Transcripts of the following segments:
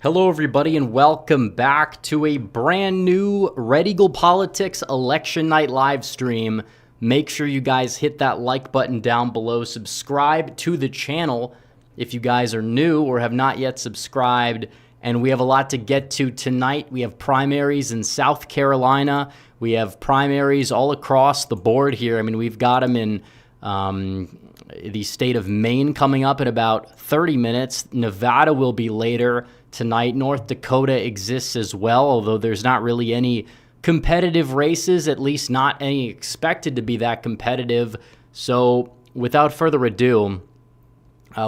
Hello, everybody, and welcome back to a brand new Red Eagle Politics Election Night live stream. Make sure you guys hit that like button down below. Subscribe to the channel if you guys are new or have not yet subscribed. And we have a lot to get to tonight. We have primaries in South Carolina. We have primaries all across the board here. I mean, we've got them in the state of Maine coming up in about 30 minutes. Nevada will be later tonight. North Dakota exists as well, although there's not really any competitive races, at least not any expected to be that competitive. So without further ado,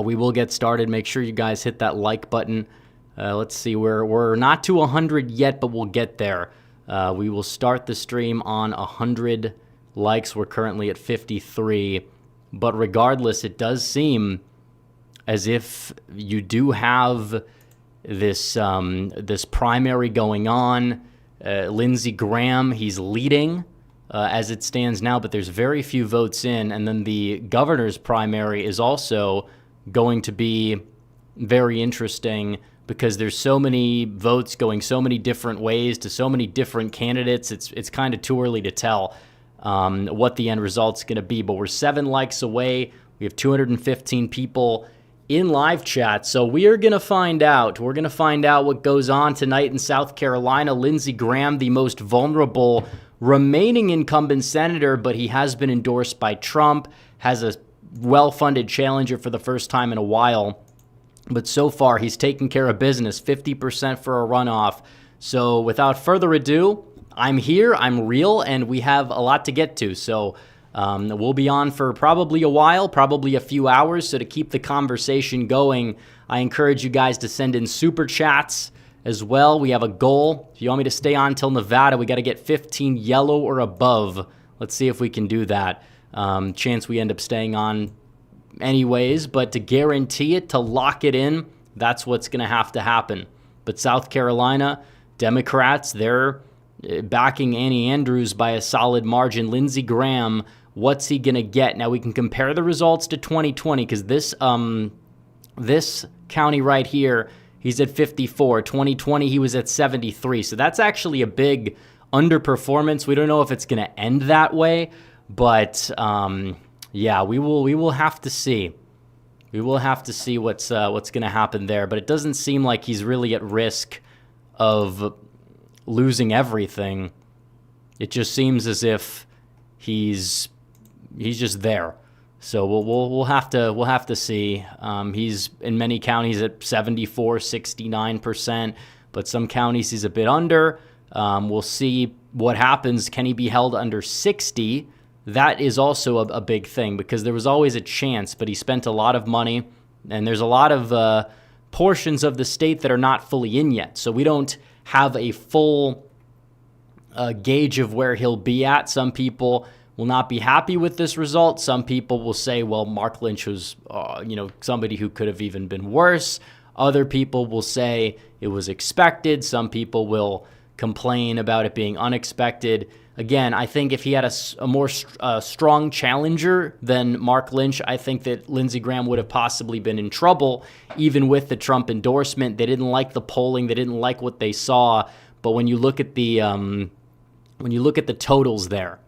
we will get started. Make sure you guys hit that like button. Let's see, we're not to 100 yet, but we'll get there. We will start the stream on 100 likes. We're currently at 53. But regardless, it does seem as if you do have this primary going on. Lindsey Graham, he's leading as it stands now, but there's very few votes in. And then the governor's primary is also going to be very interesting because there's so many votes going so many different ways to so many different candidates. It's kind of too early to tell what the end result's going to be. But we're 7 likes away. We have 215 people in live chat. So we are going to find out. We're going to find out what goes on tonight in South Carolina. Lindsey Graham, the most vulnerable remaining incumbent senator, but he has been endorsed by Trump, has a well-funded challenger for the first time in a while. But so far, he's taken care of business, 50% for a runoff. So without further ado, I'm here, I'm real, and we have a lot to get to. So we'll be on for probably a while, probably a few hours. So to keep the conversation going, I encourage you guys to send in super chats as well. We have a goal. If you want me to stay on till Nevada, we got to get 15 yellow or above. Let's see if we can do that. Chance we end up staying on anyways, but to guarantee it, to lock it in, that's what's going to happen. But South Carolina, Democrats, they're backing Annie Andrews by a solid margin. Lindsey Graham, what's he going to get? Now, we can compare the results to 2020 because this county right here, he's at 54. 2020, he was at 73. So that's actually a big underperformance. We don't know if it's going to end that way, but yeah, we will have to see. We will have to see what's going to happen there. But it doesn't seem like he's really at risk of losing everything. It just seems as if he's just there. So we'll have to see. He's in many counties at 74, 69%, but some counties he's a bit under. We'll see what happens. Can he be held under 60? That is also a big thing because there was always a chance, but he spent a lot of money, and there's a lot of portions of the state that are not fully in yet. So we don't have a full gauge of where he'll be at. Some people will not be happy with this result. Some people will say, well, Mark Lynch was somebody who could have even been worse. Other people will say it was expected. Some people will complain about it being unexpected. Again, I think if he had a more strong challenger than Mark Lynch, I think that Lindsey Graham would have possibly been in trouble, even with the Trump endorsement. They didn't like the polling, they didn't like what they saw. But when you look at the totals there,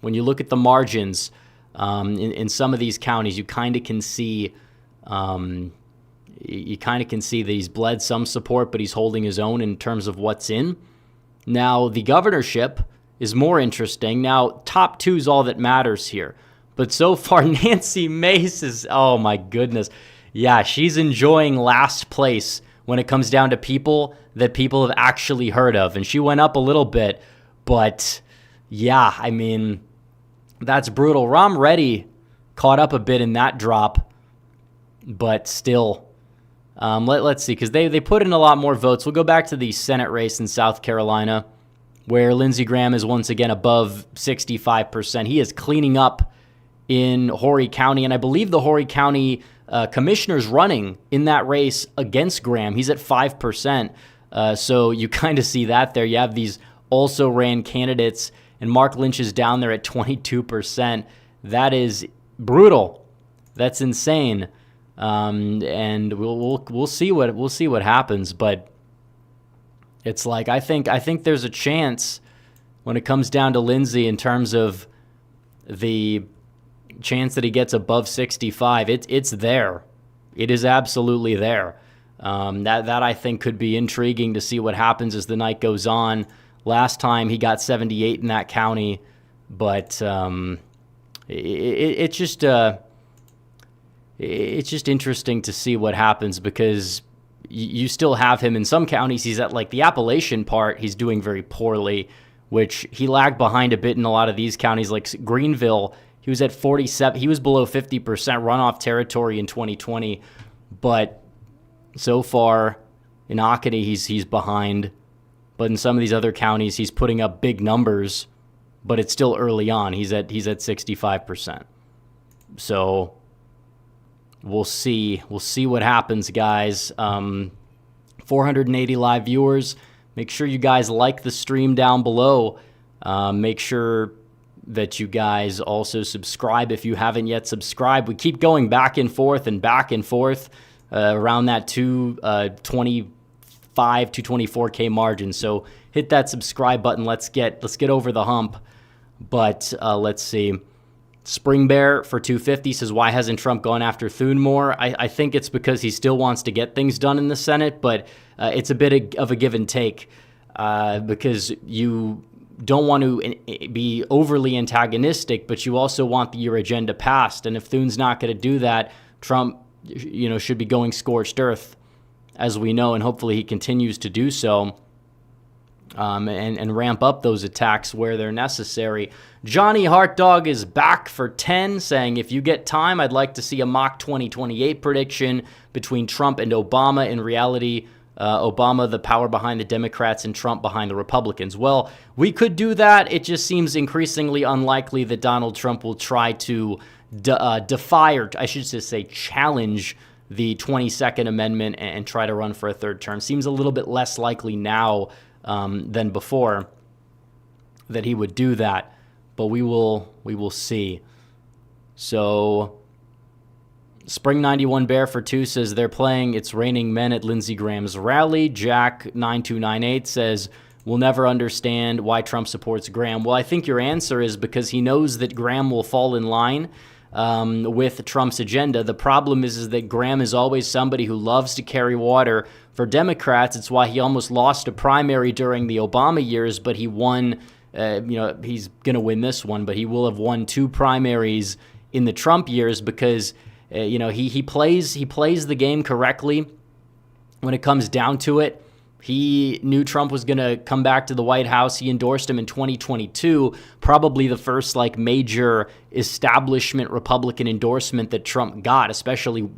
when you look at the margins in some of these counties, you kind of can see that he's bled some support, but he's holding his own in terms of what's in. Now the governorship is more interesting. Now, top 2 is all that matters here. But so far, Nancy Mace is, oh my goodness. Yeah, she's enjoying last place when it comes down to people that people have actually heard of. And she went up a little bit, but yeah, I mean, that's brutal. Rom Reddy caught up a bit in that drop, but still, let's see, because they put in a lot more votes. We'll go back to the Senate race in South Carolina, where Lindsey Graham is once again above 65%. He is cleaning up in Horry County, and I believe the Horry County commissioner's running in that race against Graham. He's at 5%, so you kind of see that there. You have these also ran candidates, and Mark Lynch is down there at 22%. That is brutal. That's insane. And we'll see what happens. But It's like I think there's a chance when it comes down to Lindsey in terms of the chance that he gets above 65. It's there. It is absolutely there. That I think could be intriguing to see what happens as the night goes on. Last time he got 78 in that county, but it's just interesting to see what happens because you still have him in some counties. He's at like the Appalachian part. He's doing very poorly, which he lagged behind a bit in a lot of these counties like Greenville. He was at 47. He was below 50% runoff territory in 2020, but so far in Oconee, he's behind. But in some of these other counties, he's putting up big numbers, but it's still early on. He's at 65%. So we'll see. We'll see what happens, guys. 480 live viewers. Make sure you guys like the stream down below. Make sure that you guys also subscribe if you haven't yet subscribed. We keep going back and forth around that 225 to 24K margin. So hit that subscribe button. Let's get over the hump. But let's see. Spring Bear for 250 says, why hasn't Trump gone after Thune more? I think it's because he still wants to get things done in the Senate, but it's a bit of a give and take because you don't want to be overly antagonistic, but you also want your agenda passed. And if Thune's not going to do that, Trump should be going scorched earth, as we know, and hopefully he continues to do so and ramp up those attacks where they're necessary. Johnny Heartdog is back for 10, saying, if you get time, I'd like to see a mock 2028 prediction between Trump and Obama. In reality, Obama the power behind the Democrats and Trump behind the Republicans. Well, we could do that. It just seems increasingly unlikely that Donald Trump will try to defy, or I should just say challenge, the 22nd Amendment and try to run for a third term. Seems a little bit less likely now than before that he would do that, but we will see. So Spring 91 Bear for 2 says they're playing It's Raining Men at Lindsey Graham's rally. Jack 9298 says we'll never understand why Trump supports Graham. Well, I think your answer is because he knows that Graham will fall in line with Trump's agenda. The problem is that Graham is always somebody who loves to carry water for Democrats. It's why he almost lost a primary during the Obama years, but he won. He's going to win this one, but he will have won 2 primaries in the Trump years because he plays the game correctly. When it comes down to it, he knew Trump was going to come back to the White House. He endorsed him in 2022, probably the first major establishment Republican endorsement that Trump got, especially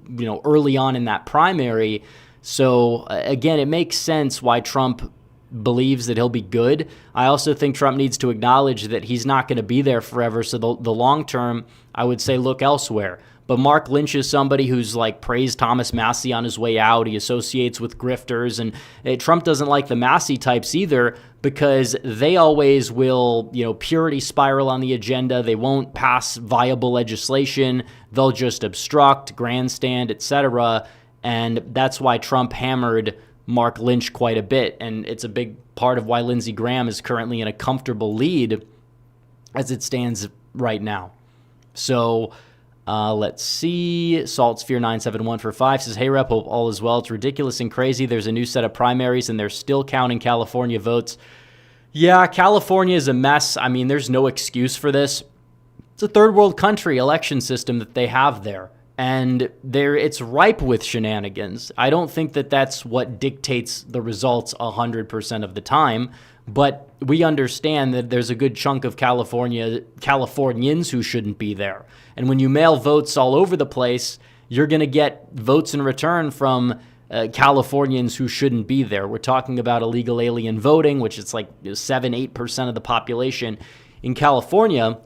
early on in that primary. So again, it makes sense why Trump believes that he'll be good. I also think Trump needs to acknowledge that he's not going to be there forever. So the long term, I would say look elsewhere. But Mark Lynch is somebody who's praised Thomas Massie on his way out. He associates with grifters, and Trump doesn't like the Massie types either because they always will, purity spiral on the agenda. They won't pass viable legislation. They'll just obstruct, grandstand, etc. And that's why Trump hammered Mark Lynch quite a bit. And it's a big part of why Lindsey Graham is currently in a comfortable lead as it stands right now. So let's see. SaltSphere971 for 5 says, hey, Rep, hope all is well. It's ridiculous and crazy. There's a new set of primaries, and they're still counting California votes. Yeah, California is a mess. I mean, there's no excuse for this. It's a third world country election system that they have there, and it's ripe with shenanigans. I don't think that that's what dictates the results 100% of the time, but we understand that there's a good chunk of Californians who shouldn't be there. And when you mail votes all over the place, you're going to get votes in return from Californians who shouldn't be there. We're talking about illegal alien voting, which is 7-8% of the population in California.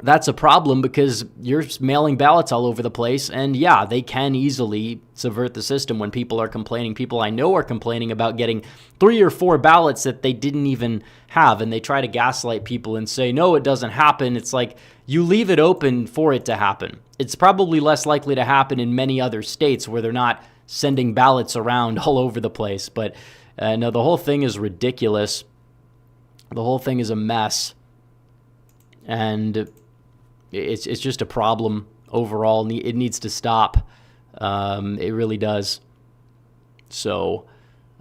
That's a problem because you're mailing ballots all over the place. And yeah, they can easily subvert the system when people are complaining. People I know are complaining about getting 3 or 4 ballots that they didn't even have. And they try to gaslight people and say, no, it doesn't happen. It's like you leave it open for it to happen. It's probably less likely to happen in many other states where they're not sending ballots around all over the place. But No, the whole thing is ridiculous. The whole thing is a mess. And it's just a problem overall. It needs to stop. It really does. So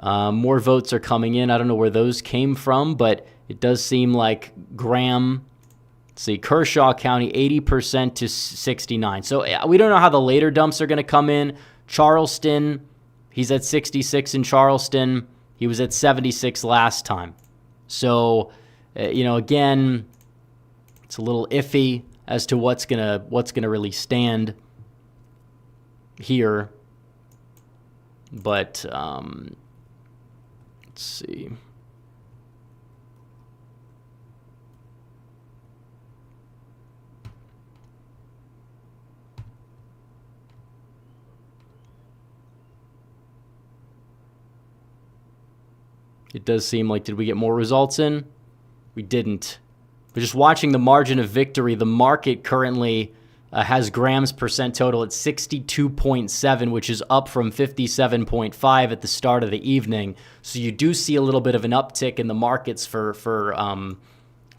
more votes are coming in. I don't know where those came from, but it does seem like Graham, let's see, Kershaw County, 80% to 69. So we don't know how the later dumps are going to come in. Charleston, he's at 66 in Charleston. He was at 76 last time. So, again, it's a little iffy as to what's gonna really stand here. But let's see. It does seem like, did we get more results in? We didn't. But just watching the margin of victory, the market currently has Graham's percent total at 62.7, which is up from 57.5 at the start of the evening. So you do see a little bit of an uptick in the markets for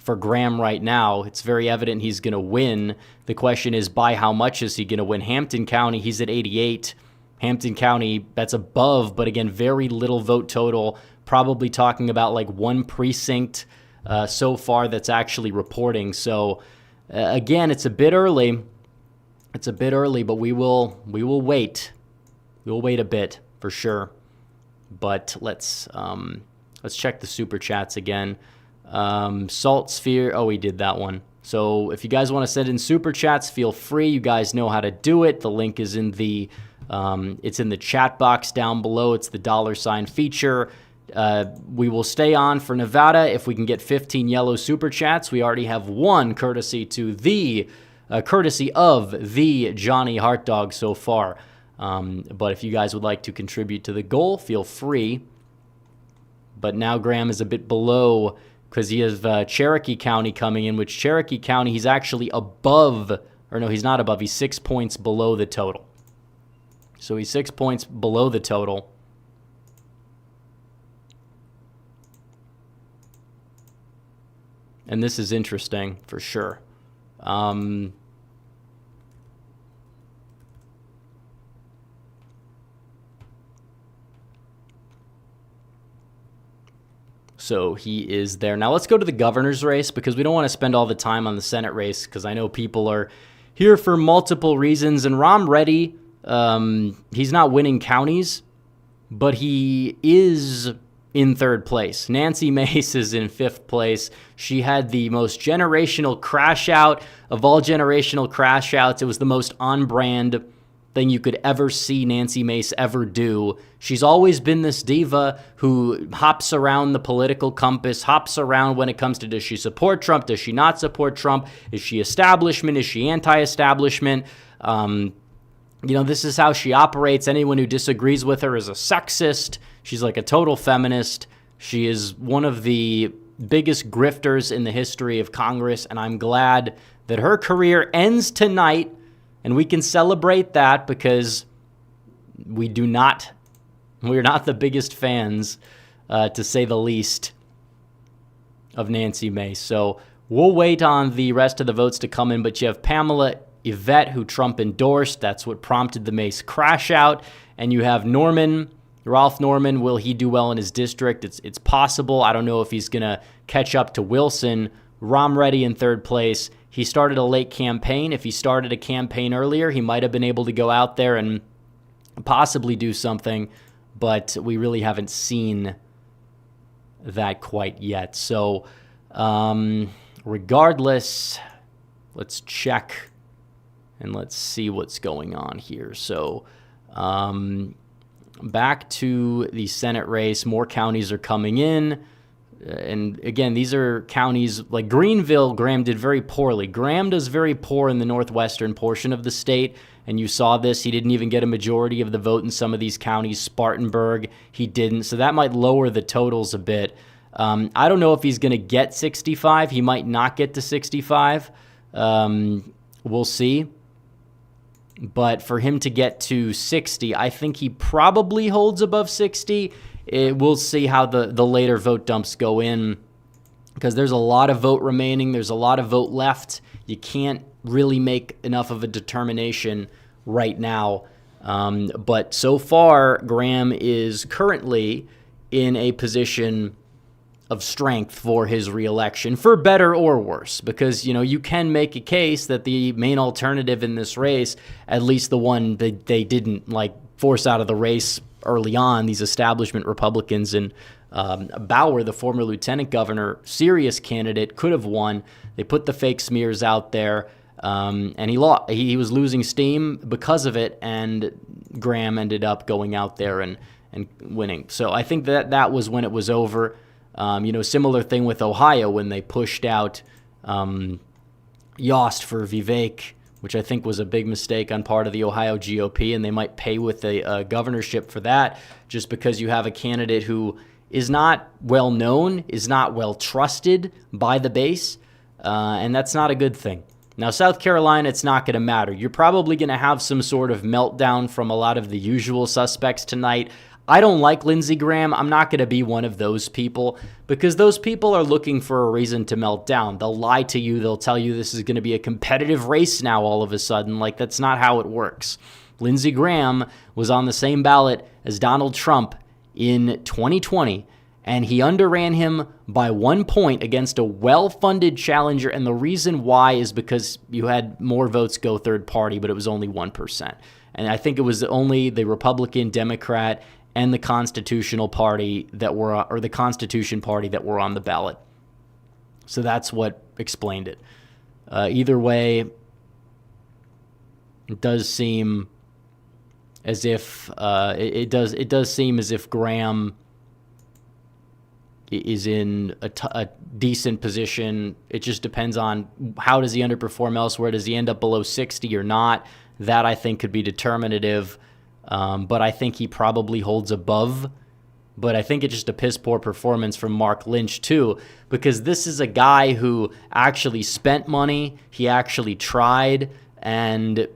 Graham right now. It's very evident he's going to win. The question is, by how much is he going to win? Hampton County, he's at 88. Hampton County, that's above, but again, very little vote total. Probably talking about like one precinct so far that's actually reporting. So again, it's a bit early. It's a bit early, but we will wait. We will wait a bit for sure. But let's check the super chats again. Salt Sphere. Oh, we did that one. So if you guys want to send in super chats, feel free. You guys know how to do it. The link is in the it's in the chat box down below. It's the $ feature. We will stay on for Nevada if we can get 15 yellow super chats. We already have one courtesy of the Johnny Heart Dog so far. But if you guys would like to contribute to the goal, feel free. But now Graham is a bit below because he has Cherokee County coming in, which Cherokee County, he's actually above, or no, he's not above. He's 6 points below the total. So he's 6 points below the total. And this is interesting for sure. So he is there. Now let's go to the governor's race because we don't want to spend all the time on the Senate race because I know people are here for multiple reasons. And Ram Reddy, he's not winning counties, but he is in third place. Nancy Mace is in fifth place. She had the most generational crash out of all generational crash outs. It was the most on-brand thing you could ever see Nancy Mace ever do. She's always been this diva who hops around the political compass, hops around when it comes to, does she support Trump? Does she not support Trump? Is she establishment? Is she anti-establishment? This is how she operates. Anyone who disagrees with her is a sexist. She's like a total feminist. She is one of the biggest grifters in the history of Congress, and I'm glad that her career ends tonight, and we can celebrate that because we're not the biggest fans, to say the least, of Nancy Mace. So we'll wait on the rest of the votes to come in, but you have Pamela Yvette, who Trump endorsed. That's what prompted the Mace crash out. And you have Ralph Norman. Will he do well in his district? It's possible. I don't know if he's going to catch up to Wilson. Ram Reddy in third place. He started a late campaign. If he started a campaign earlier, he might have been able to go out there and possibly do something, but we really haven't seen that quite yet. So regardless, let's check and let's see what's going on here. So back to the Senate race. More counties are coming in. And again, these are counties like Greenville. Graham did very poorly. Graham does very poor in the northwestern portion of the state. And you saw this. He didn't even get a majority of the vote in some of these counties. Spartanburg, he didn't. So that might lower the totals a bit. I don't know if he's going to get 65. He might not get to 65. We'll see. But for him to get to 60, I think he probably holds above 60. we'll see how the later vote dumps go in, because there's a lot of vote remaining. There's a lot of vote left. You can't really make enough of a determination right now. But so far, Graham is currently in a position of strength for his reelection, for better or worse, because, you can make a case that the main alternative in this race, at least the one that they didn't force out of the race early on, these establishment Republicans, and Bauer, the former lieutenant governor, serious candidate, could have won. They put the fake smears out there, and he lost. He was losing steam because of it, and Graham ended up going out there and winning. So I think that was when it was over. Similar thing with Ohio when they pushed out Yost for Vivek, which I think was a big mistake on part of the Ohio GOP, and they might pay with a governorship for that, just because you have a candidate who is not well known, is not well trusted by the base, and that's not a good thing. Now, South Carolina, it's not going to matter. You're probably going to have some sort of meltdown from a lot of the usual suspects tonight. I don't like Lindsey Graham. I'm not going to be one of those people, because those people are looking for a reason to melt down. They'll lie to you. They'll tell you this is going to be a competitive race now all of a sudden. That's not how it works. Lindsey Graham was on the same ballot as Donald Trump in 2020, and he underran him by 1 point against a well-funded challenger, and the reason why is because you had more votes go third party, but it was only 1%. And I think it was only the Republican, Democrat, and the Constitutional Party or the Constitution Party that were on the ballot. So that's what explained it. Either way, it does seem as if it does seem as if Graham is in a decent position. It just depends on how does he underperform elsewhere. Does he end up below 60 or not? That, I think, could be determinative. But I think he probably holds above. But I think it's just a piss-poor performance from Mark Lynch, too, because this is a guy who actually spent money. He actually tried, and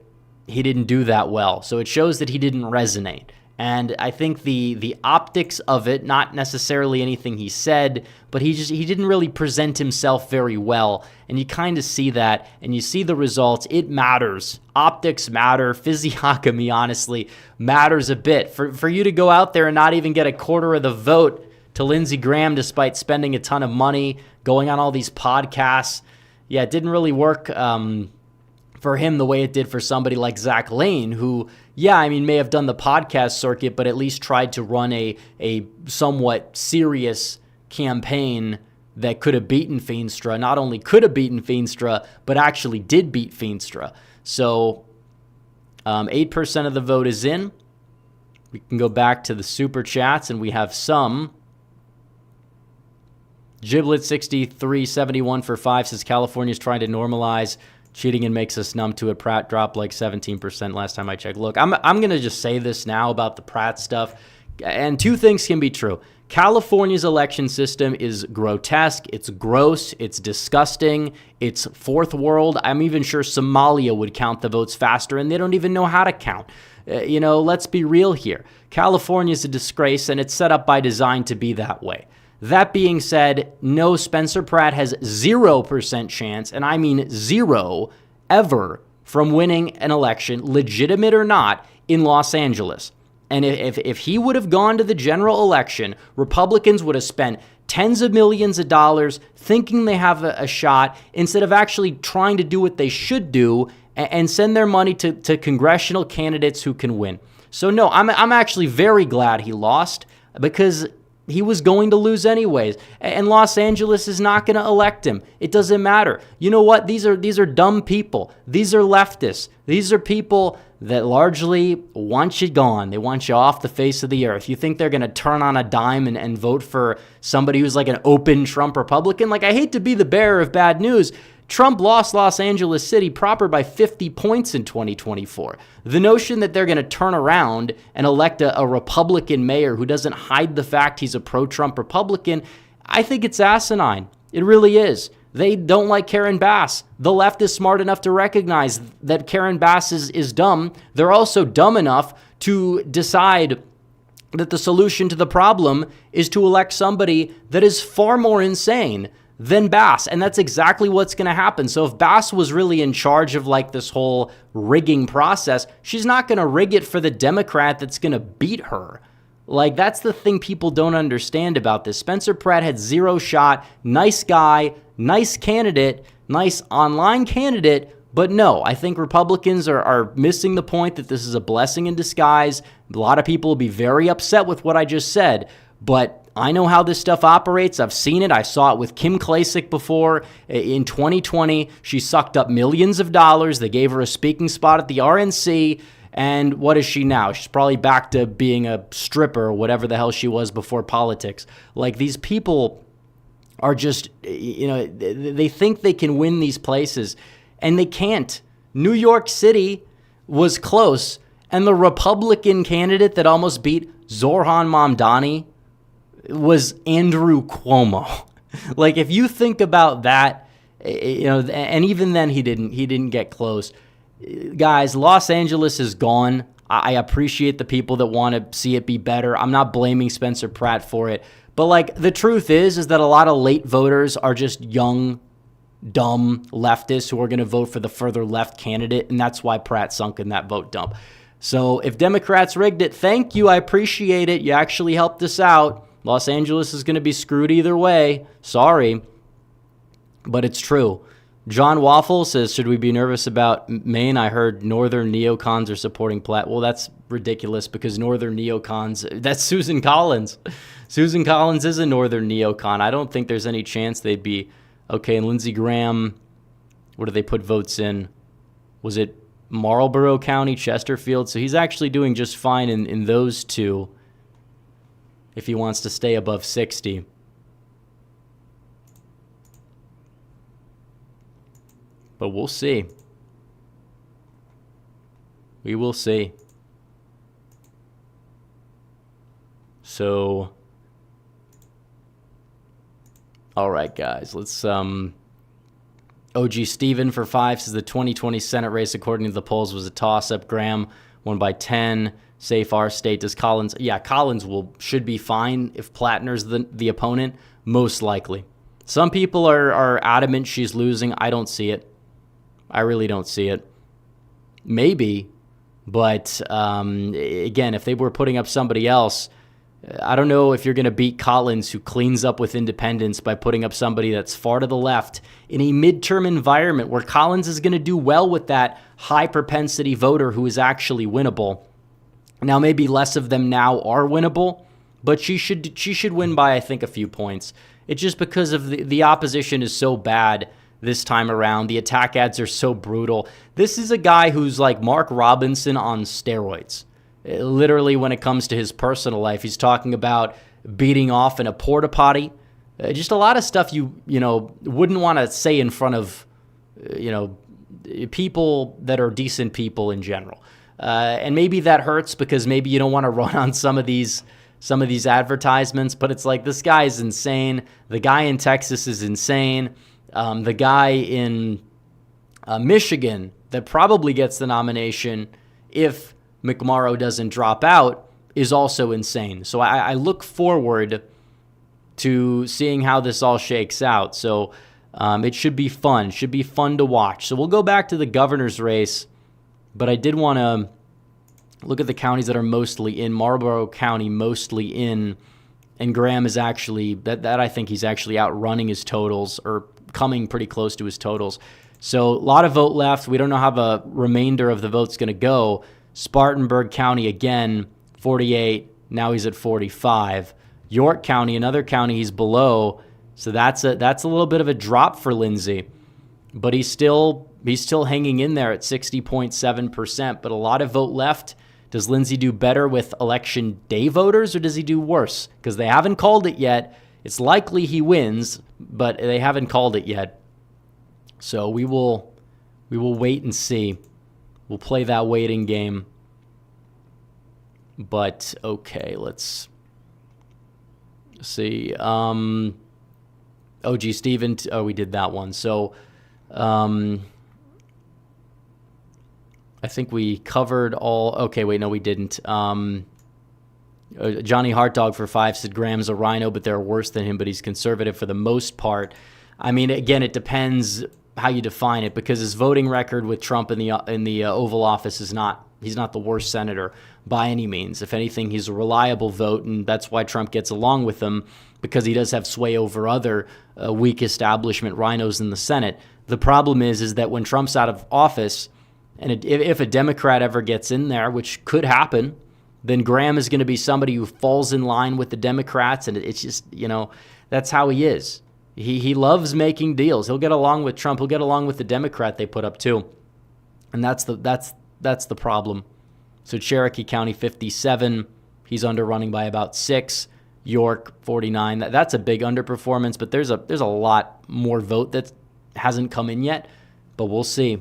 he didn't do that well. So it shows that he didn't resonate. And I think the optics of it, not necessarily anything he said, but he didn't really present himself very well. And you kind of see that, and you see the results. It matters. Optics matter. Physiognomy, honestly, matters a bit. For you to go out there and not even get a quarter of the vote to Lindsey Graham despite spending a ton of money, going on all these podcasts, it didn't really work for him the way it did for somebody like Zach Lane, who, may have done the podcast circuit, but at least tried to run a somewhat serious campaign that could have beaten Feenstra. Not only could have beaten Feenstra, but actually did beat Feenstra. So 8% of the vote is in. We can go back to the super chats, and we have some. Giblet 6371 for 5 says California's trying to normalize cheating and makes us numb to it. Pratt dropped 17% last time I checked. Look, I'm going to just say this now about the Pratt stuff, and two things can be true. California's election system is grotesque, it's gross, it's disgusting, it's fourth world. I'm even sure Somalia would count the votes faster, and they don't even know how to count. Let's be real here. California is a disgrace, and it's set up by design to be that way. That being said, no, Spencer Pratt has 0% chance, and I mean zero, ever, from winning an election, legitimate or not, in Los Angeles. And if he would have gone to the general election, Republicans would have spent tens of millions of dollars thinking they have a shot, instead of actually trying to do what they should do and send their money to congressional candidates who can win. So no, I'm actually very glad he lost, because he was going to lose anyways, and Los Angeles is not going to elect him. It doesn't matter. You know what? These are dumb people. These are leftists. These are people that largely want you gone. They want you off the face of the earth. You think they're going to turn on a dime and vote for somebody who's like an open Trump Republican? I hate to be the bearer of bad news. Trump lost Los Angeles City proper by 50 points in 2024. The notion that they're going to turn around and elect a Republican mayor who doesn't hide the fact he's a pro-Trump Republican, I think it's asinine. It really is. They don't like Karen Bass. The left is smart enough to recognize that Karen Bass is dumb. They're also dumb enough to decide that the solution to the problem is to elect somebody that is far more insane than Bass. And that's exactly what's going to happen. So if Bass was really in charge of like this whole rigging process, she's not going to rig it for the Democrat that's going to beat her. Like, that's the thing people don't understand about this. Spencer Pratt had zero shot. Nice guy, nice candidate, nice online candidate. But no, I think Republicans are missing the point that this is a blessing in disguise. A lot of people will be very upset with what I just said, but I know how this stuff operates. I've seen it. I saw it with Kim Klacik before. In 2020, she sucked up millions of dollars. They gave her a speaking spot at the RNC. And what is she now? She's probably back to being a stripper or whatever the hell she was before politics. Like, these people are just, they think they can win these places, and they can't. New York City was close, and the Republican candidate that almost beat Zoran Mamdani was Andrew Cuomo. Like, if you think about that, and even then he didn't get close. Guys, Los Angeles is gone. I appreciate the people that want to see it be better. I'm not blaming Spencer Pratt for it. But, like, the truth is that a lot of late voters are just young, dumb leftists who are going to vote for the further left candidate, and that's why Pratt sunk in that vote dump. So if Democrats rigged it, thank you. I appreciate it. You actually helped us out. Los Angeles is going to be screwed either way. Sorry. But it's true. John Waffle says, should we be nervous about Maine? I heard Northern neocons are supporting Platt. Well, that's ridiculous because Northern neocons, that's Susan Collins. Susan Collins is a Northern neocon. I don't think there's any chance they'd be okay. And Lindsey Graham, where do they put votes in? Was it Marlborough County, Chesterfield? So he's actually doing just fine in those two if he wants to stay above 60. But we'll see. We will see. So, all right, guys. Let's, OG Steven for 5 says the 2020 Senate race, according to the polls, was a toss-up. Graham won by 10. Safe our state. Does Collins? Yeah, Collins should be fine if Plattner's the opponent. Most likely. Some people are adamant she's losing. I don't see it. I really don't see it. Maybe, but again, if they were putting up somebody else, I don't know if you're going to beat Collins, who cleans up with independents, by putting up somebody that's far to the left in a midterm environment where Collins is going to do well with that high propensity voter who is actually winnable. Now, maybe less of them now are winnable, but she should win by, I think, a few points. It's just because of the opposition is so bad this time around. The attack ads are so brutal. This is a guy who's like Mark Robinson on steroids. Literally, when it comes to his personal life, he's talking about beating off in a porta potty. Just a lot of stuff you wouldn't want to say in front of people that are decent people in general. And maybe that hurts because maybe you don't want to run on some of these advertisements. But it's like, this guy is insane. The guy in Texas is insane. The guy in Michigan that probably gets the nomination if McMorrow doesn't drop out is also insane. So I look forward to seeing how this all shakes out. So it should be fun. Should be fun to watch. So we'll go back to the governor's race, but I did want to look at the counties that are mostly in. Marlborough County mostly in, and Graham is actually, that I think he's actually outrunning his totals, or coming pretty close to his totals. So a lot of vote left. We don't know how the remainder of the vote's going to go. Spartanburg County, again, 48. Now he's at 45. York County, another county he's below. So that's a little bit of a drop for Lindsey. But he's still hanging in there at 60.7%. But a lot of vote left. Does Lindsey do better with election day voters, or does he do worse? Because they haven't called it yet. It's likely he wins, but they haven't called it yet. So we will wait and see. We'll play that waiting game. But okay, let's see. OG Steven. Oh, we did that one. So I think we covered all. Okay, wait, no, we didn't. Johnny Hartdog for 5 said Graham's a rhino, but they're worse than him, but he's conservative for the most part. I mean, again, it depends how you define it, because his voting record with Trump in the Oval Office is not, he's not the worst senator by any means. If anything, he's a reliable vote, and that's why Trump gets along with him, because he does have sway over other weak establishment rhinos in the Senate. The problem is that when Trump's out of office, and if a Democrat ever gets in there, which could happen, then Graham is going to be somebody who falls in line with the Democrats, and it's just, that's how he is. He loves making deals. He'll get along with Trump. He'll get along with the Democrat they put up too, and that's the problem. So Cherokee County 57, he's underrunning by about 6. York 49. That's a big underperformance, but there's a lot more vote that hasn't come in yet, but we'll see.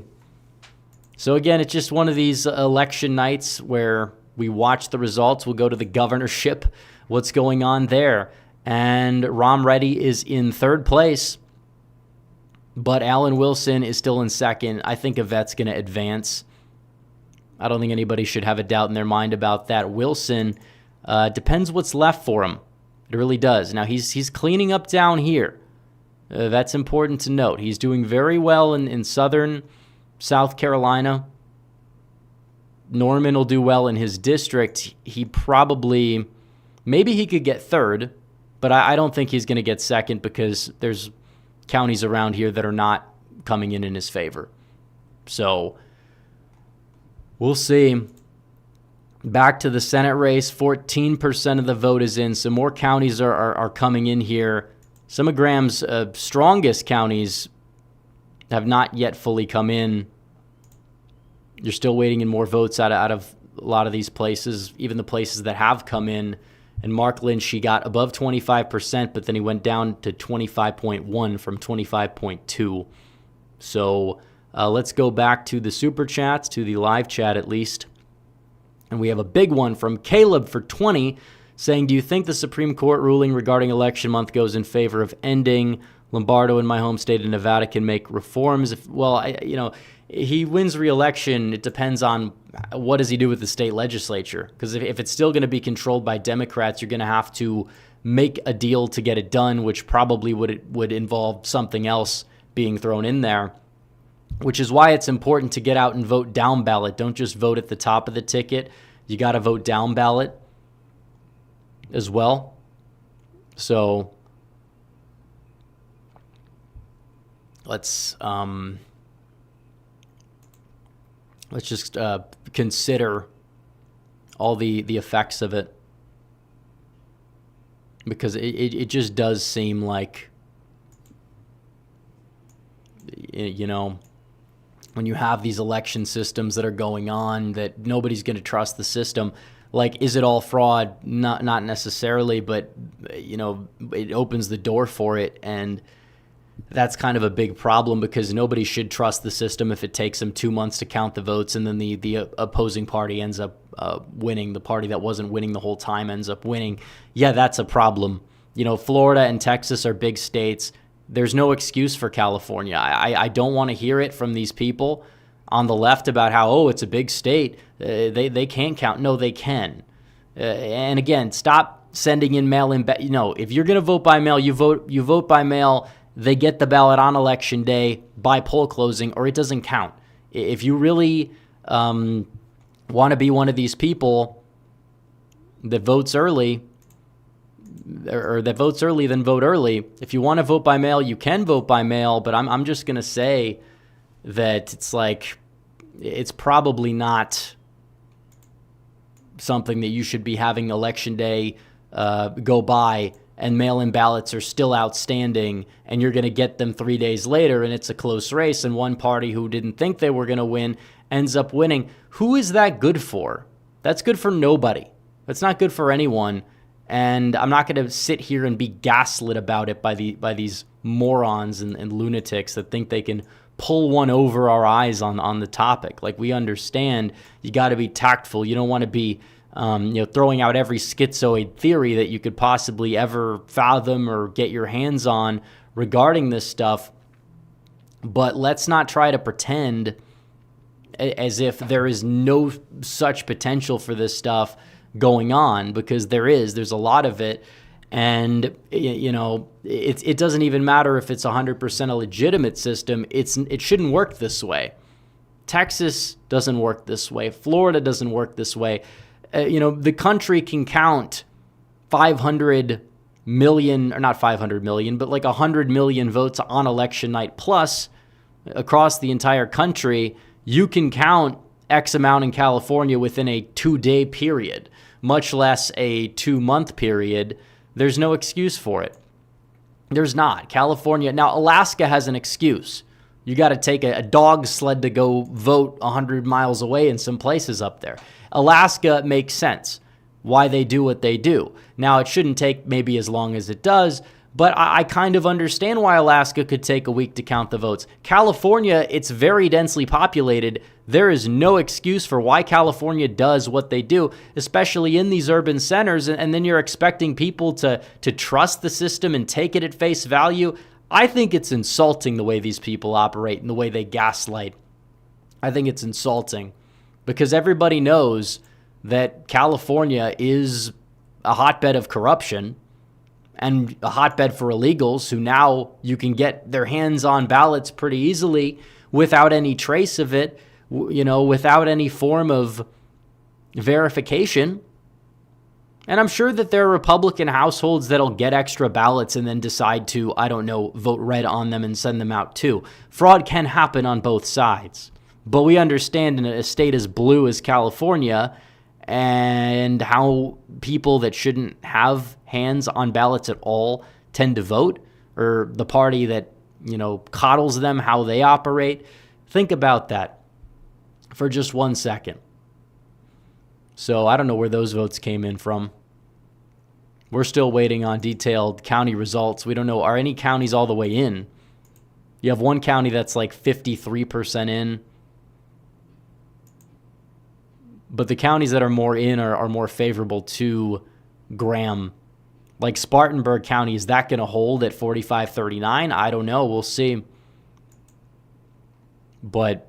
So again, it's just one of these election nights where we watch the results. We'll go to the governorship, what's going on there. And Ram Reddy is in 3rd place, but Alan Wilson is still in 2nd. I think Yvette's going to advance. I don't think anybody should have a doubt in their mind about that. Wilson, depends what's left for him. It really does. Now, he's cleaning up down here. That's important to note. He's doing very well in southern South Carolina. Norman will do well in his district. He probably, maybe he could get 3rd, but I don't think he's going to get 2nd, because there's counties around here that are not coming in his favor. So we'll see. Back to the Senate race, 14% of the vote is in. So more counties are coming in here. Some of Graham's strongest counties have not yet fully come in. You're still waiting in more votes out of a lot of these places, even the places that have come in. And Mark Lynch, he got above 25%, but then he went down to 25.1 from 25.2. So let's go back to the Super Chats, to the live chat at least. And we have a big one from Caleb for 20 saying, do you think the Supreme Court ruling regarding election month goes in favor of ending? Lombardo in my home state of Nevada can make reforms. He wins re-election. It depends on what does he do with the state legislature. Because if it's still going to be controlled by Democrats, you're going to have to make a deal to get it done, which probably would involve something else being thrown in there. Which is why it's important to get out and vote down ballot. Don't just vote at the top of the ticket. You got to vote down ballot as well. So let's just consider all the effects of it, because it just does seem like, when you have these election systems that are going on, that nobody's going to trust the system. Like, is it all fraud? Not necessarily, but it opens the door for it, and that's kind of a big problem, because nobody should trust the system if it takes them 2 months to count the votes, and then the opposing party ends up winning. The party that wasn't winning the whole time ends up winning. Yeah, that's a problem. Florida and Texas are big states. There's no excuse for California. I don't want to hear it from these people on the left about how, it's a big state. They can't count. No, they can. And again, stop sending in mail-in. If you're going to vote by mail, you vote by mail. They get the ballot on election day by poll closing, or it doesn't count. If you really want to be one of these people that votes early, then vote early. If you want to vote by mail, you can vote by mail, but I'm just going to say that it's probably not something that you should be having election day go by and mail-in ballots are still outstanding, and you're going to get them 3 days later, and it's a close race, and one party who didn't think they were going to win ends up winning. Who is that good for? That's good for nobody. That's not good for anyone. And I'm not going to sit here and be gaslit about it by these morons and lunatics that think they can pull one over our eyes on the topic. Like, we understand you got to be tactful. You don't want to be throwing out every schizoid theory that you could possibly ever fathom or get your hands on regarding this stuff. But let's not try to pretend as if there is no such potential for this stuff going on, because there's a lot of it. And, you know, it doesn't even matter if it's 100% a legitimate system. It shouldn't work this way. Texas doesn't work this way. Florida doesn't work this way. You know, the country can count 500 million, or not 500 million, but like 100 million votes on election night plus across the entire country. You can count X amount in California within a 2-day period, much less a 2-month period. There's no excuse for it. There's not. California, now Alaska has an excuse. You got to take a dog sled to go vote 100 miles away in some places up there. Alaska makes sense why they do what they do. Now, it shouldn't take maybe as long as it does, but I kind of understand why Alaska could take a week to count the votes. California, it's very densely populated. There is no excuse for why California does what they do, especially in these urban centers, and then you're expecting people to trust the system and take it at face value. I think it's insulting the way these people operate and the way they gaslight. I think it's insulting because everybody knows that California is a hotbed of corruption and a hotbed for illegals who now you can get their hands on ballots pretty easily without any trace of it, you know, without any form of verification. And I'm sure that there are Republican households that'll get extra ballots and then decide to, I don't know, vote red on them and send them out too. Fraud can happen on both sides. But we understand in a state as blue as California and how people that shouldn't have hands on ballots at all tend to vote, or the party that, you know, coddles them, how they operate. Think about that for just 1 second. So I don't know where those votes came in from. We're still waiting on detailed county results. We don't know, are any counties all the way in? You have one county that's like 53% in. But the counties that are more in are more favorable to Graham. Like Spartanburg County, is that going to hold at 45-39? I don't know. We'll see. But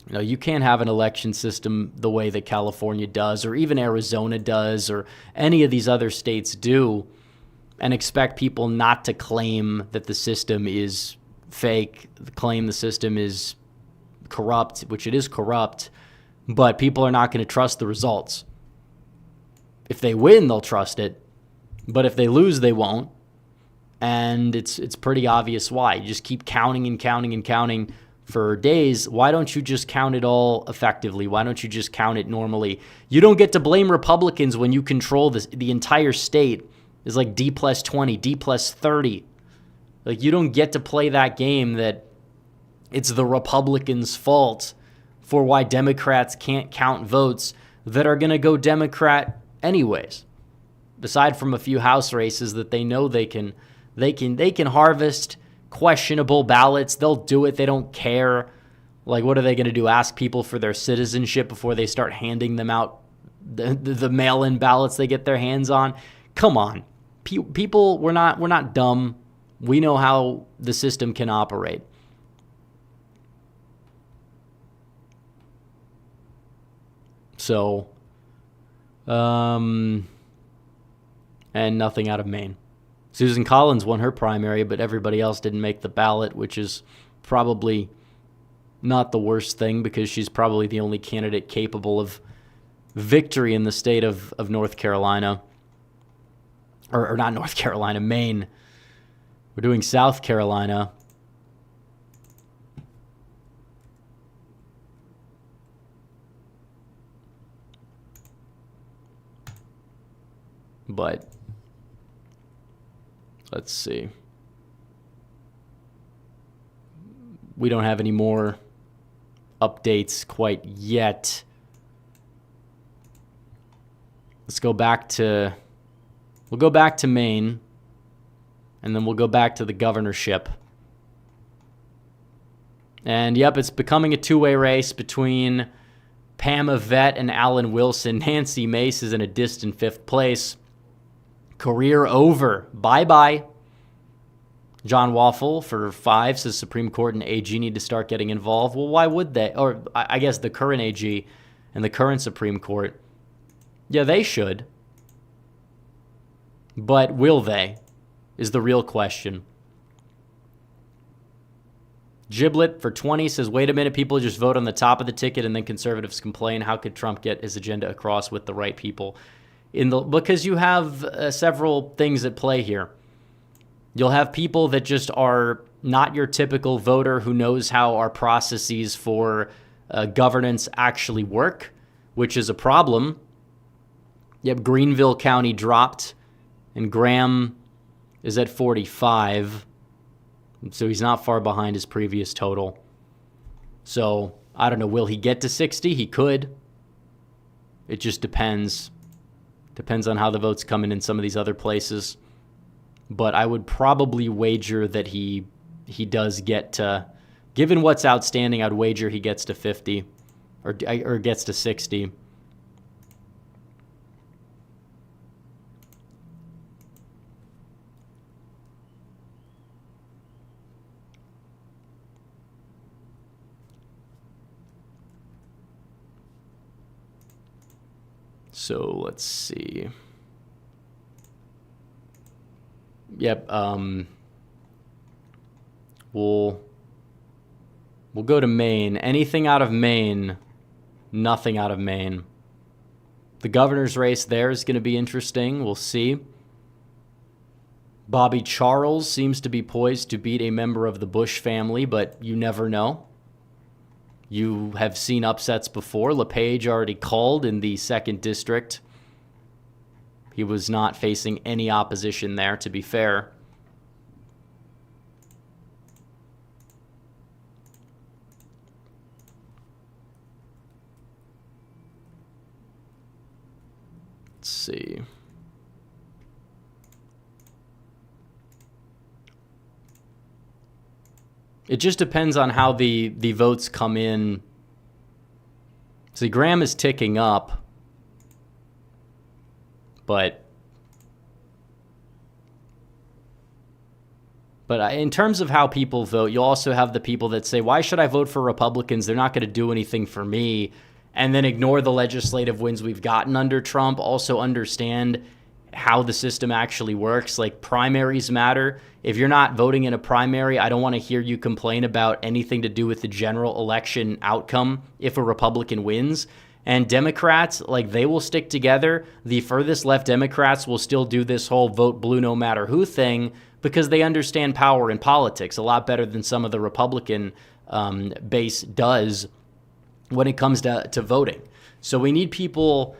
you know, you can't have an election system the way that California does, or even Arizona does, or any of these other states do, and expect people not to claim that the system is fake, claim the system is corrupt, which it is corrupt, but people are not going to trust the results. If they win, they'll trust it, but if they lose, they won't. And it's pretty obvious why. You just keep counting and counting and counting for days. Why don't you just count it all effectively? Why don't you just count it normally? You don't get to blame Republicans when you control the entire state is like D plus 20, D plus 30. Like, you don't get to play that game that it's the Republicans' fault for why Democrats can't count votes that are going to go Democrat anyways. Aside from a few House races that they know they can harvest questionable ballots. They'll do it. They don't care. Like, what are they going to do? Ask people for their citizenship before they start handing them out the mail-in ballots they get their hands on? Come on. People, we're not dumb. We know how the system can operate. So, and nothing out of Maine. Susan Collins won her primary, but everybody else didn't make the ballot, which is probably not the worst thing because she's probably the only candidate capable of victory in the state of North Carolina. Or not North Carolina, Maine. We're doing South Carolina. But let's see. We don't have any more updates quite yet. We'll go back to Maine, and then we'll go back to the governorship. And yep, it's becoming a two-way race between Pam Yvette and Alan Wilson. Nancy Mace is in a distant 5th place. Career over. Bye-bye. John Waffle for 5 says Supreme Court and AG need to start getting involved. Well, why would they? Or I guess the current AG and the current Supreme Court. Yeah, they should. But will they? Is the real question. Giblet for 20 says, wait a minute, people just vote on the top of the ticket and then conservatives complain. How could Trump get his agenda across with the right people? Because you have several things at play here. You'll have people that just are not your typical voter who knows how our processes for governance actually work, which is a problem. Yep, Greenville County dropped, and Graham is at 45. So he's not far behind his previous total. So, I don't know, will he get to 60? He could. It just depends. Depends on how the votes come in some of these other places. But I would probably wager that he does get to, given what's outstanding, I'd wager he gets to 50 or gets to 60. So let's see. Yep. We'll go to Maine. Anything out of Maine, nothing out of Maine. The governor's race there is going to be interesting. We'll see. Bobby Charles seems to be poised to beat a member of the Bush family, but you never know. You have seen upsets before. LePage already called in the 2nd District. He was not facing any opposition there, to be fair. Let's see. It just depends on how the votes come in. See, Graham is ticking up, but in terms of how people vote, you also have the people that say, why should I vote for Republicans? They're not going to do anything for me, and then ignore the legislative wins we've gotten under Trump. Also understand how the system actually works. Like, primaries matter. If you're not voting in a primary, I don't want to hear you complain about anything to do with the general election outcome if a Republican wins. And Democrats, like, they will stick together. The furthest left Democrats will still do this whole vote blue no matter who thing because they understand power in politics a lot better than some of the Republican base does when it comes to voting. So we need people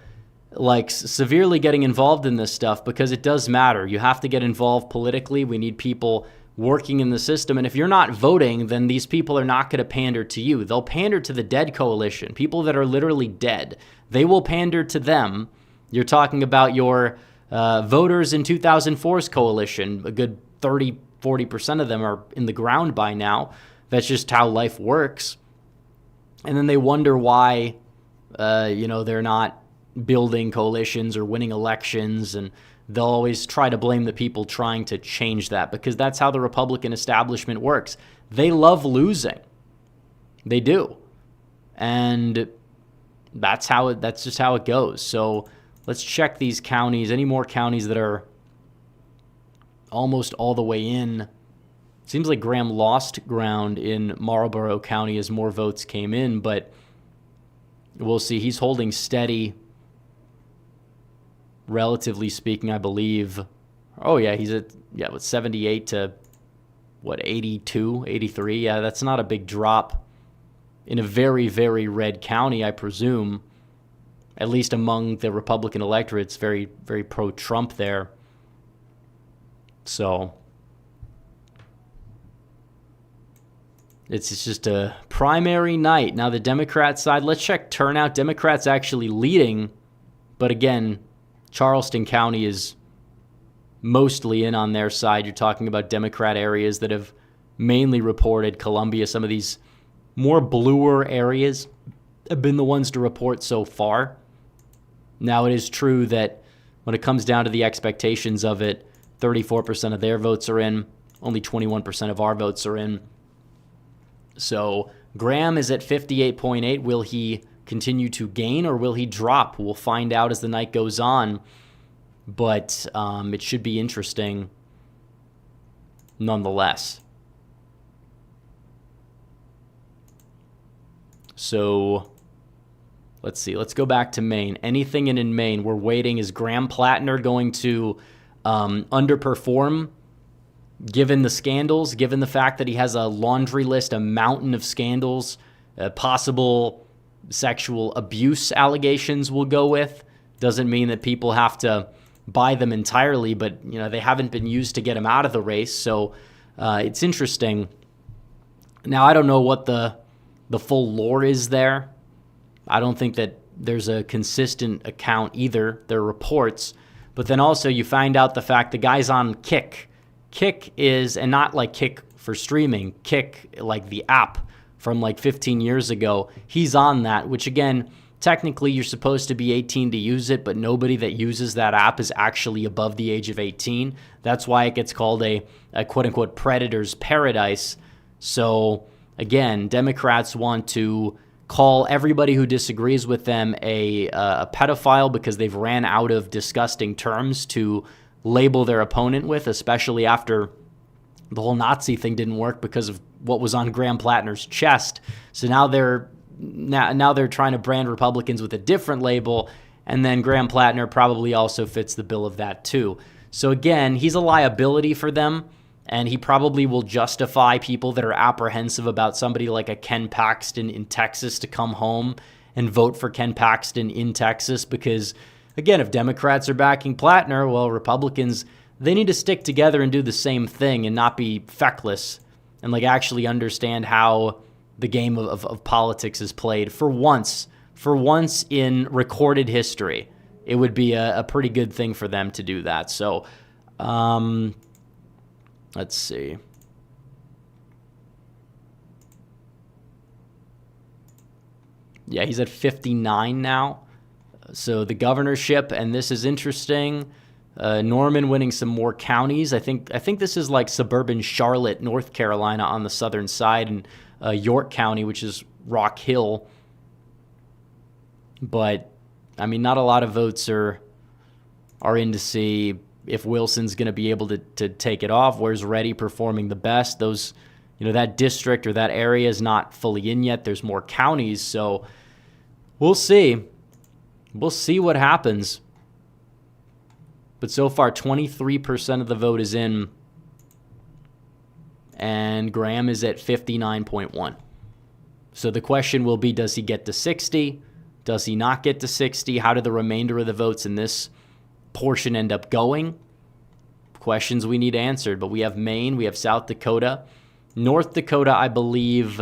like severely getting involved in this stuff because it does matter. You have to get involved politically. We need people working in the system. And if you're not voting, then these people are not going to pander to you. They'll pander to the dead coalition, people that are literally dead. They will pander to them. You're talking about your voters in 2004's coalition. A good 30, 40% of them are in the ground by now. That's just how life works. And then they wonder why, they're not building coalitions or winning elections, and they'll always try to blame the people trying to change that because that's how the Republican establishment works. They love losing. They do. And that's just how it goes. So let's check these counties. Any more counties that are almost all the way in? Seems like Graham lost ground in Marlborough County as more votes came in, but we'll see. He's holding steady, relatively speaking, I believe. Oh, yeah, he's at, 78 to, 82, 83? Yeah, that's not a big drop in a very, very red county, I presume. At least among the Republican electorate, it's very, very pro-Trump there. So it's just a primary night. Now the Democrat side, let's check turnout. Democrats actually leading, but again, Charleston County is mostly in on their side. You're talking about Democrat areas that have mainly reported. Columbia, some of these more bluer areas have been the ones to report so far. Now, it is true that when it comes down to the expectations of it, 34% of their votes are in, only 21% of our votes are in. So Graham is at 58.8. Will he continue to gain, or will he drop? We'll find out as the night goes on. But it should be interesting nonetheless. So let's see. Let's go back to Maine. Anything in Maine, we're waiting. Is Graham Plattner going to underperform given the scandals, given the fact that he has a laundry list, a mountain of scandals, possible sexual abuse allegations we'll go with? Doesn't mean that people have to buy them entirely, but they haven't been used to get him out of the race. So it's interesting. Now, I don't know what the full lore is there. I don't think that there's a consistent account either. There are reports. But then also you find out the fact the guy's on Kick. Kick is, and not like Kick for streaming, Kick like the app from like 15 years ago. He's on that, which again, technically you're supposed to be 18 to use it, but nobody that uses that app is actually above the age of 18. That's why it gets called a quote-unquote predator's paradise. So again, Democrats want to call everybody who disagrees with them a pedophile because they've ran out of disgusting terms to label their opponent with, especially after the whole Nazi thing didn't work because of what was on Graham Plattner's chest. So now they're trying to brand Republicans with a different label, and then Graham Plattner probably also fits the bill of that too. So again, he's a liability for them, and he probably will justify people that are apprehensive about somebody like a Ken Paxton in Texas to come home and vote for Ken Paxton in Texas because, again, if Democrats are backing Plattner, well, Republicans, they need to stick together and do the same thing and not be feckless and like actually understand how the game of politics is played. For once in recorded history, it would be a pretty good thing for them to do that. So, let's see. Yeah, he's at 59 now. So the governorship, and this is interesting. Norman winning some more counties. I think this is like suburban Charlotte, North Carolina on the southern side, and York County, which is Rock Hill. But I mean, not a lot of votes are in to see if Wilson's going to be able to take it off. Where's Reddy performing the best? Those, that district or that area is not fully in yet. There's more counties, so we'll see. We'll see what happens. But so far, 23% of the vote is in, and Graham is at 59.1. So the question will be, does he get to 60? Does he not get to 60? How do the remainder of the votes in this portion end up going? Questions we need answered. But we have Maine, we have South Dakota. North Dakota, I believe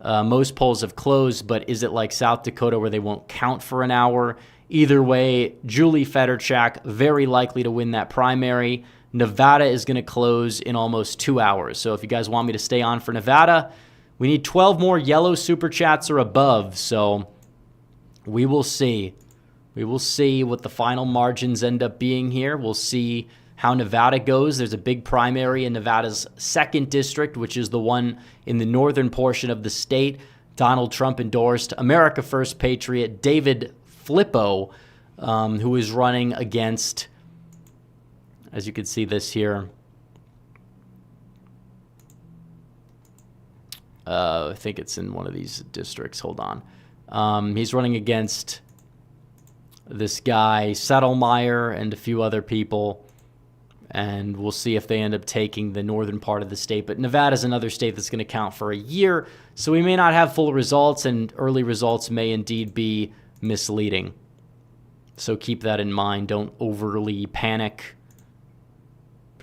most polls have closed, but is it like South Dakota where they won't count for an hour? Either way, Julie Federchak, very likely to win that primary. Nevada is going to close in almost 2 hours. So if you guys want me to stay on for Nevada, we need 12 more yellow super chats or above. So we will see. We will see what the final margins end up being here. We'll see how Nevada goes. There's a big primary in Nevada's 2nd district, which is the one in the northern portion of the state. Donald Trump endorsed America First patriot David Flippo, who is running against, as you can see this here, I think it's in one of these districts. Hold on. He's running against this guy, Settlemeyer, and a few other people. And we'll see if they end up taking the northern part of the state. But Nevada's another state that's going to count for a year. So we may not have full results, and early results may indeed be misleading. So keep that in mind. Don't overly panic.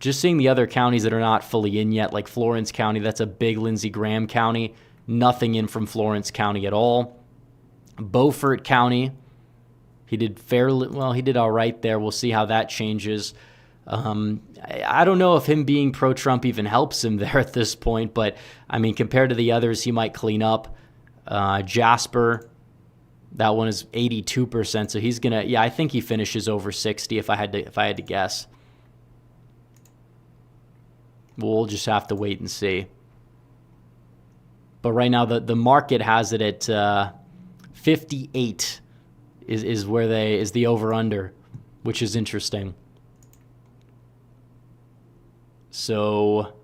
Just seeing the other counties that are not fully in yet, like Florence County, that's a big Lindsey Graham county. Nothing in from Florence County at all. Beaufort County, he did fairly well. He did all right there. We'll see how that changes. I don't know if him being pro-Trump even helps him there at this point, but I mean, compared to the others, he might clean up. Jasper, that one is 82%, so he's gonna. Yeah, I think he finishes over 60 if I had to guess. We'll just have to wait and see. But right now, the market has it at 58 is the over-under, which is interesting. So,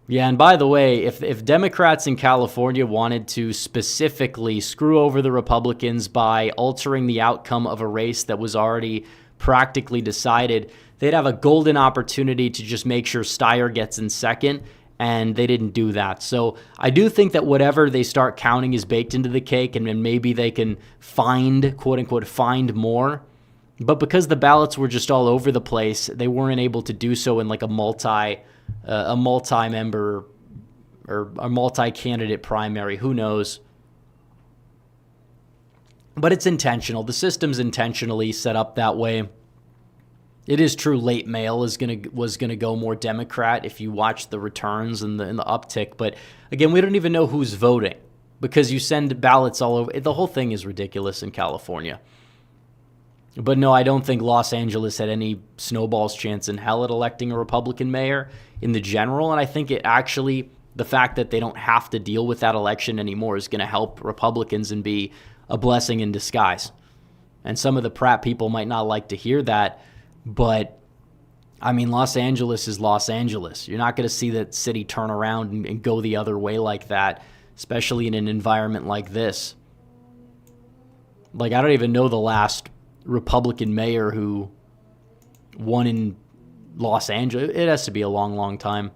yeah, and by the way, if Democrats in California wanted to specifically screw over the Republicans by altering the outcome of a race that was already practically decided, they'd have a golden opportunity to just make sure Steyer gets in second, and they didn't do that. So I do think that whatever they start counting is baked into the cake, and then maybe they can find, quote-unquote, find more. But because the ballots were just all over the place, they weren't able to do so in like a multi-member or a multi-candidate primary. Who knows? But it's intentional. The system's intentionally set up that way. It is true late mail was gonna go more Democrat if you watch the returns and the uptick. But again, we don't even know who's voting because you send ballots all over. The whole thing is ridiculous in California. But no, I don't think Los Angeles had any snowball's chance in hell at electing a Republican mayor in the general. And I think it actually, the fact that they don't have to deal with that election anymore is going to help Republicans and be a blessing in disguise. And some of the Pratt people might not like to hear that, but I mean, Los Angeles is Los Angeles. You're not going to see that city turn around and go the other way like that, especially in an environment like this. Like, I don't even know the last Republican mayor who won in Los Angeles. It has to be a long, long time.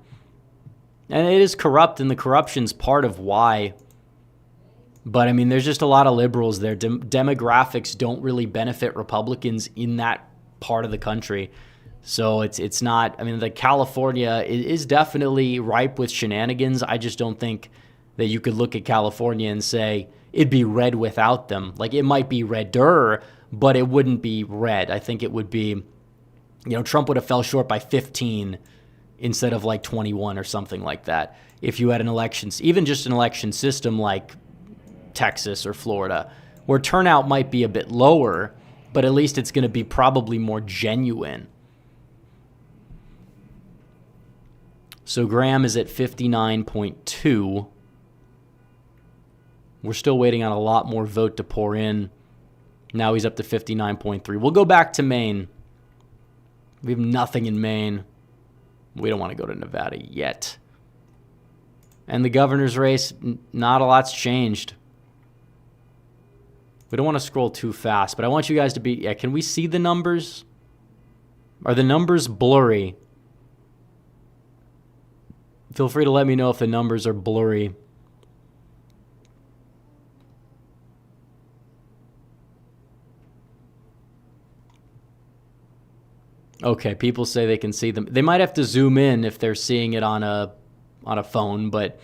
And it is corrupt, and the corruption's part of why. But, I mean, there's just a lot of liberals there. Demographics don't really benefit Republicans in that part of the country. So it's not, I mean, the California is definitely ripe with shenanigans. I just don't think that you could look at California and say it'd be red without them. Like, it might be redder, but it wouldn't be red. I think it would be, Trump would have fell short by 15 instead of like 21 or something like that. If you had an elections, even just an election system like Texas or Florida, where turnout might be a bit lower, but at least it's going to be probably more genuine. So Graham is at 59.2. We're still waiting on a lot more vote to pour in. Now he's up to 59.3. We'll go back to Maine. We have nothing in Maine. We don't want to go to Nevada yet. And the governor's race, not a lot's changed. We don't want to scroll too fast, but I want you guys to be... Yeah, can we see the numbers? Are the numbers blurry? Feel free to let me know if the numbers are blurry. Okay, people say they can see them. They might have to zoom in if they're seeing it on a phone, but...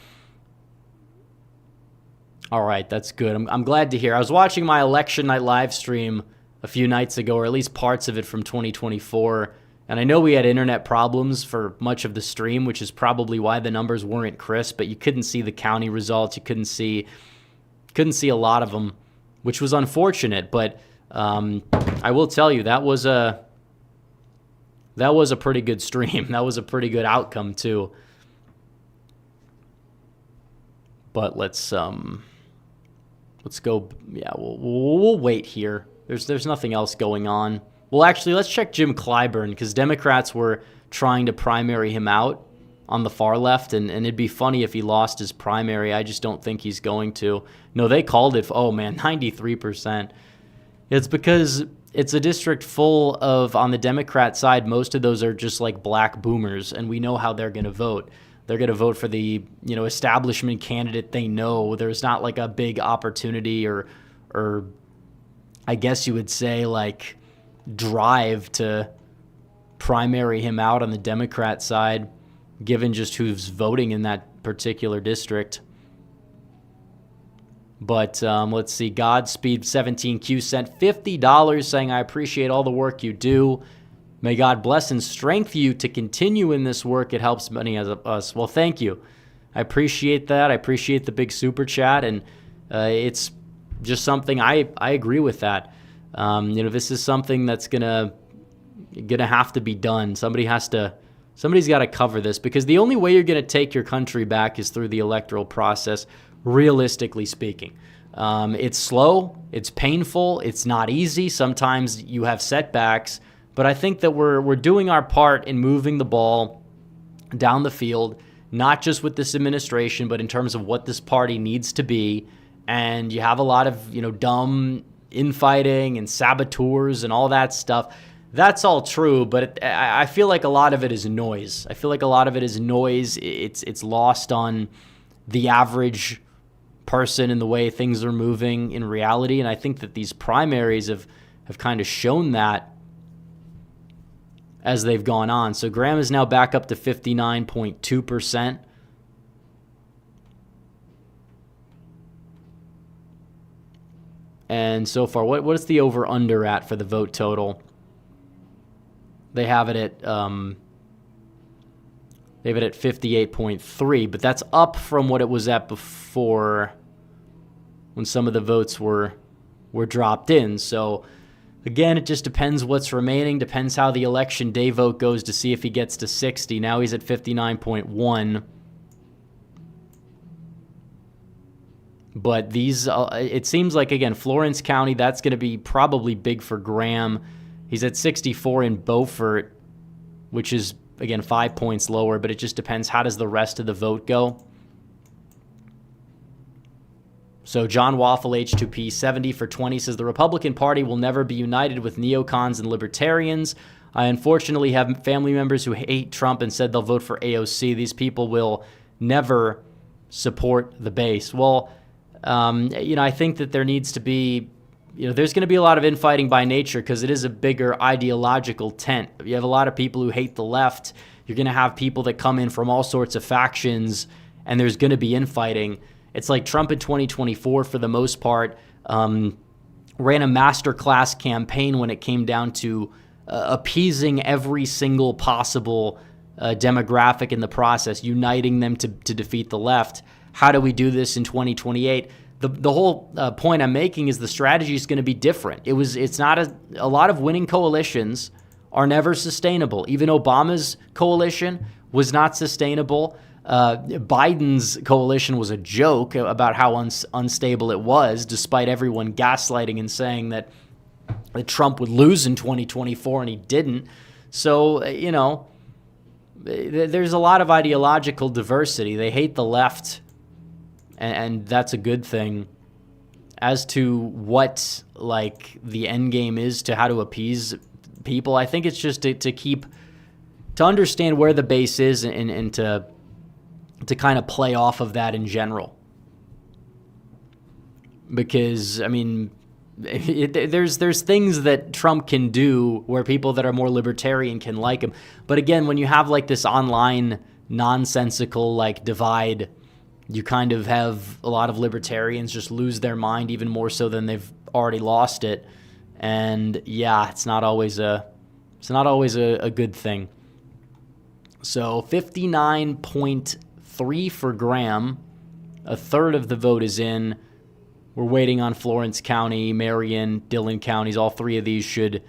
All right, that's good. I'm glad to hear. I was watching my election night live stream a few nights ago, or at least parts of it from 2024, and I know we had internet problems for much of the stream, which is probably why the numbers weren't crisp, but you couldn't see the county results. You couldn't see a lot of them, which was unfortunate, but I will tell you, that was a pretty good stream. That was a pretty good outcome, too. But let's go. Yeah, we'll wait here. There's nothing else going on. Well, actually, let's check Jim Clyburn, because Democrats were trying to primary him out on the far left, and it'd be funny if he lost his primary. I just don't think he's going to. No, they called it. Oh, man, 93%. It's because it's a district full of, on the Democrat side, most of those are just like black boomers, and we know how they're going to vote. They're going to vote for the, establishment candidate they know. There's not like a big opportunity or I guess you would say like drive to primary him out on the Democrat side, given just who's voting in that particular district. But let's see, Godspeed 17Q sent $50 saying, I appreciate all the work you do. May God bless and strengthen you to continue in this work. It helps many of us. Well, thank you. I appreciate that. I appreciate the big super chat. And it's just something I agree with that. This is something that's gonna have to be done. Somebody's got to cover this, because the only way you're going to take your country back is through the electoral process, realistically speaking. It's slow, it's painful, it's not easy. Sometimes you have setbacks, but I think that we're doing our part in moving the ball down the field, not just with this administration, but in terms of what this party needs to be. And you have a lot of, dumb infighting and saboteurs and all that stuff. That's all true, but I feel like a lot of it is noise. It's lost on the average person in the way things are moving in reality. And I think that these primaries have kind of shown that as they've gone on. So Graham is now back up to 59.2%. And so far, what is the over-under at for the vote total? They have it at 58.3, but that's up from what it was at before when some of the votes were dropped in. So again, it just depends what's remaining, depends how the election day vote goes to see if he gets to 60. Now he's at 59.1. But these, it seems like, again, Florence County, that's going to be probably big for Graham. He's at 64 in Beaufort, which is, again, 5 points lower, but it just depends how does the rest of the vote go. So John Waffle, H2P, 70 for 20, says the Republican Party will never be united with neocons and libertarians. I unfortunately have family members who hate Trump and said they'll vote for AOC. These people will never support the base. Well, I think that there needs to be, there's going to be a lot of infighting by nature because it is a bigger ideological tent. You have a lot of people who hate the left. You're going to have people that come in from all sorts of factions, and there's going to be infighting. It's like Trump in 2024, for the most part, ran a masterclass campaign when it came down to appeasing every single possible demographic in the process, uniting them to defeat the left. How do we do this in 2028? The whole point I'm making is the strategy is going to be different. It's not a lot of winning coalitions are never sustainable. Even Obama's coalition was not sustainable. Biden's coalition was a joke about how unstable it was, despite everyone gaslighting and saying that Trump would lose in 2024, and he didn't. So, there's a lot of ideological diversity. They hate the left, and that's a good thing. As to what the end game is to how to appease people, I think it's just to understand where the base is and to kind of play off of that in general. Because there's things that Trump can do where people that are more libertarian can like him. But again, when you have this online nonsensical divide, you kind of have a lot of libertarians just lose their mind even more so than they've already lost it. And yeah, it's not always a good thing. So 59.3 for Graham. A third of the vote is in. We're waiting on Florence County, Marion, Dillon counties. All three of these should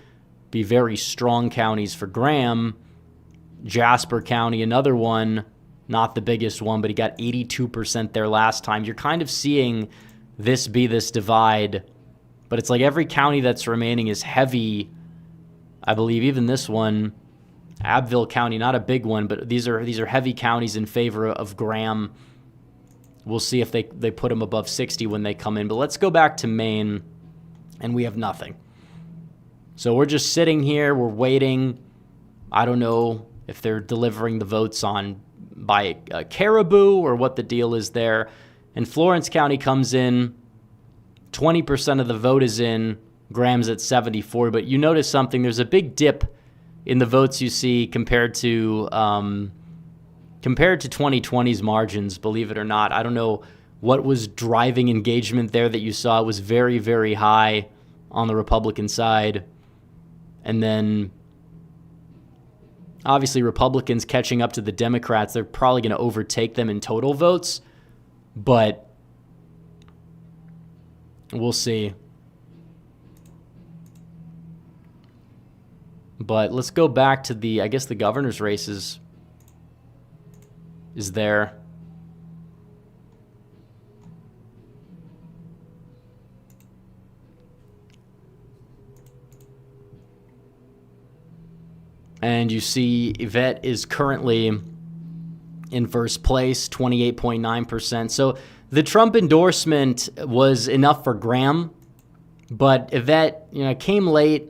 be very strong counties for Graham. Jasper County, another one, not the biggest one, but he got 82% there last time. You're kind of seeing this divide, but it's like every county that's remaining is heavy. I believe even this one, Abbeville County, not a big one, but these are heavy counties in favor of Graham. We'll see if they put him above 60 when they come in. But let's go back to Maine, and we have nothing. So we're just sitting here. We're waiting. I don't know if they're delivering the votes by Caribou or what the deal is there. And Florence County comes in. 20% of the vote is in. Graham's at 74. But you notice something. There's a big dip in the votes you see compared to 2020's margins, believe it or not. I don't know what was driving engagement there that you saw. It was very, very high on the Republican side. And then, obviously, Republicans catching up to the Democrats, they're probably going to overtake them in total votes. But we'll see. But let's go back to the governor's races is there. And you see Yvette is currently in first place, 28.9%. So the Trump endorsement was enough for Graham, but Yvette, came late.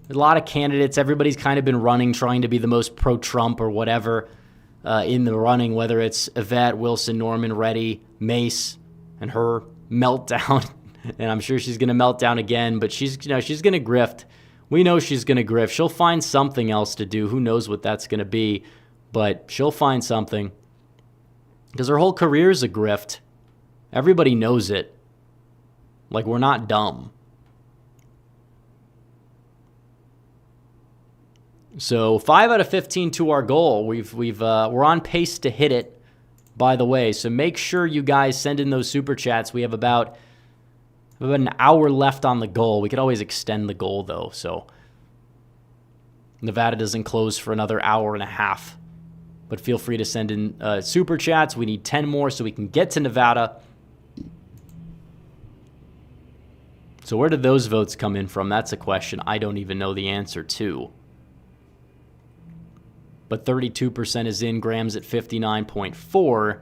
A lot of candidates, everybody's kind of been running, trying to be the most pro-Trump or whatever in the running, whether it's Yvette, Wilson, Norman, Reddy, Mace, and her meltdown. And I'm sure she's going to melt down again, but she's going to grift. We know she's going to grift. She'll find something else to do. Who knows what that's going to be, but she'll find something. Because her whole career is a grift. Everybody knows it. Like, we're not dumb. So 5 out of 15 to our goal. We're on pace to hit it, by the way. So make sure you guys send in those super chats. We have about an hour left on the goal. We could always extend the goal, though. So Nevada doesn't close for another hour and a half. But feel free to send in super chats. We need 10 more so we can get to Nevada. So where did those votes come in from? That's a question I don't even know the answer to. But 32% is in. Graham's at 59.4.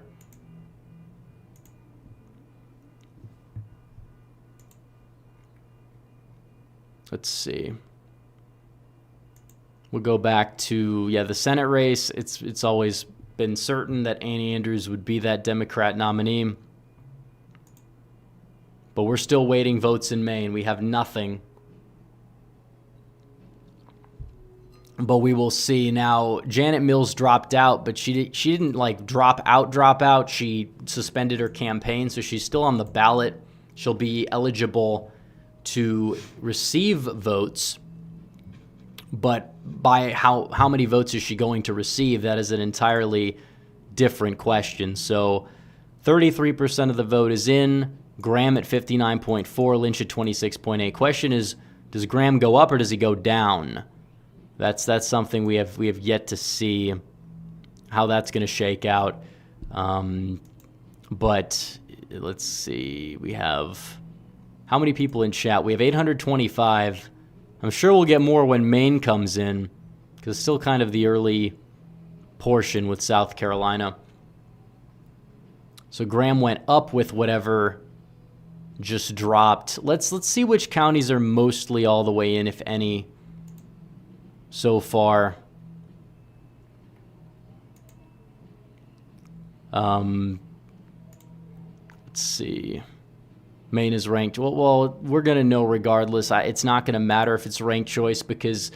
Let's see. We'll go back to, the Senate race. It's always been certain that Annie Andrews would be that Democrat nominee. But we're still waiting votes in Maine. We have nothing. But we will see. Now, Janet Mills dropped out, but she didn't drop out. She suspended her campaign, so she's still on the ballot. She'll be eligible to receive votes. But by how many votes is she going to receive? That is an entirely different question. So 33% of the vote is in. Graham at 59.4, Lynch at 26.8. Question is, does Graham go up or does he go down? That's something we have yet to see how that's going to shake out. But let's see. We have how many people in chat? We have 825. I'm sure we'll get more when Maine comes in, because it's still kind of the early portion with South Carolina. So Graham went up with whatever just dropped. Let's see which counties are mostly all the way in, if any, so far. Let's see. Maine is ranked. Well, we're going to know regardless. It's not going to matter if it's ranked choice because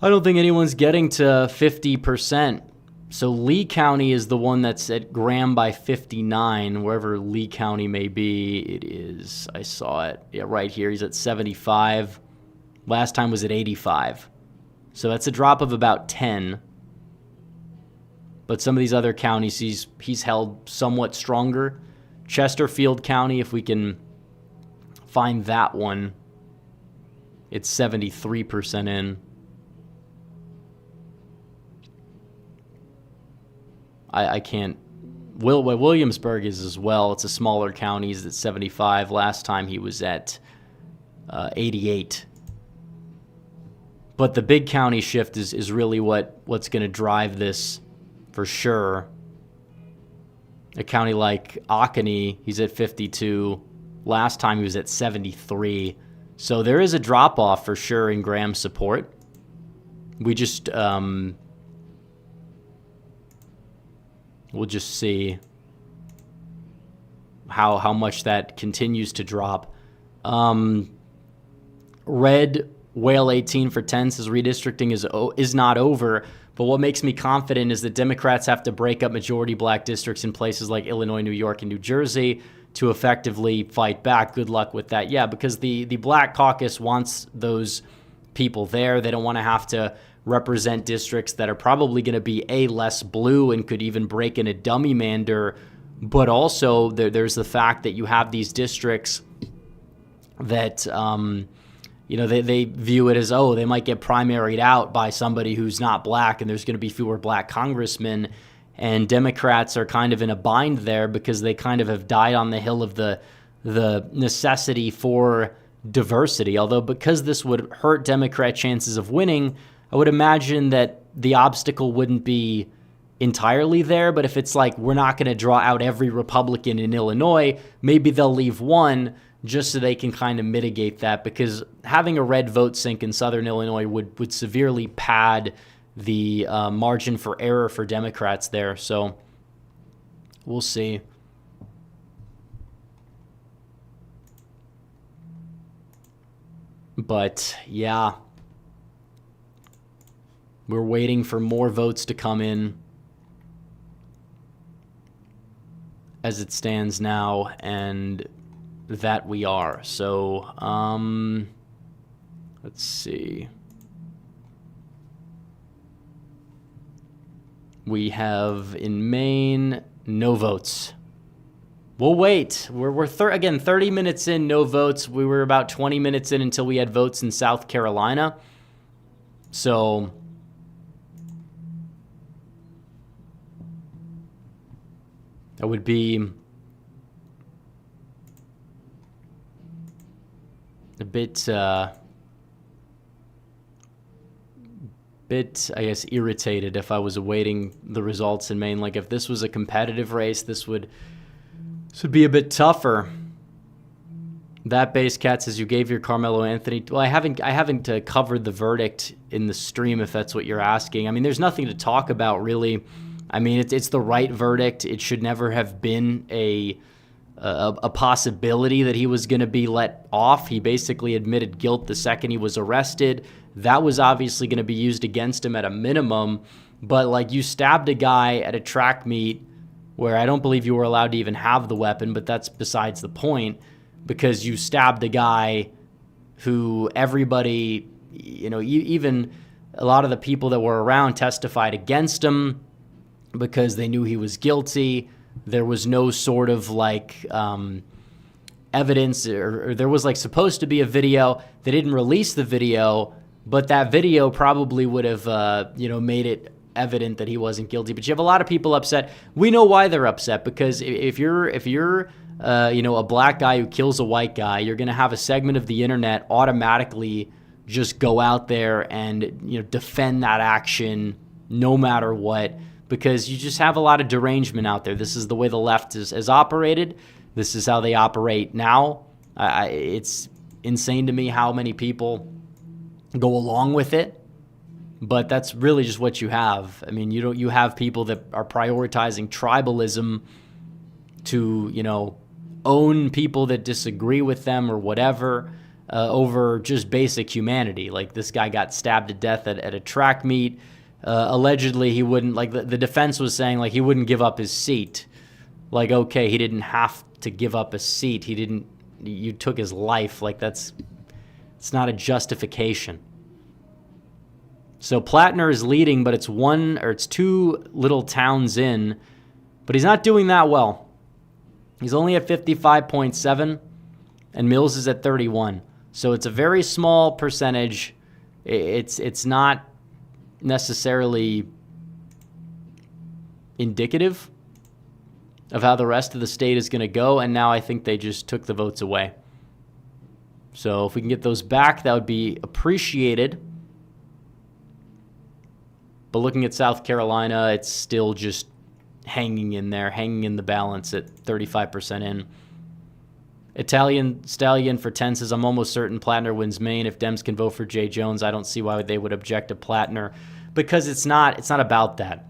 I don't think anyone's getting to 50%. So Lee County is the one that's at Graham by 59, wherever Lee County may be. It is, I saw it. Yeah, right here. He's at 75. Last time was at 85. So that's a drop of about 10. But some of these other counties, he's held somewhat stronger. Chesterfield County, if we can find that one, it's 73% in. I can't. Williamsburg is as well. It's a smaller county. He's at 75. Last time he was at 88. But the big county shift is really what's going to drive this for sure. A county like Oconee, he's at 52. Last time he was at 73. So there is a drop-off for sure in Graham's support. We just, we'll just see how much that continues to drop. Red Whale 18 for 10 says redistricting is not over. But what makes me confident is that Democrats have to break up majority black districts in places like Illinois, New York, and New Jersey to effectively fight back. Good luck with that. Yeah, because the Black Caucus wants those people there. They don't want to have to represent districts that are probably going to be less blue and could even break in a dummy mander. But also there's the fact that you have these districts that they view it as, they might get primaried out by somebody who's not black, and there's going to be fewer black congressmen. And Democrats are kind of in a bind there because they kind of have died on the hill of the necessity for diversity. Although because this would hurt Democrat chances of winning, I would imagine that the obstacle wouldn't be entirely there, but if it's like we're not going to draw out every Republican in Illinois, maybe they'll leave one just so they can kind of mitigate that, because having a red vote sink in Southern Illinois would severely pad the margin for error for Democrats there. So we'll see. But yeah, we're waiting for more votes to come in as it stands now, and that we are. So, let's see. We have in Maine, no votes. We'll wait. We're 30 minutes in, no votes. We were about 20 minutes in until we had votes in South Carolina. So that would be a bit, I guess, irritated if I was awaiting the results in Maine. Like, if this was a competitive race, this would be a bit tougher. That base cat says you gave your Carmelo Anthony. Well, I haven't covered the verdict in the stream, if that's what you're asking. I mean, there's nothing to talk about, really. I mean, it's the right verdict. It should never have been a possibility that he was going to be let off. He basically admitted guilt the second he was arrested. That was obviously going to be used against him at a minimum. But, like, you stabbed a guy at a track meet where I don't believe you were allowed to even have the weapon, but that's besides the point, because you stabbed a guy who everybody, even a lot of the people that were around testified against him because they knew he was guilty. There was no sort of evidence, or there was supposed to be a video. They didn't release the video, but that video probably would have, made it evident that he wasn't guilty. But you have a lot of people upset. We know why they're upset, because if you're a black guy who kills a white guy, you're going to have a segment of the internet automatically just go out there and defend that action no matter what, because you just have a lot of derangement out there. This is the way the left has operated. This is how they operate now. It's insane to me how many people go along with it. But that's really just what you have. I mean, you have people that are prioritizing tribalism to, own people that disagree with them or whatever, over just basic humanity. Like, this guy got stabbed to death at a track meet. Allegedly, he wouldn't, the defense was saying, he wouldn't give up his seat. Okay, he didn't have to give up a seat. You took his life. It's not a justification. So Plattner is leading, but it's two little towns in, but he's not doing that well. He's only at 55.7, and Mills is at 31. So it's a very small percentage. It's not necessarily indicative of how the rest of the state is going to go, and now I think they just took the votes away. So if we can get those back, that would be appreciated. But looking at South Carolina, it's still just hanging in there, hanging in the balance at 35% in. Italian Stallion for 10 says, I'm almost certain Plattner wins Maine. If Dems can vote for Jay Jones, I don't see why they would object to Plattner, because it's not about that.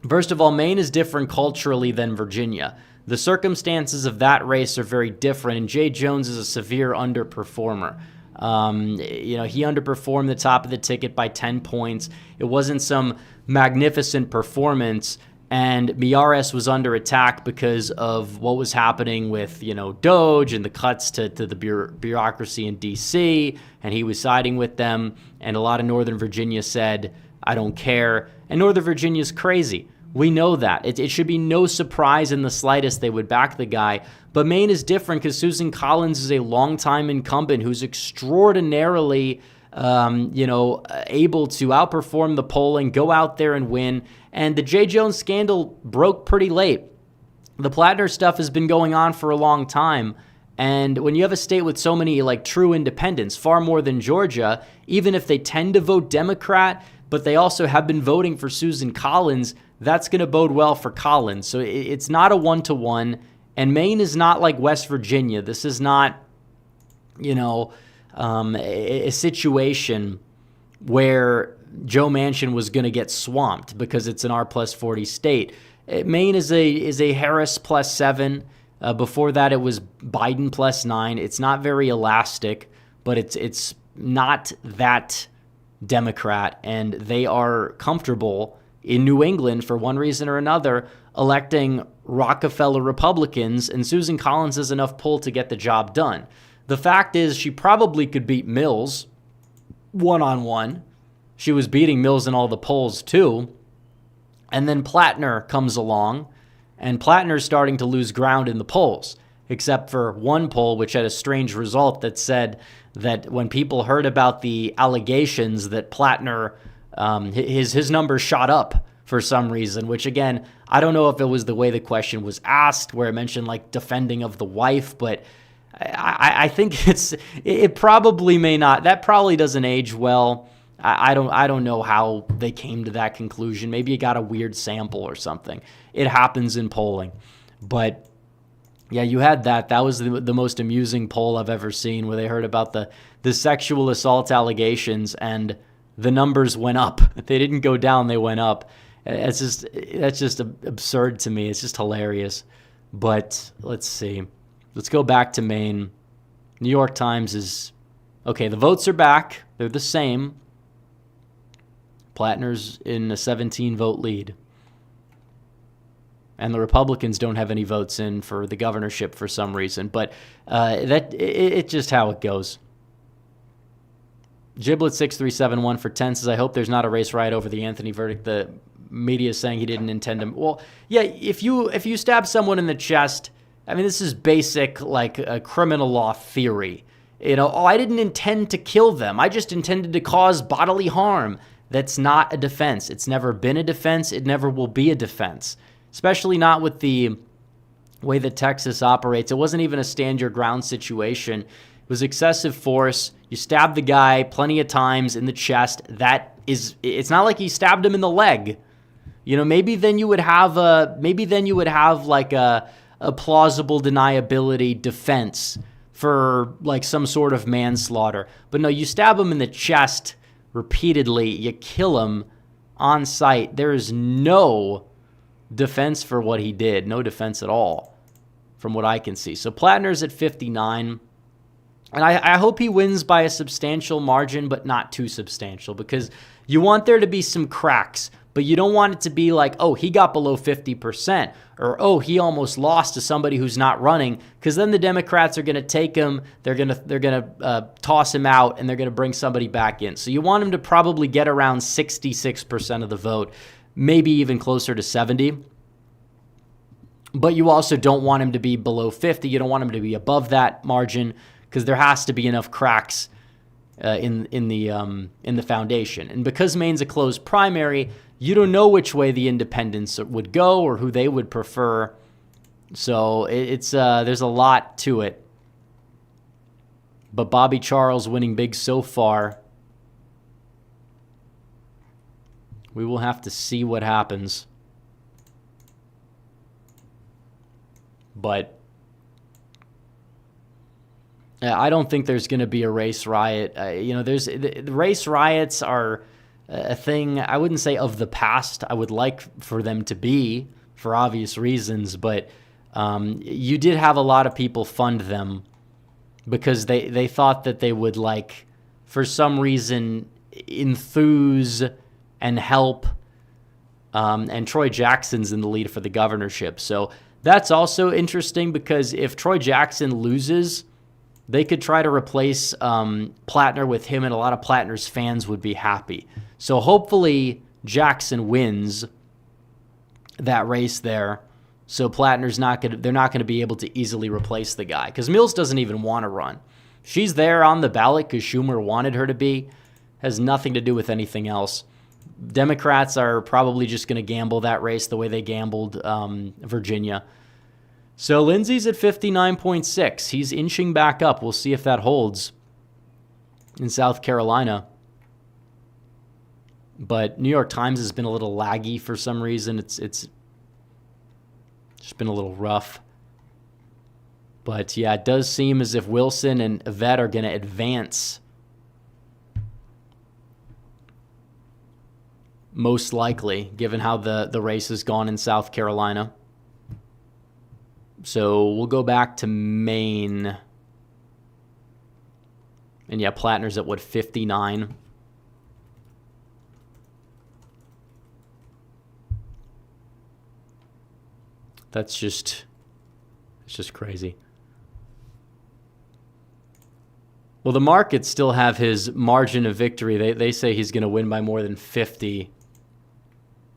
First of all, Maine is different culturally than Virginia. The circumstances of that race are very different, and Jay Jones is a severe underperformer. He underperformed the top of the ticket by 10 points. It wasn't some magnificent performance, and Miyares was under attack because of what was happening with, Doge and the cuts to the bureaucracy in D.C., and he was siding with them, and a lot of Northern Virginia said, I don't care, and Northern Virginia's crazy. We know that. It should be no surprise in the slightest they would back the guy. But Maine is different because Susan Collins is a longtime incumbent who's extraordinarily, able to outperform the polling, go out there and win. And the Jay Jones scandal broke pretty late. The Plattner stuff has been going on for a long time. And when you have a state with so many like true independents, far more than Georgia, even if they tend to vote Democrat, but they also have been voting for Susan Collins, that's going to bode well for Collins. So it's not a one-to-one. And Maine is not like West Virginia. This is not, a situation where Joe Manchin was going to get swamped because it's an R+40 state. Maine is a Harris +7. Before that, it was Biden +9. It's not very elastic, but it's not that Democrat, and they are comfortable in New England for one reason or another electing Rockefeller Republicans, and Susan Collins has enough pull to get the job done. The fact is she probably could beat Mills one-on-one. She was beating Mills in all the polls too. And then Plattner comes along, and Plattner's starting to lose ground in the polls, except for one poll which had a strange result that said that when people heard about the allegations that Plattner, his numbers shot up for some reason, which again, I don't know if it was the way the question was asked where it mentioned like defending of the wife, but I think it probably may not. That probably doesn't age well. I don't know how they came to that conclusion. Maybe you got a weird sample or something. It happens in polling. But yeah, you had that. That was the most amusing poll I've ever seen, where they heard about the sexual assault allegations and the numbers went up. They didn't go down, they went up. That's just absurd to me. It's just hilarious. But let's see. Let's go back to Maine. New York Times is okay. The votes are back. They're the same. Plattner's in a 17-vote lead. And the Republicans don't have any votes in for the governorship for some reason. But it's just how it goes. Giblet6371 for 10 says, I hope there's not a race riot over the Anthony verdict. The media is saying he didn't intend to. Well, yeah, if you stab someone in the chest, I mean, this is basic like a criminal law theory. I didn't intend to kill them. I just intended to cause bodily harm. That's not a defense. It's never been a defense. It never will be a defense, especially not with the way that Texas operates. It wasn't even a stand your ground situation. It was excessive force. You stabbed the guy plenty of times in the chest. It's not like you stabbed him in the leg. Maybe then you would have like a plausible deniability defense for like some sort of manslaughter. But no, you stab him in the chest repeatedly, you kill him on sight. There is no defense for what he did. No defense at all from what I can see. So Plattner's at 59. And I hope he wins by a substantial margin, but not too substantial, because you want there to be some cracks, but you don't want it to be like, oh, he got below 50%, or oh, he almost lost to somebody who's not running, because then the Democrats are going to take him, they're going to toss him out, and they're going to bring somebody back in. So you want him to probably get around 66% of the vote, maybe even closer to 70. But you also don't want him to be below 50. You don't want him to be above that margin, because there has to be enough cracks in the foundation. And because Maine's a closed primary, you don't know which way the independents would go or who they would prefer. So there's a lot to it. But Bobby Charles winning big so far. We will have to see what happens. But I don't think there's going to be a race riot. The race riots are a thing, I wouldn't say of the past. I would like for them to be, for obvious reasons, but you did have a lot of people fund them because they thought that they would, like, for some reason, enthuse and help. And Troy Jackson's in the lead for the governorship. So that's also interesting, because if Troy Jackson loses, they could try to replace Plattner with him, and a lot of Plattner's fans would be happy. So hopefully Jackson wins that race there. So Plattner's they're not going to be able to easily replace the guy, because Mills doesn't even want to run. She's there on the ballot because Schumer wanted her to be. Has nothing to do with anything else. Democrats are probably just going to gamble that race the way they gambled Virginia. So Lindsay's at 59.6. He's inching back up. We'll see if that holds in South Carolina. But New York Times has been a little laggy for some reason. It's just been a little rough. But yeah, it does seem as if Wilson and Yvette are going to advance. Most likely, given how the race has gone in South Carolina. So we'll go back to Maine. And yeah, Plattner's at what, 59? It's just crazy. Well, the markets still have his margin of victory. They say he's going to win by more than 50.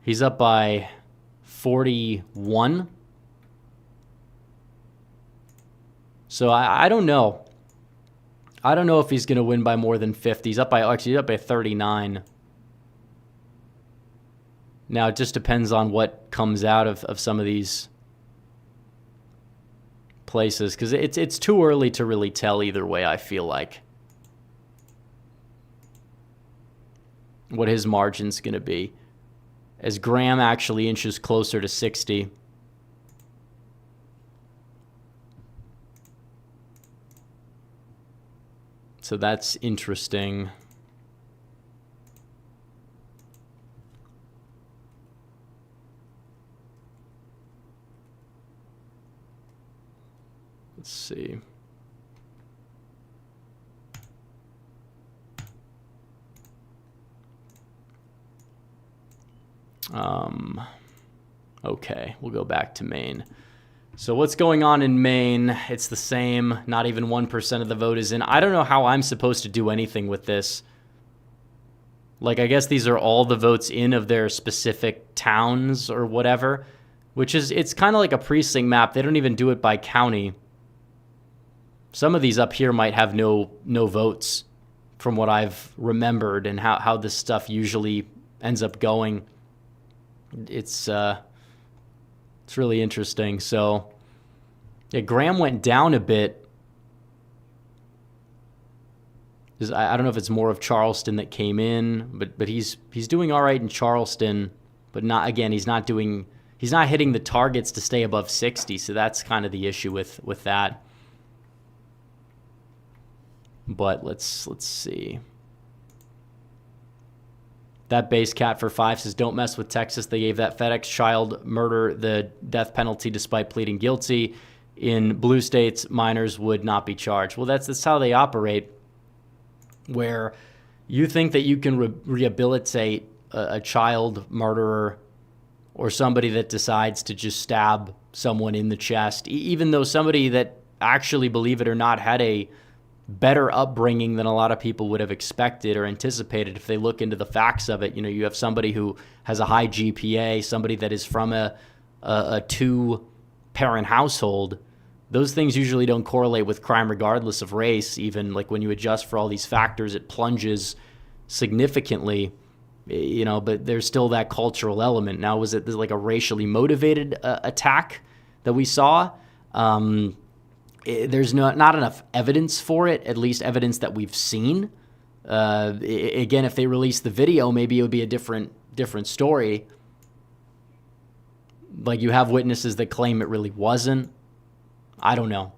He's up by 41. So I don't know. I don't know if he's going to win by more than 50. He's up by 39. Now, it just depends on what comes out of some of these places, because it's too early to really tell either way, I feel like, what his margin's going to be. As Graham actually inches closer to 60. So that's interesting. Let's see. Okay, we'll go back to Maine. So what's going on in Maine? It's the same. Not even 1% of the vote is in. I don't know how I'm supposed to do anything with this. Like, I guess these are all the votes in of their specific towns or whatever, which is, it's kind of like a precinct map. They don't even do it by county. Some of these up here might have no votes from what I've remembered and how this stuff usually ends up going. It's really interesting. So, yeah, Graham went down a bit. I don't know if it's more of Charleston that came in, but he's doing all right in Charleston, but not, again, he's not hitting the targets to stay above 60. So that's kind of the issue with that. But let's see. That base cat for 5 says, don't mess with Texas. They gave that FedEx child murder the death penalty despite pleading guilty. In blue states, minors would not be charged. Well, that's how they operate, where you think that you can rehabilitate a child murderer or somebody that decides to just stab someone in the chest, even though somebody that actually, believe it or not, had a better upbringing than a lot of people would have expected or anticipated if they look into the facts of it. You know, you have somebody who has a high GPA, somebody that is from a 2-parent household. Those things usually don't correlate with crime regardless of race. Even like when you adjust for all these factors, it plunges significantly, you know, but there's still that cultural element. Now, was it like a racially motivated attack that we saw? There's not enough evidence for it, at least evidence that we've seen. Again, if they release the video, maybe it would be a different story. Like, you have witnesses that claim it really wasn't. I don't know.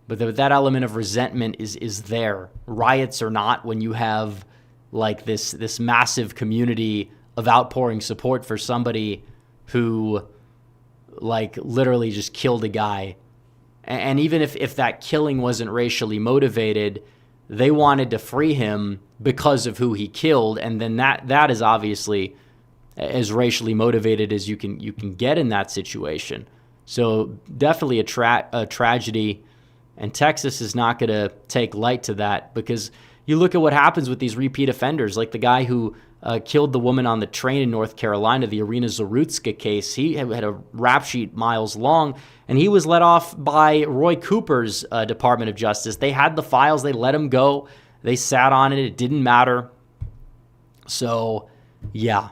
But that element of resentment is there. Riots or not, when you have like this massive community of outpouring support for somebody who like literally just killed a guy. And even if that killing wasn't racially motivated, they wanted to free him because of who he killed. And then that is obviously as racially motivated as you can get in that situation. So definitely a tragedy. And Texas is not going to take light to that, because you look at what happens with these repeat offenders, like the guy who killed the woman on the train in North Carolina, the Irina Zarutska case. He had a rap sheet miles long, and he was let off by Roy Cooper's Department of Justice. They had the files. They let him go. They sat on it. It didn't matter. So, yeah.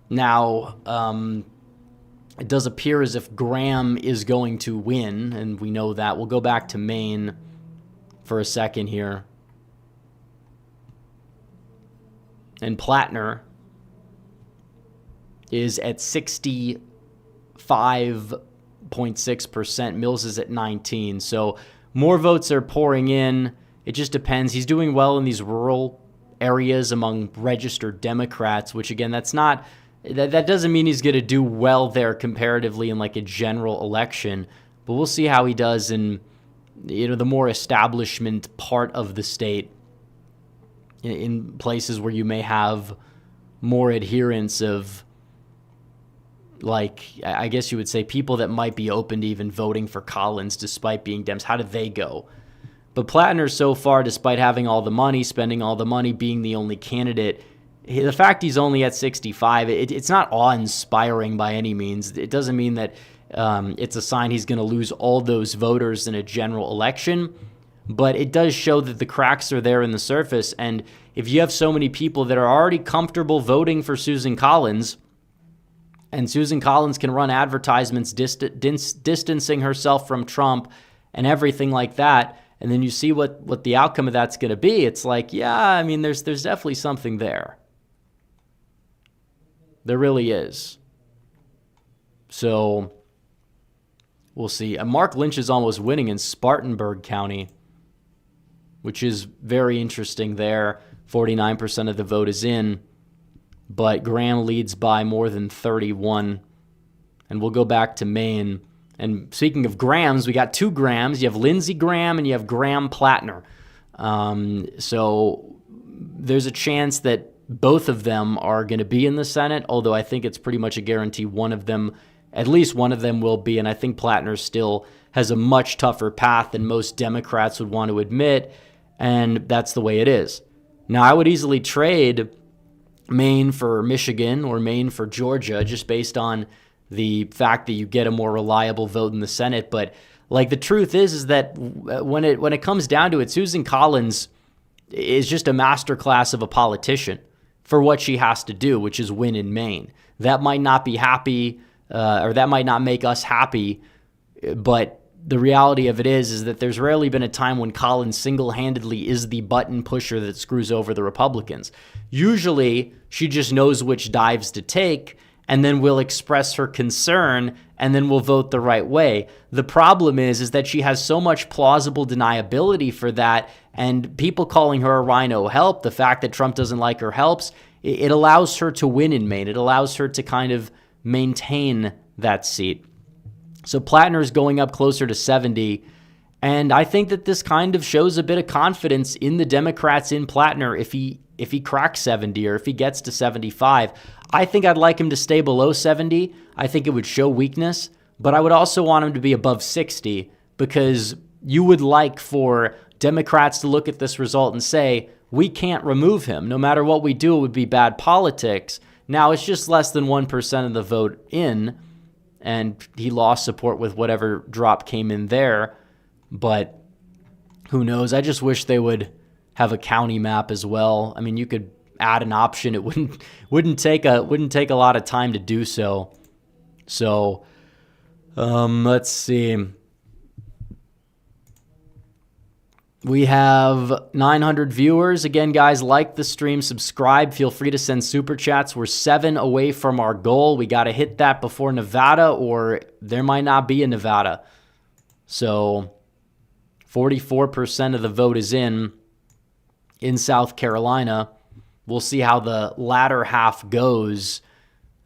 Now, it does appear as if Graham is going to win, and we know that. We'll go back to Maine for a second here. And Plattner is at 65.6%. Mills is at 19%. So more votes are pouring in. It just depends. He's doing well in these rural areas among registered Democrats, which again, that doesn't mean he's going to do well there comparatively in like a general election. But we'll see how he does in the more establishment part of the state, in places where you may have more adherents of, like, I guess you would say people that might be open to even voting for Collins despite being Dems. How do they go? But Plattner so far, despite having all the money, spending all the money, being the only candidate, the fact he's only at 65, it's not awe-inspiring by any means. It doesn't mean that it's a sign he's going to lose all those voters in a general election, but it does show that the cracks are there in the surface. And if you have so many people that are already comfortable voting for Susan Collins, and Susan Collins can run advertisements distancing herself from Trump and everything like that, and then you see what the outcome of that's going to be, it's like, yeah, I mean, there's definitely something there. There really is. So we'll see. Mark Lynch is almost winning in Spartanburg County, which is very interesting there. 49% of the vote is in, but Graham leads by more than 31. And we'll go back to Maine. And speaking of Grahams, we got two Grahams. You have Lindsey Graham and you have Graham Plattner. So there's a chance that both of them are going to be in the Senate, although I think it's pretty much a guarantee at least one of them will be. And I think Plattner still has a much tougher path than most Democrats would want to admit. And that's the way it is. Now, I would easily trade Maine for Michigan or Maine for Georgia just based on the fact that you get a more reliable vote in the Senate. But like, the truth is that when it comes down to it, Susan Collins is just a masterclass of a politician for what she has to do, which is win in Maine. That might not be happy, or that might not make us happy, but the reality of it is that there's rarely been a time when Collins single-handedly is the button pusher that screws over the Republicans. Usually, she just knows which dives to take, and then will express her concern, and then will vote the right way. The problem is that she has so much plausible deniability for that, and people calling her a rhino help, the fact that Trump doesn't like her helps, it allows her to win in Maine. It allows her to kind of maintain that seat. So Plattner is going up closer to 70, and I think that this kind of shows a bit of confidence in the Democrats in Plattner if he cracks 70 or if he gets to 75. I think I'd like him to stay below 70. I think it would show weakness, but I would also want him to be above 60 because you would like for Democrats to look at this result and say, we can't remove him. No matter what we do, it would be bad politics. Now, it's just less than 1% of the vote in, and he lost support with whatever drop came in there, but who knows? I just wish they would have a county map as well. I mean, you could add an option. It wouldn't take a lot of time to do so. So, let's see. We have 900 viewers. Again, guys, like the stream, subscribe. Feel free to send super chats. We're 7 away from our goal. We got to hit that before Nevada, or there might not be a Nevada. So 44% of the vote is in South Carolina. We'll see how the latter half goes.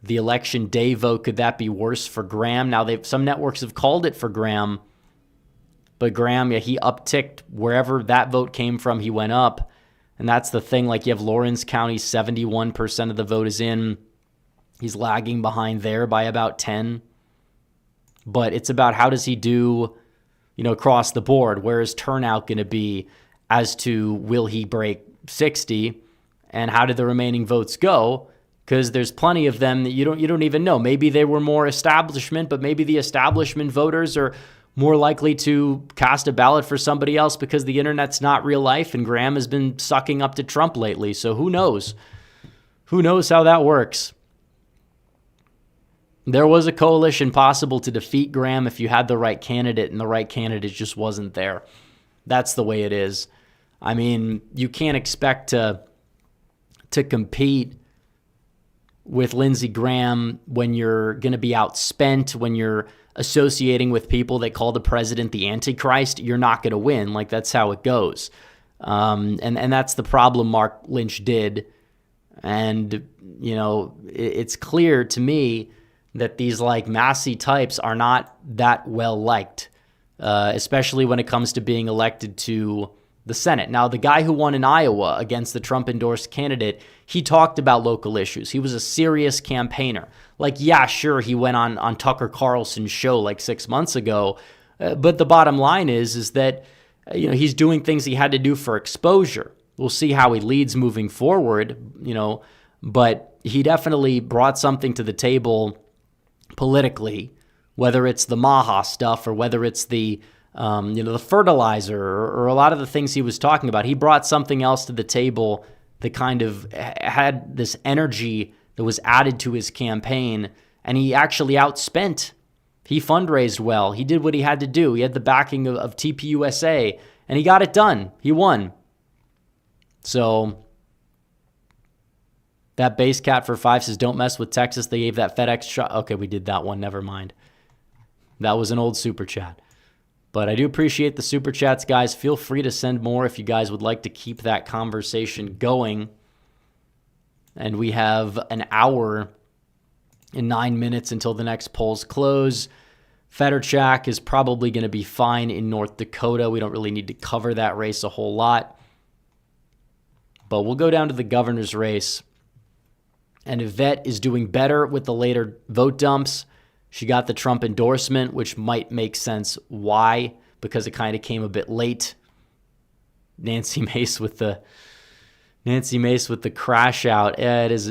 The election day vote, could that be worse for Graham? Now, some networks have called it for Graham, but Graham, yeah, he upticked wherever that vote came from. He went up, and that's the thing. Like, you have Lawrence County, 71% of the vote is in. He's lagging behind there by about 10. But it's about how does he do, across the board. Where is turnout going to be as to will he break 60, and how did the remaining votes go? Because there's plenty of them that you don't even know. Maybe they were more establishment, but maybe the establishment voters are more likely to cast a ballot for somebody else because the internet's not real life, and Graham has been sucking up to Trump lately. So who knows? Who knows how that works? There was a coalition possible to defeat Graham if you had the right candidate, and the right candidate just wasn't there. That's the way it is. I mean, you can't expect to compete with Lindsey Graham when you're going to be outspent, when you're associating with people that call the president the Antichrist. You're not going to win. Like, that's how it goes. And that's the problem Mark Lynch did. And, you know, it's clear to me that these like Massey types are not that well liked, especially when it comes to being elected to the Senate. Now, the guy who won in Iowa against the Trump-endorsed candidate, he talked about local issues. He was a serious campaigner. Like, yeah, sure, he went on Tucker Carlson's show like 6 months ago, but the bottom line is that you know, he's doing things he had to do for exposure. We'll see how he leads moving forward, you know, but he definitely brought something to the table politically, whether it's the Maha stuff or whether it's the the fertilizer or a lot of the things he was talking about. He brought something else to the table that kind of had this energy that was added to his campaign, and he actually outspent. He fundraised well. He did what he had to do. He had the backing of TPUSA, and he got it done. He won. So that base cat for 5 says, don't mess with Texas. They gave that FedEx shot. Okay, we did that one. Never mind. That was an old super chat. But I do appreciate the super chats, guys. Feel free to send more if you guys would like to keep that conversation going. And we have an hour and 9 minutes until the next polls close. Fedorchak is probably going to be fine in North Dakota. We don't really need to cover that race a whole lot. But we'll go down to the governor's race. And Yvette is doing better with the later vote dumps. She got the Trump endorsement, which might make sense. Why? Because it kind of came a bit late. Nancy Mace with the crash out. It is.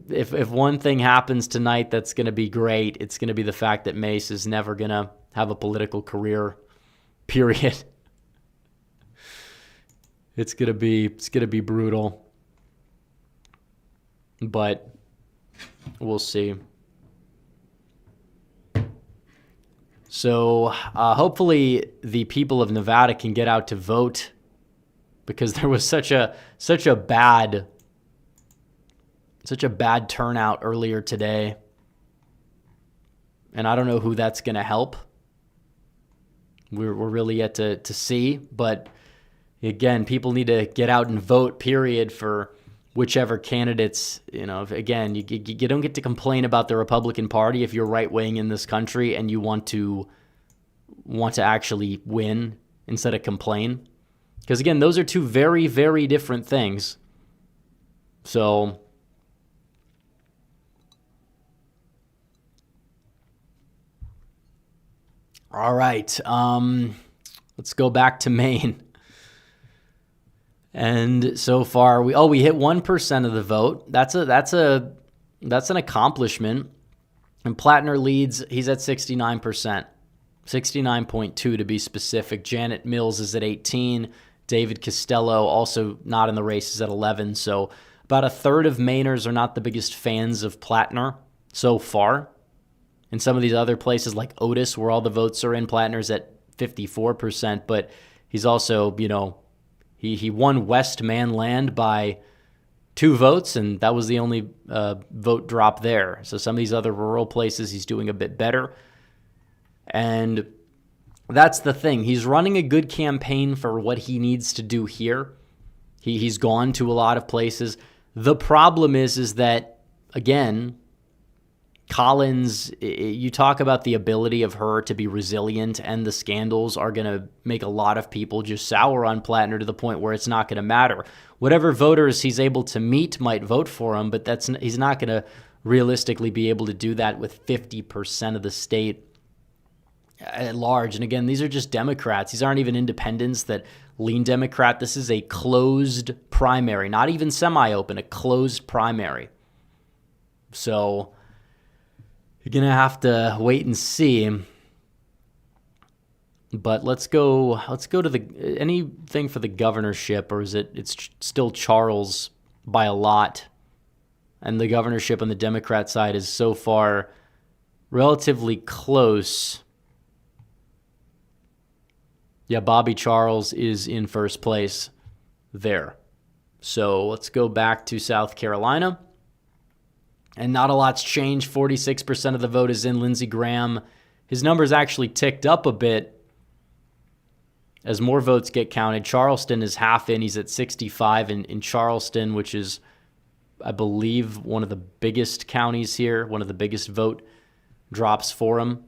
If one thing happens tonight that's going to be great, it's going to be the fact that Mace is never going to have a political career. Period. It's going to be brutal. But we'll see. So hopefully the people of Nevada can get out to vote, because there was such a bad turnout earlier today. And I don't know who that's going to help. We're really yet to see. But again, people need to get out and vote, period, for whichever candidates. You know, again, you don't get to complain about the Republican Party if you're right-wing in this country and you want to actually win instead of complain. Because again, those are two very, very different things. So all right, let's go back to Maine. And so far, we hit 1% of the vote. That's an accomplishment. And Plattner leads. He's at 69%, 69.2 to be specific. Janet Mills is at 18. David Costello, also not in the race, is at 11. So about a third of Mainers are not the biggest fans of Plattner so far. In some of these other places like Otis, where all the votes are in, Plattner's at 54%. But he's also, you know, He won Westmanland by 2 votes, and that was the only vote drop there. So some of these other rural places, he's doing a bit better. And that's the thing. He's running a good campaign for what he needs to do here. He's gone to a lot of places. The problem is that, again, Collins, you talk about the ability of her to be resilient, and the scandals are going to make a lot of people just sour on Plattner to the point where it's not going to matter. Whatever voters he's able to meet might vote for him, but he's not going to realistically be able to do that with 50% of the state at large. And again, these are just Democrats. These aren't even independents that lean Democrat. This is a closed primary, not even semi-open, a closed primary. So you're going to have to wait and see. But let's go to anything for the governorship, or is it's still Charles by a lot? And the governorship on the Democrat side is so far relatively close. Yeah, Bobby Charles is in first place there. So let's go back to South Carolina. And not a lot's changed. 46% of the vote is in Lindsey Graham. His numbers actually ticked up a bit as more votes get counted. Charleston is half in. He's at 65 in Charleston, which is, I believe, one of the biggest counties here, one of the biggest vote drops for him.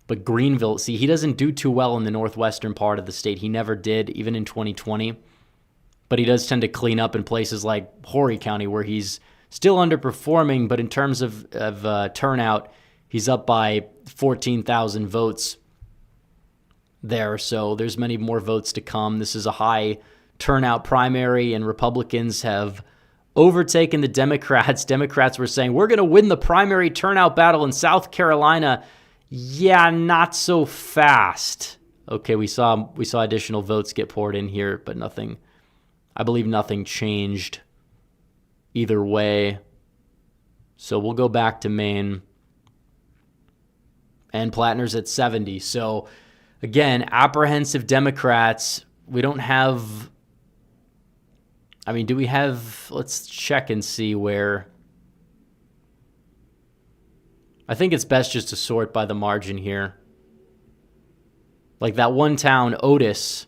But Greenville, see, he doesn't do too well in the northwestern part of the state. He never did, even in 2020. But he does tend to clean up in places like Horry County, where he's still underperforming, but in terms of turnout, he's up by 14,000 votes there. So there's many more votes to come. This is a high turnout primary, and Republicans have overtaken the Democrats. Democrats were saying, we're going to win the primary turnout battle in South Carolina. Yeah, not so fast. Okay, we saw additional votes get poured in here, but nothing, I believe nothing changed either way. So we'll go back to Maine. And Plattner's at 70. So again, apprehensive Democrats. We don't have, I mean, do we have, let's check and see where. I think it's best just to sort by the margin here. Like that one town, Otis,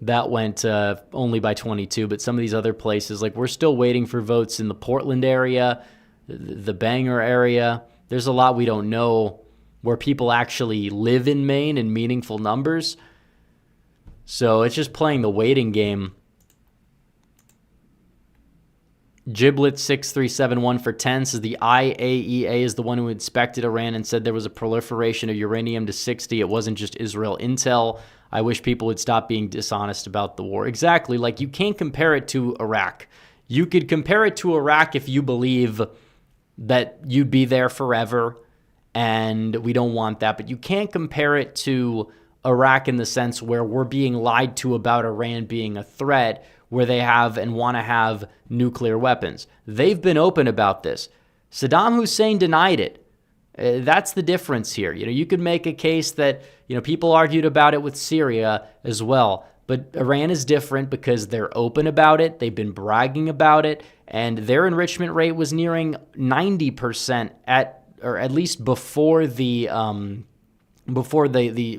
that went only by 22, but some of these other places, like we're still waiting for votes in the Portland area, the Bangor area. There's a lot we don't know where people actually live in Maine in meaningful numbers. So it's just playing the waiting game. Giblet 6371 for 10 says the IAEA is the one who inspected Iran and said there was a proliferation of uranium to 60. It wasn't just Israel intel. I wish people would stop being dishonest about the war. Exactly. Like, you can't compare it to Iraq. You could compare it to Iraq if you believe that you'd be there forever, and we don't want that. But you can't compare it to Iraq in the sense where we're being lied to about Iran being a threat, where they have and want to have nuclear weapons. They've been open about this. Saddam Hussein denied it. That's the difference here. You could make a case that, people argued about it with Syria as well. But Iran is different because they're open about it. They've been bragging about it. And their enrichment rate was nearing 90% at least before the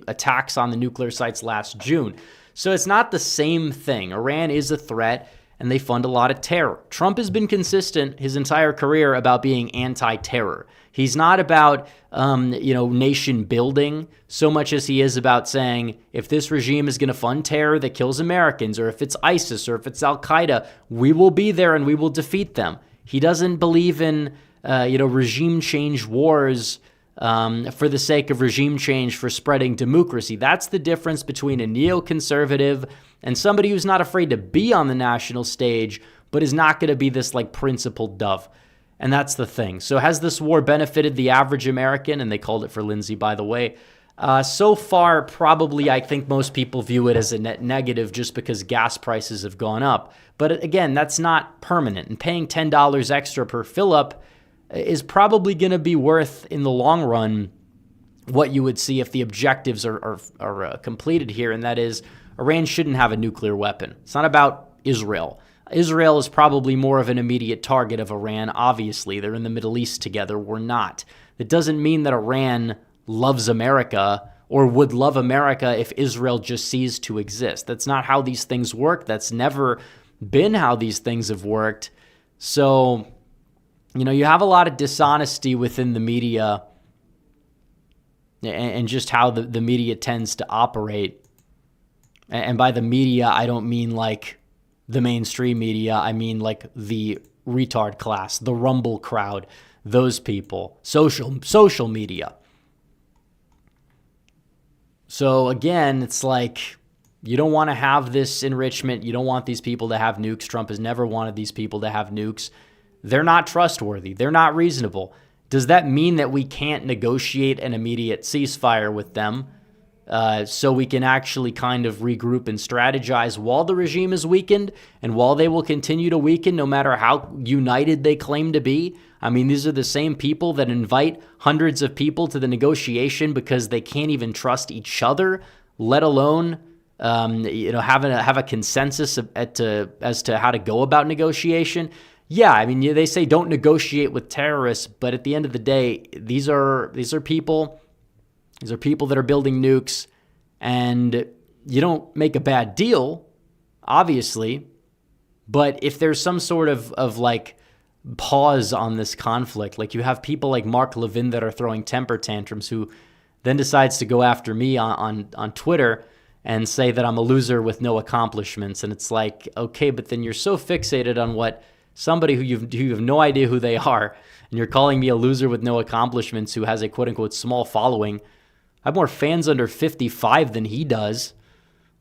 attacks on the nuclear sites last June. So it's not the same thing. Iran is a threat, and they fund a lot of terror. Trump has been consistent his entire career about being anti-terror. He's not about, nation building so much as he is about saying, if this regime is going to fund terror that kills Americans, or if it's ISIS, or if it's Al-Qaeda, we will be there and we will defeat them. He doesn't believe in, regime change wars for the sake of regime change for spreading democracy. That's the difference between a neoconservative and somebody who's not afraid to be on the national stage, but is not going to be this principled dove. And that's the thing. So has this war benefited the average American? And they called it for Lindsey, by the way. So far, probably, I think most people view it as a net negative just because gas prices have gone up. But again, that's not permanent. And paying $10 extra per fill-up is probably going to be worth, in the long run, what you would see if the objectives are completed here, and that is Iran shouldn't have a nuclear weapon. It's not about Israel. Israel is probably more of an immediate target of Iran. Obviously, they're in the Middle East together. We're not. That doesn't mean that Iran loves America or would love America if Israel just ceased to exist. That's not how these things work. That's never been how these things have worked. So, you have a lot of dishonesty within the media and just how the media tends to operate. And by the media, I don't mean like the mainstream media. I mean like the retard class, the Rumble crowd, those people, social media. So again, it's like, you don't want to have this enrichment. You don't want these people to have nukes. Trump has never wanted these people to have nukes. They're not trustworthy. They're not reasonable. Does that mean that we can't negotiate an immediate ceasefire with them? so we can actually kind of regroup and strategize while the regime is weakened and while they will continue to weaken no matter how united they claim to be. I mean, these are the same people that invite hundreds of people to the negotiation because they can't even trust each other, let alone have a consensus as to how to go about negotiation. Yeah, I mean, they say don't negotiate with terrorists, but at the end of the day, these are people that are building nukes, and you don't make a bad deal, obviously, but if there's some sort of like pause on this conflict, like you have people like Mark Levin that are throwing temper tantrums, who then decides to go after me on Twitter and say that I'm a loser with no accomplishments. And it's like, okay, but then you're so fixated on what somebody who you have no idea who they are, and you're calling me a loser with no accomplishments who has a quote-unquote small following. I have more fans under 55 than he does.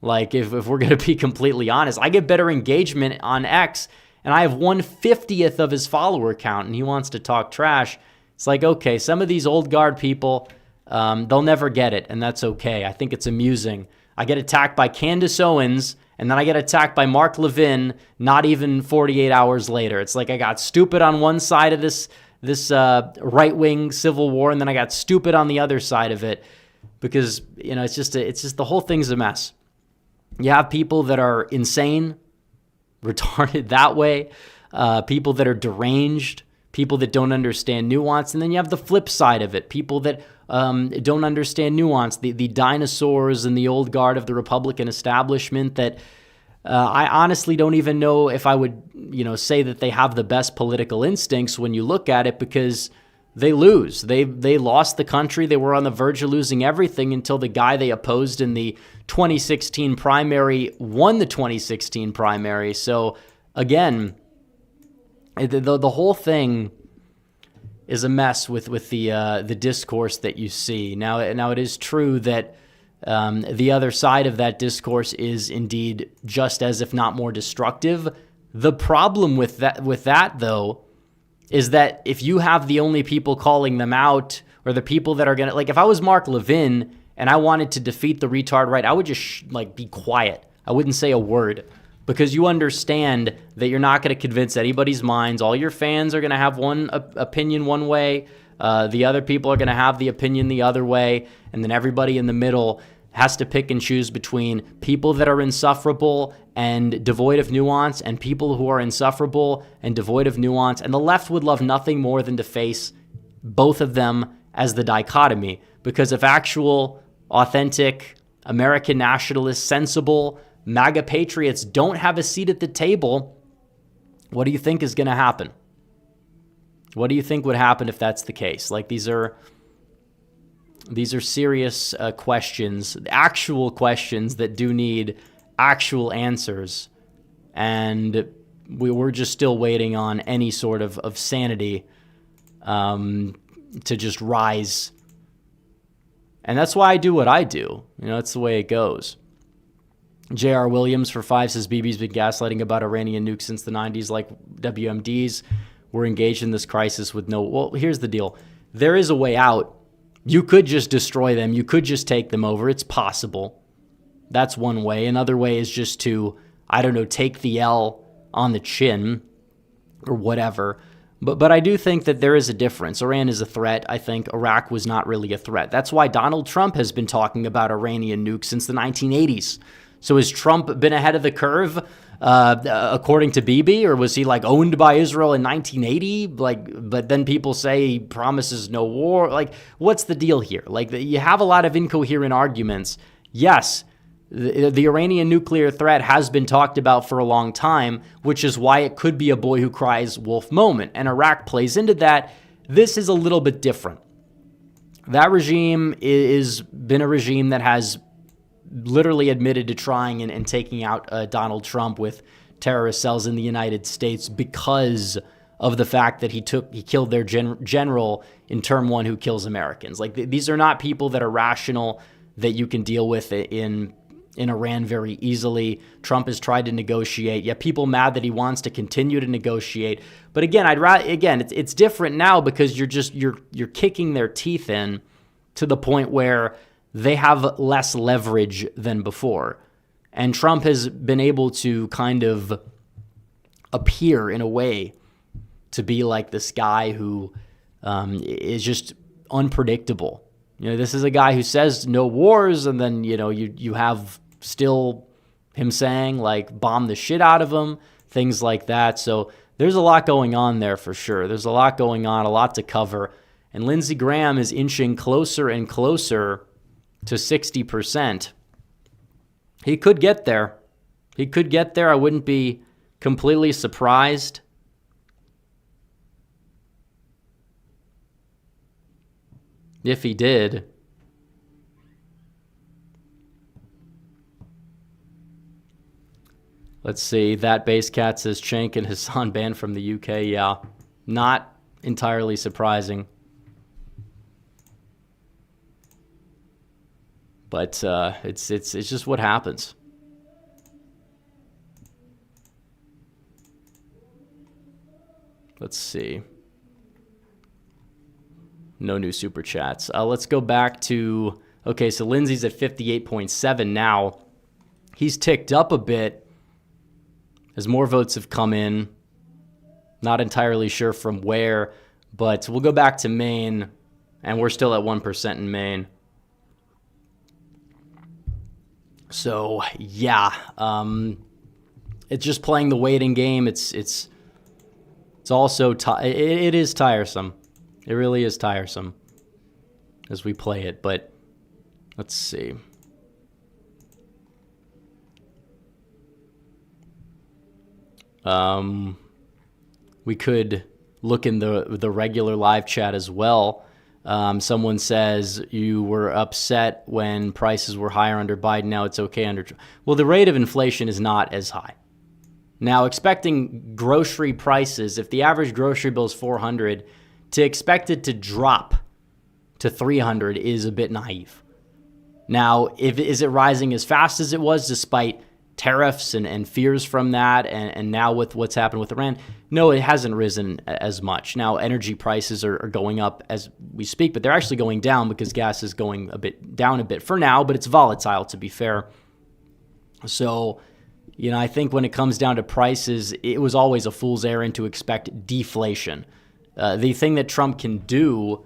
Like, if we're going to be completely honest, I get better engagement on X, and I have 1/50th of his follower count, and he wants to talk trash. It's like, okay, some of these old guard people, they'll never get it, and that's okay. I think it's amusing. I get attacked by Candace Owens, and then I get attacked by Mark Levin not even 48 hours later. It's like I got stupid on one side of this right-wing civil war, and then I got stupid on the other side of it. Because, it's just the whole thing's a mess. You have people that are insane, retarded that way, people that are deranged, people that don't understand nuance, and then you have the flip side of it, people that don't understand nuance, the dinosaurs and the old guard of the Republican establishment that I honestly don't even know if I would, say that they have the best political instincts when you look at it, because they lose. They lost the country. They were on the verge of losing everything until the guy they opposed in the 2016 primary won the 2016 primary. So again, the whole thing is a mess with the discourse that you see. Now it is true that the other side of that discourse is indeed just as, if not more, destructive. The problem with that though, is that if you have the only people calling them out, or the people that are going to, like, if I was Mark Levin and I wanted to defeat the retard right, I would just be quiet. I wouldn't say a word, because you understand that you're not going to convince anybody's minds. All your fans are going to have one opinion one way. The other people are going to have the opinion the other way. And then everybody in the middle has to pick and choose between people that are insufferable and devoid of nuance and people who are insufferable and devoid of nuance. And the left would love nothing more than to face both of them as the dichotomy. Because if actual, authentic, American nationalists, sensible, MAGA patriots don't have a seat at the table, what do you think is going to happen? What do you think would happen if that's the case? Like, these are serious questions, actual questions that do need actual answers. And we're just still waiting on any sort of sanity to just rise. And that's why I do what I do. That's the way it goes. J.R. Williams for 5 says BB's been gaslighting about Iranian nukes since the 90s, like WMDs. We're engaged in this crisis with no... Well, here's the deal. There is a way out. You could just destroy them. You could just take them over. It's possible. That's one way. Another way is just to, take the L on the chin or whatever. But I do think that there is a difference. Iran is a threat. I think Iraq was not really a threat. That's why Donald Trump has been talking about Iranian nukes since the 1980s. So has Trump been ahead of the curve, according to Bibi, or was he owned by Israel in 1980? But then people say he promises no war. What's the deal here? You have a lot of incoherent arguments. Yes, the Iranian nuclear threat has been talked about for a long time, which is why it could be a boy who cries wolf moment. And Iraq plays into that. This is a little bit different. That regime is been a regime that has literally admitted to trying and taking out Donald Trump with terrorist cells in the United States because of the fact that he killed their general in term one who kills Americans. These are not people that are rational, that you can deal with in Iran very easily. Trump has tried to negotiate. Yeah, people mad that he wants to continue to negotiate. But again, it's different now because you're kicking their teeth in to the point where they have less leverage than before. And Trump has been able to kind of appear in a way to be like this guy who is just unpredictable. This is a guy who says no wars, and then, you have still him saying, like, bomb the shit out of them, things like that. So there's a lot going on there for sure. There's a lot going on, a lot to cover. And Lindsey Graham is inching closer and closer to 60%. He could get there. I wouldn't be completely surprised. If he did. Let's see. That base cat says Cenk and Hassan banned from the UK. Yeah, not entirely surprising. But it's just what happens. Let's see. No new super chats. Let's go back to, okay, so Lindsey's at 58.7 now. He's ticked up a bit as more votes have come in. Not entirely sure from where, but we'll go back to Maine, and we're still at 1% in Maine. So, yeah, it's just playing the waiting game. It's also, it is tiresome. It really is tiresome as we play it, but let's see. We could look in the regular live chat as well. Someone says you were upset when prices were higher under Biden. Now it's okay under Trump. Well, the rate of inflation is not as high. Now, expecting grocery prices, if the average grocery bill is $400, to expect it to drop to $300 is a bit naive. Now, is it rising as fast as it was despite tariffs and fears from that, and now with what's happened with Iran? No, it hasn't risen as much. Now, energy prices are going up as we speak, but they're actually going down because gas is going down a bit for now, but it's volatile, to be fair. So, I think when it comes down to prices, it was always a fool's errand to expect deflation. The thing that Trump can do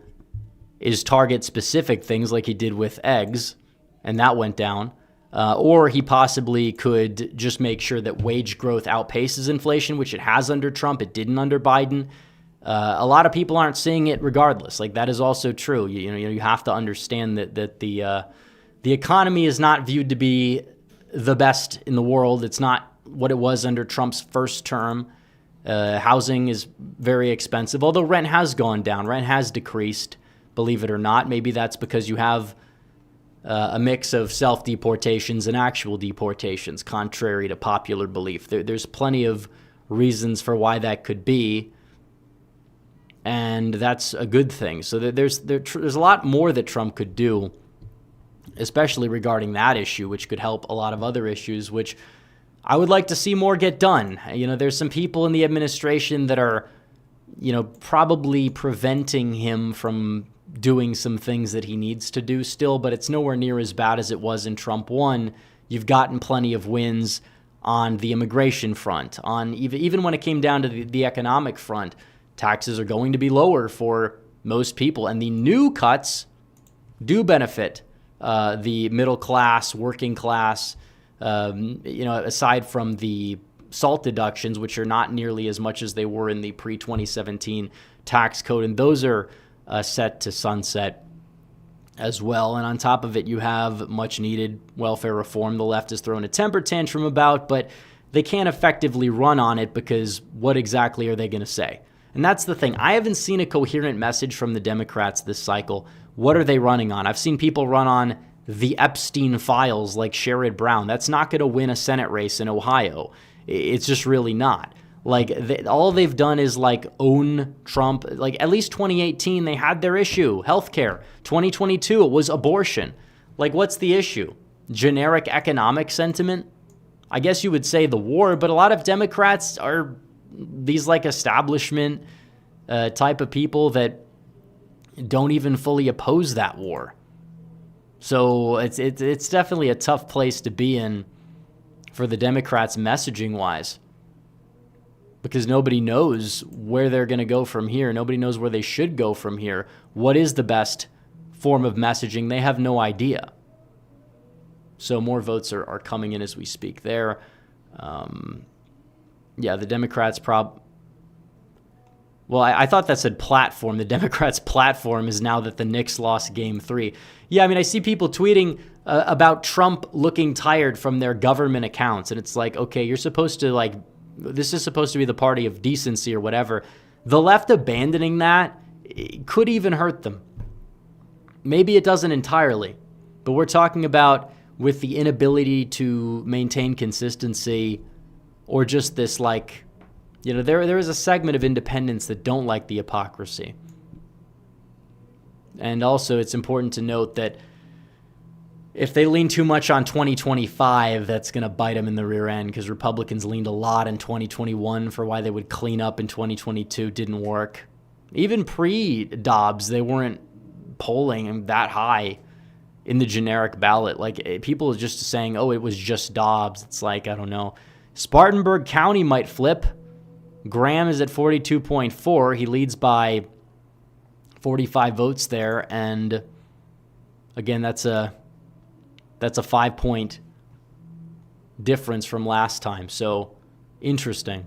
is target specific things like he did with eggs, and that went down. Or he possibly could just make sure that wage growth outpaces inflation, which it has under Trump. It didn't under Biden. A lot of people aren't seeing it regardless. Like, that is also true. You have to understand that the economy is not viewed to be the best in the world. It's not what it was under Trump's first term. Housing is very expensive, although rent has gone down. Rent has decreased, believe it or not. Maybe that's because you have a mix of self-deportations and actual deportations, contrary to popular belief. There's plenty of reasons for why that could be, and that's a good thing. So there's a lot more that Trump could do, especially regarding that issue, which could help a lot of other issues, which I would like to see more get done. There's some people in the administration that are, probably preventing him from doing some things that he needs to do still, but it's nowhere near as bad as it was in Trump 1. You've gotten plenty of wins on the immigration front. On even when it came down to the economic front, taxes are going to be lower for most people, and the new cuts do benefit the middle class, working class, aside from the SALT deductions, which are not nearly as much as they were in the pre-2017 tax code, and those are set to sunset as well. And on top of it, you have much needed welfare reform the left has thrown a temper tantrum about, but they can't effectively run on it because what exactly are they going to say? And that's the thing. I haven't seen a coherent message from the Democrats this cycle. What are they running on? I've seen people run on the Epstein files like Sherrod Brown. That's not going to win a Senate race in Ohio. It's just really not. All they've done is own Trump. At least 2018, they had their issue, healthcare. 2022, it was abortion. What's the issue? Generic economic sentiment? I guess you would say the war, but a lot of Democrats are these establishment type of people that don't even fully oppose that war. So it's definitely a tough place to be in for the Democrats messaging-wise, because nobody knows where they're going to go from here. Nobody knows where they should go from here. What is the best form of messaging? They have no idea. So more votes are coming in as we speak there. Yeah, the Democrats Well, I thought that said platform. The Democrats' platform is now that the Knicks lost Game 3. Yeah, I mean, I see people tweeting about Trump looking tired from their government accounts. And it's like, okay, you're supposed to, this is supposed to be the party of decency or whatever. The left abandoning that could even hurt them. Maybe it doesn't entirely. But we're talking about with the inability to maintain consistency, or just this there is a segment of independents that don't like the hypocrisy. And also it's important to note that if they lean too much on 2025, that's going to bite them in the rear end, because Republicans leaned a lot in 2021 for why they would clean up in 2022. Didn't work. Even pre-Dobbs, they weren't polling that high in the generic ballot. People just saying, oh, it was just Dobbs. It's I don't know. Spartanburg County might flip. Graham is at 42.4. He leads by 45 votes there. And again, that's a 5-point difference from last time. So interesting.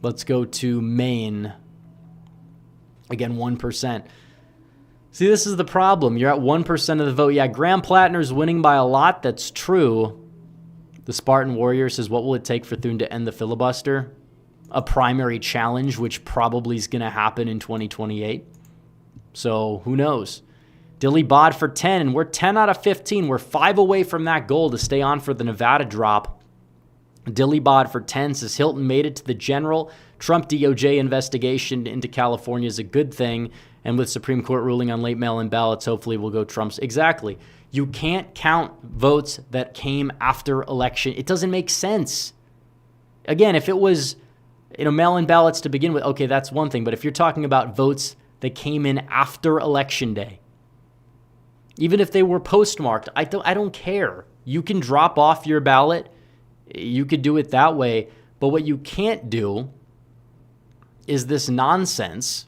Let's go to Maine. Again, 1%. See, this is the problem. You're at 1% of the vote. Yeah, Graham Plattner's winning by a lot. That's true. The Spartan Warrior says, what will it take for Thune to end the filibuster? A primary challenge, which probably is going to happen in 2028. So who knows? Dilly Bod for 10, and we're 10 out of 15. We're 5 away from that goal to stay on for the Nevada drop. Dilly Bod for 10 says Hilton made it to the general. Trump DOJ investigation into California is a good thing. And with Supreme Court ruling on late mail-in ballots, hopefully we'll go Trump's. Exactly. You can't count votes that came after election. It doesn't make sense. Again, if it was mail-in ballots to begin with, okay, that's one thing. But if you're talking about votes that came in after Election Day, even if they were postmarked, I don't care. You can drop off your ballot. You could do it that way. But what you can't do is this nonsense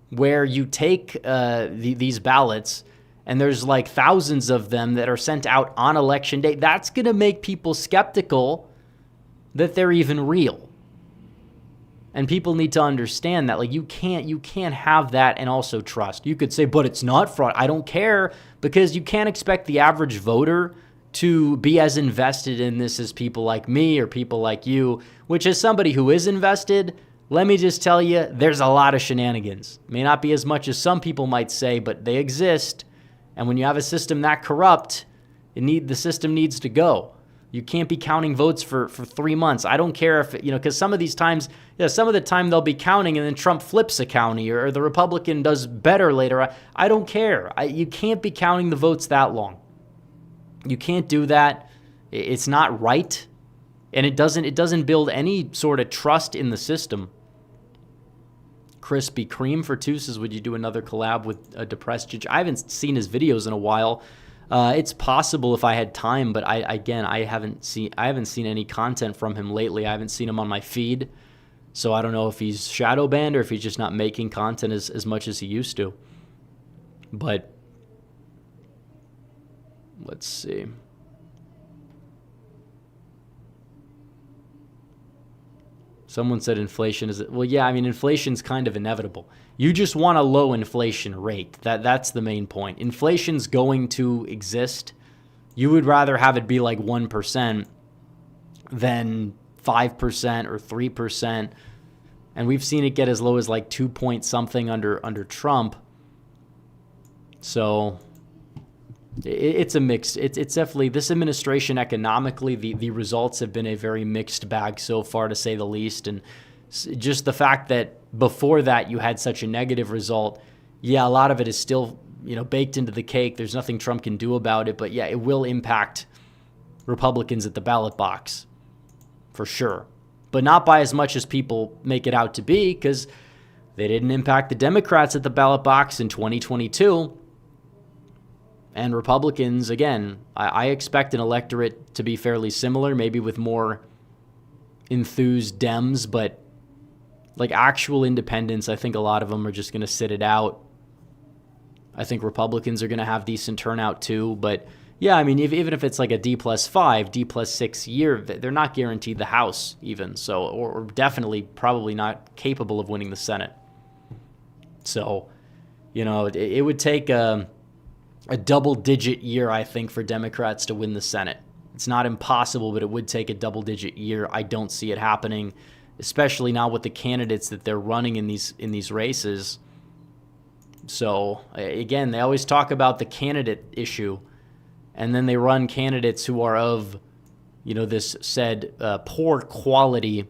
where you take these ballots and there's thousands of them that are sent out on Election Day. That's going to make people skeptical that they're even real. And people need to understand that you can't have that and also trust. You could say, but it's not fraud. I don't care, because you can't expect the average voter to be as invested in this as people like me or people like you, which as somebody who is invested, let me just tell you, there's a lot of shenanigans. May not be as much as some people might say, but they exist. And when you have a system that corrupt, the system needs to go. You can't be counting votes for 3 months. I don't care if, because some of these times, some of the time they'll be counting and then Trump flips a county or the Republican does better later. I don't care. You can't be counting the votes that long. You can't do that. It's not right. And it doesn't build any sort of trust in the system. Krispy Kreme for 2 says, would you do another collab with a depressed judge? I haven't seen his videos in a while. It's possible if I had time, but I haven't seen any content from him lately. I haven't seen him on my feed. So I don't know if he's shadow banned or if he's just not making content as much as he used to. But let's see. Someone said inflation is... Well, yeah, I mean, inflation's kind of inevitable. You just want a low inflation rate. That's the main point. Inflation's going to exist. You would rather have it be 1% than 5% or 3%. And we've seen it get as low as 2 point something under Trump. So it's a mixed... It's definitely... This administration economically, the results have been a very mixed bag so far, to say the least. And just the fact that before that you had such a negative result, yeah, a lot of it is still, baked into the cake. There's nothing Trump can do about it. But yeah, it will impact Republicans at the ballot box for sure. But not by as much as people make it out to be, because They didn't impact the Democrats at the ballot box in 2022. And Republicans, again, I expect an electorate to be fairly similar, maybe with more enthused Dems, but like actual independents, I think a lot of them are just going to sit it out. I think Republicans are going to have decent turnout too. But yeah, I mean, even if it's like a D+5, D+6 year, they're not guaranteed the House even. So, or definitely probably not capable of winning the Senate. So, you know, it would take a double-digit year, I think, for Democrats to win the Senate. It's not impossible, but it would take a double-digit year. I don't see it happening, especially now with the candidates that they're running in these races. So, again, they always talk about the candidate issue, and then they run candidates who are of, you know, this said poor quality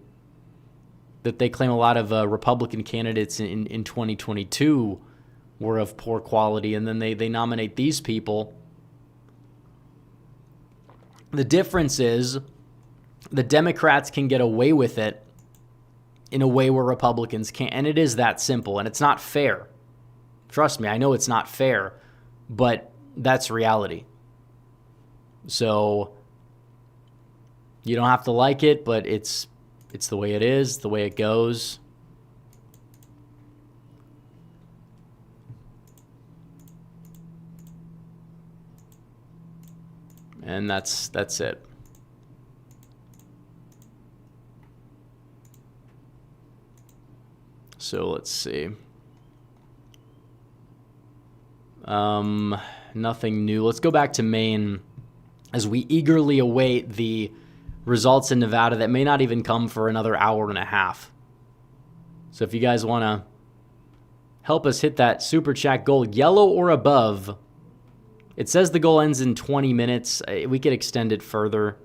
that they claim a lot of Republican candidates in 2022 were of poor quality, and then they nominate these people. The difference is the Democrats can get away with it in a way where Republicans can't, and it is that simple, and it's not fair. Trust me, I know it's not fair, but that's reality. So you don't have to like it, but it's the way it is, the way it goes. And that's it. So let's see. Nothing new. Let's go back to Maine as we eagerly await the results in Nevada that may not even come for another hour and a half. So if you guys want to help us hit that super chat goal, yellow or above. It says the goal ends in 20 minutes. We could extend it further.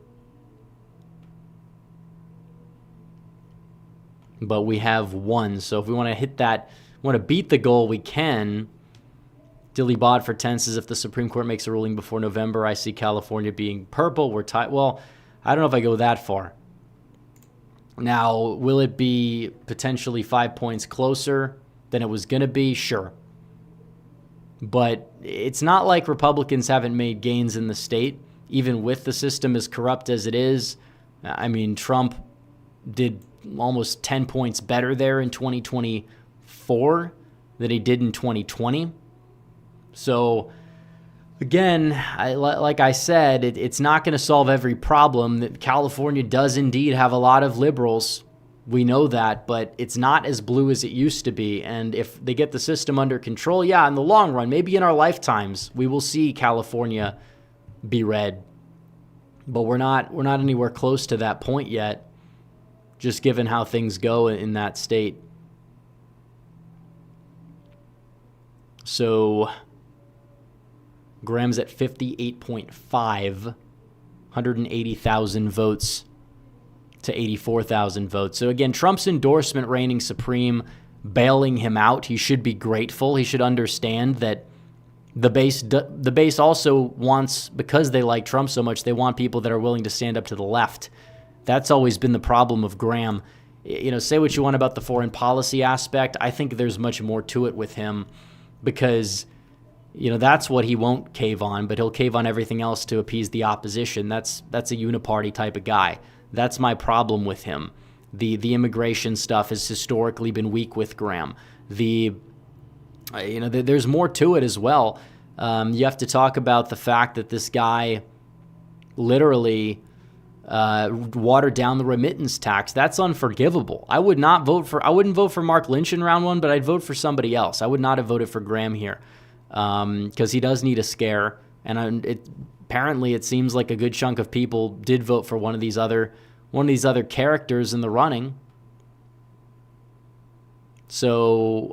But we have one. So if we want to hit that, want to beat the goal, we can. Dilly Bod for 10 says, if the Supreme Court makes a ruling before November, I see California being purple. We're tied. Well, I don't know if I go that far. Now, will it be potentially 5 points closer than it was going to be? Sure. But it's not like Republicans haven't made gains in the state, even with the system as corrupt as it is. I mean, Trump did almost 10 points better there in 2024 than he did in 2020. So, again, like I said, it's not going to solve every problem. California does indeed have a lot of liberals. We know that, but it's not as blue as it used to be. And if they get the system under control, yeah, in the long run, maybe in our lifetimes, we will see California be red. But we're not anywhere close to that point yet, just given how things go in that state. So Graham's at 58.5, 180,000 votes to 84,000 votes. So again, Trump's endorsement reigning supreme, bailing him out. He should be grateful. He should understand that the base also wants, because they like Trump so much, they want people that are willing to stand up to the left. That's always been the problem of Graham. You know, say what you want about the foreign policy aspect. I think there's much more to it with him because, you know, that's what he won't cave on, but he'll cave on everything else to appease the opposition. That's a uniparty type of guy. That's my problem with him. The immigration stuff has historically been weak with Graham. There's more to it as well. You have to talk about the fact that this guy literally watered down the remittance tax. That's unforgivable. I wouldn't vote for Mark Lynch in round one, but I'd vote for somebody else. I would not have voted for Graham here because he does need a scare. And apparently it seems like a good chunk of people did vote for one of these other characters in the running. So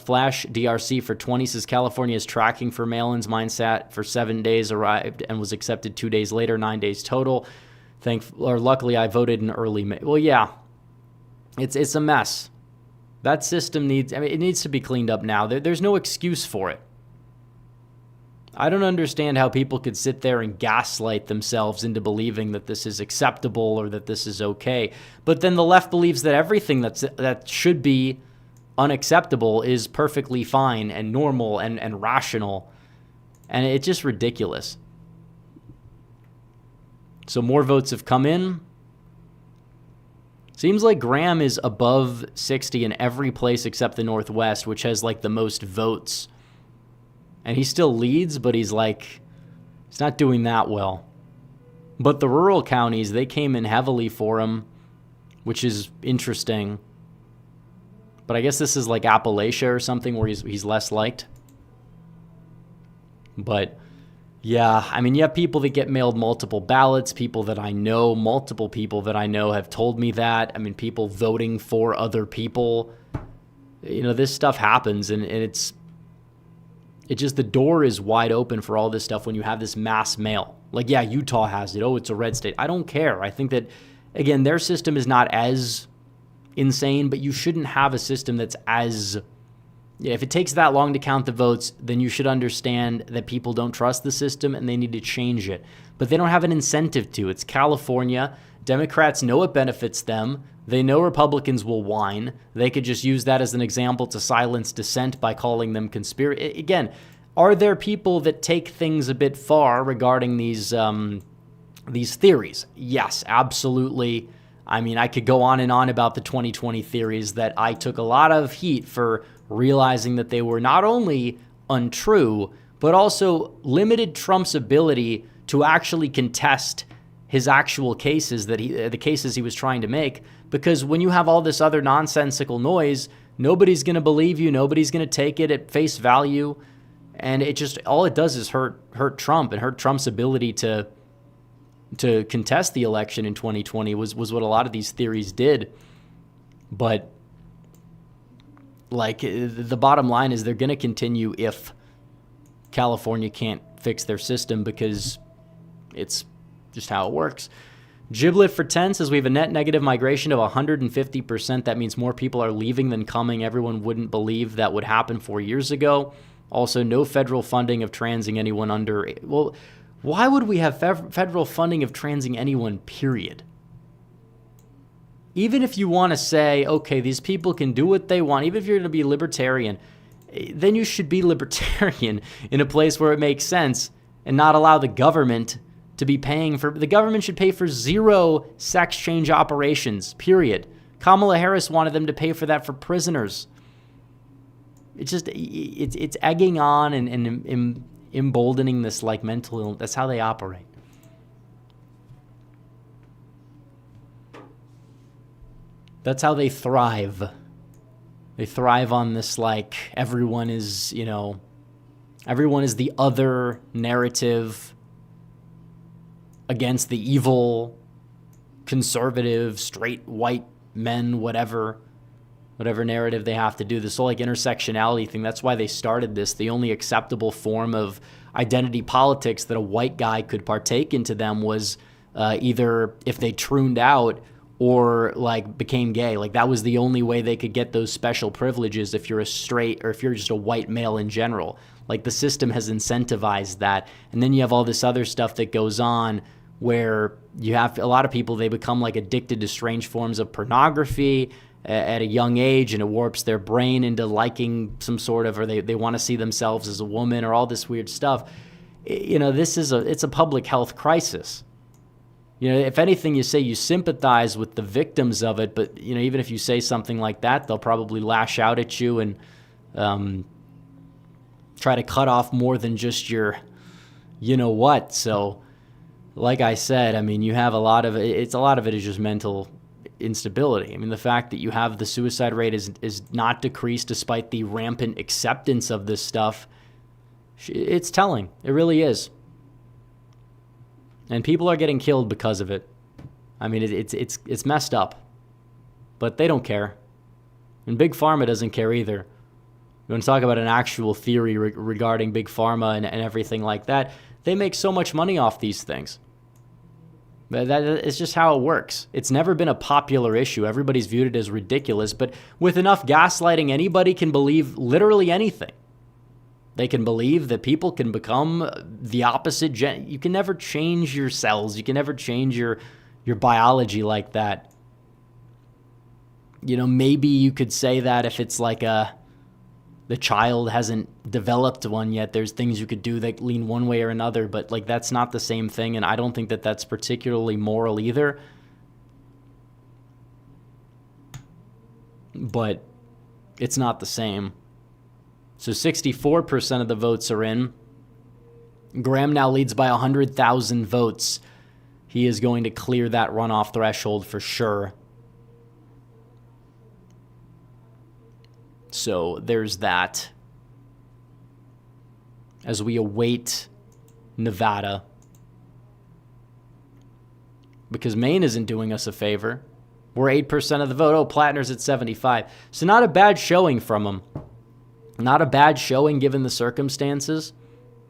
Flash DRC for 20 says California is tracking for mail-ins. Mine sat for 7 days, arrived, and was accepted 2 days later, 9 days total. Luckily, I voted in early May. Well, yeah, it's a mess. That system it needs to be cleaned up now. There's no excuse for it. I don't understand how people could sit there and gaslight themselves into believing that this is acceptable or that this is okay. But then the left believes that everything that should be unacceptable is perfectly fine and normal and rational. And it's just ridiculous. So more votes have come in. Seems like Graham is above 60 in every place except the Northwest, which has like the most votes. And he still leads, but he's not doing that well. But the rural counties, they came in heavily for him, which is interesting. But I guess this is like Appalachia or something where he's less liked. But yeah, I mean, you have people that get mailed multiple ballots, multiple people that I know have told me that. I mean, people voting for other people. This stuff happens, and it's just the door is wide open for all this stuff when you have this mass mail. Like, yeah, Utah has it. Oh, it's a red state. I don't care. I think that, again, their system is not as insane, but you shouldn't have a system that's as... if it takes that long to count the votes, then you should understand that people don't trust the system and they need to change it. But they don't have an incentive to. It's California. Democrats know it benefits them. They know Republicans will whine. They could just use that as an example to silence dissent by calling them conspiracy. Again, are there people that take things a bit far regarding these theories? Yes, absolutely. I mean, I could go on and on about the 2020 theories that I took a lot of heat for realizing that they were not only untrue, but also limited Trump's ability to actually contest his actual cases, the cases he was trying to make. Because when you have all this other nonsensical noise, nobody's going to believe you. Nobody's going to take it at face value. And all it does is hurt Trump and hurt Trump's ability to contest the election in 2020 was what a lot of these theories did. But like, the bottom line is they're going to continue if California can't fix their system, because it's just how it works. Giblet for 10 says we have a net negative migration of 150%. That means more people are leaving than coming. Everyone wouldn't believe that would happen 4 years ago. Also, no federal funding of transing anyone under... Well, why would we have federal funding of transing anyone, period? Even if you want to say, okay, these people can do what they want, even if you're going to be libertarian, then you should be libertarian in a place where it makes sense and not allow the government to be paying for... The government should pay for 0 sex change operations, period. Kamala Harris wanted them to pay for that for prisoners. It's just, it's egging on and emboldening this like mental illness. That's how they operate. That's how they thrive. They thrive on this like everyone is the other narrative against the evil, conservative, straight white men, whatever narrative they have to do. This whole like intersectionality thing, that's why they started this. The only acceptable form of identity politics that a white guy could partake into them was either if they trooned out or like became gay. Like that was the only way they could get those special privileges if you're a straight or if you're just a white male in general. Like the system has incentivized that. And then you have all this other stuff that goes on where you have a lot of people, they become like addicted to strange forms of pornography at a young age, and it warps their brain into liking some sort of, or they want to see themselves as a woman or all this weird stuff. It's a public health crisis. If anything, you say you sympathize with the victims of it, but even if you say something like that, they'll probably lash out at you and try to cut off more than just your what. So like I said, I mean, you have a lot of it is just mental instability. I mean, the fact that you have the suicide rate is not decreased despite the rampant acceptance of this stuff, it's telling. It really is. And people are getting killed because of it. I mean, it's messed up. But they don't care. And Big Pharma doesn't care either. You want to talk about an actual theory regarding Big Pharma and everything like that. They make so much money off these things. That is just how it works. It's never been a popular issue. Everybody's viewed it as ridiculous. But with enough gaslighting, anybody can believe literally anything. They can believe that people can become the opposite gen. You can never change your cells. You can never change your biology like that. maybe you could say that if it's like the child hasn't developed one yet, there's things you could do that lean one way or another, but like that's not the same thing, and I don't think that that's particularly moral either. But it's not the same. So 64% of the votes are in. Graham now leads by 100,000 votes. He is going to clear that runoff threshold for sure. So there's that. As we await Nevada. Because Maine isn't doing us a favor. We're 8% of the vote. Oh, Plattner's at 75. So not a bad showing from him. Not a bad showing given the circumstances.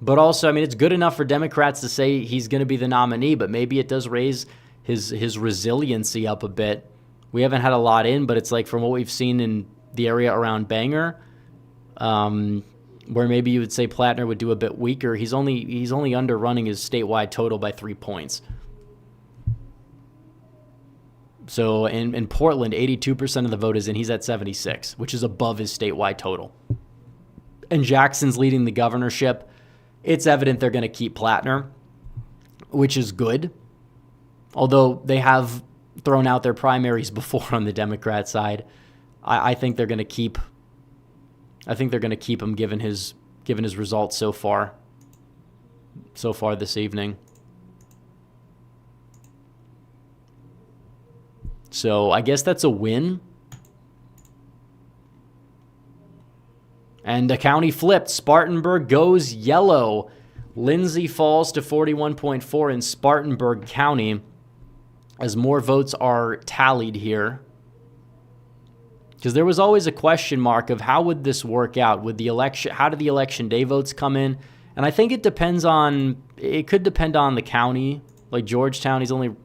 But also, I mean, it's good enough for Democrats to say he's going to be the nominee, but maybe it does raise his resiliency up a bit. We haven't had a lot in, but it's like from what we've seen in the area around Bangor, where maybe you would say Plattner would do a bit weaker. He's only underrunning his statewide total by 3 points. So in Portland, 82% of the vote is in. He's at 76, which is above his statewide total. And Jackson's leading the governorship. It's evident they're going to keep Plattner, which is good. Although they have thrown out their primaries before on the Democrat side. I think they're going to keep. I think they're going to keep him given his results so far this evening. So I guess that's a win. And the county flipped. Spartanburg goes yellow. Lindsay falls to 41.4 in Spartanburg County as more votes are tallied here. Because there was always a question mark of how would this work out with the election. How do the election day votes come in? And I think it could depend on the county. Like Georgetown, he's only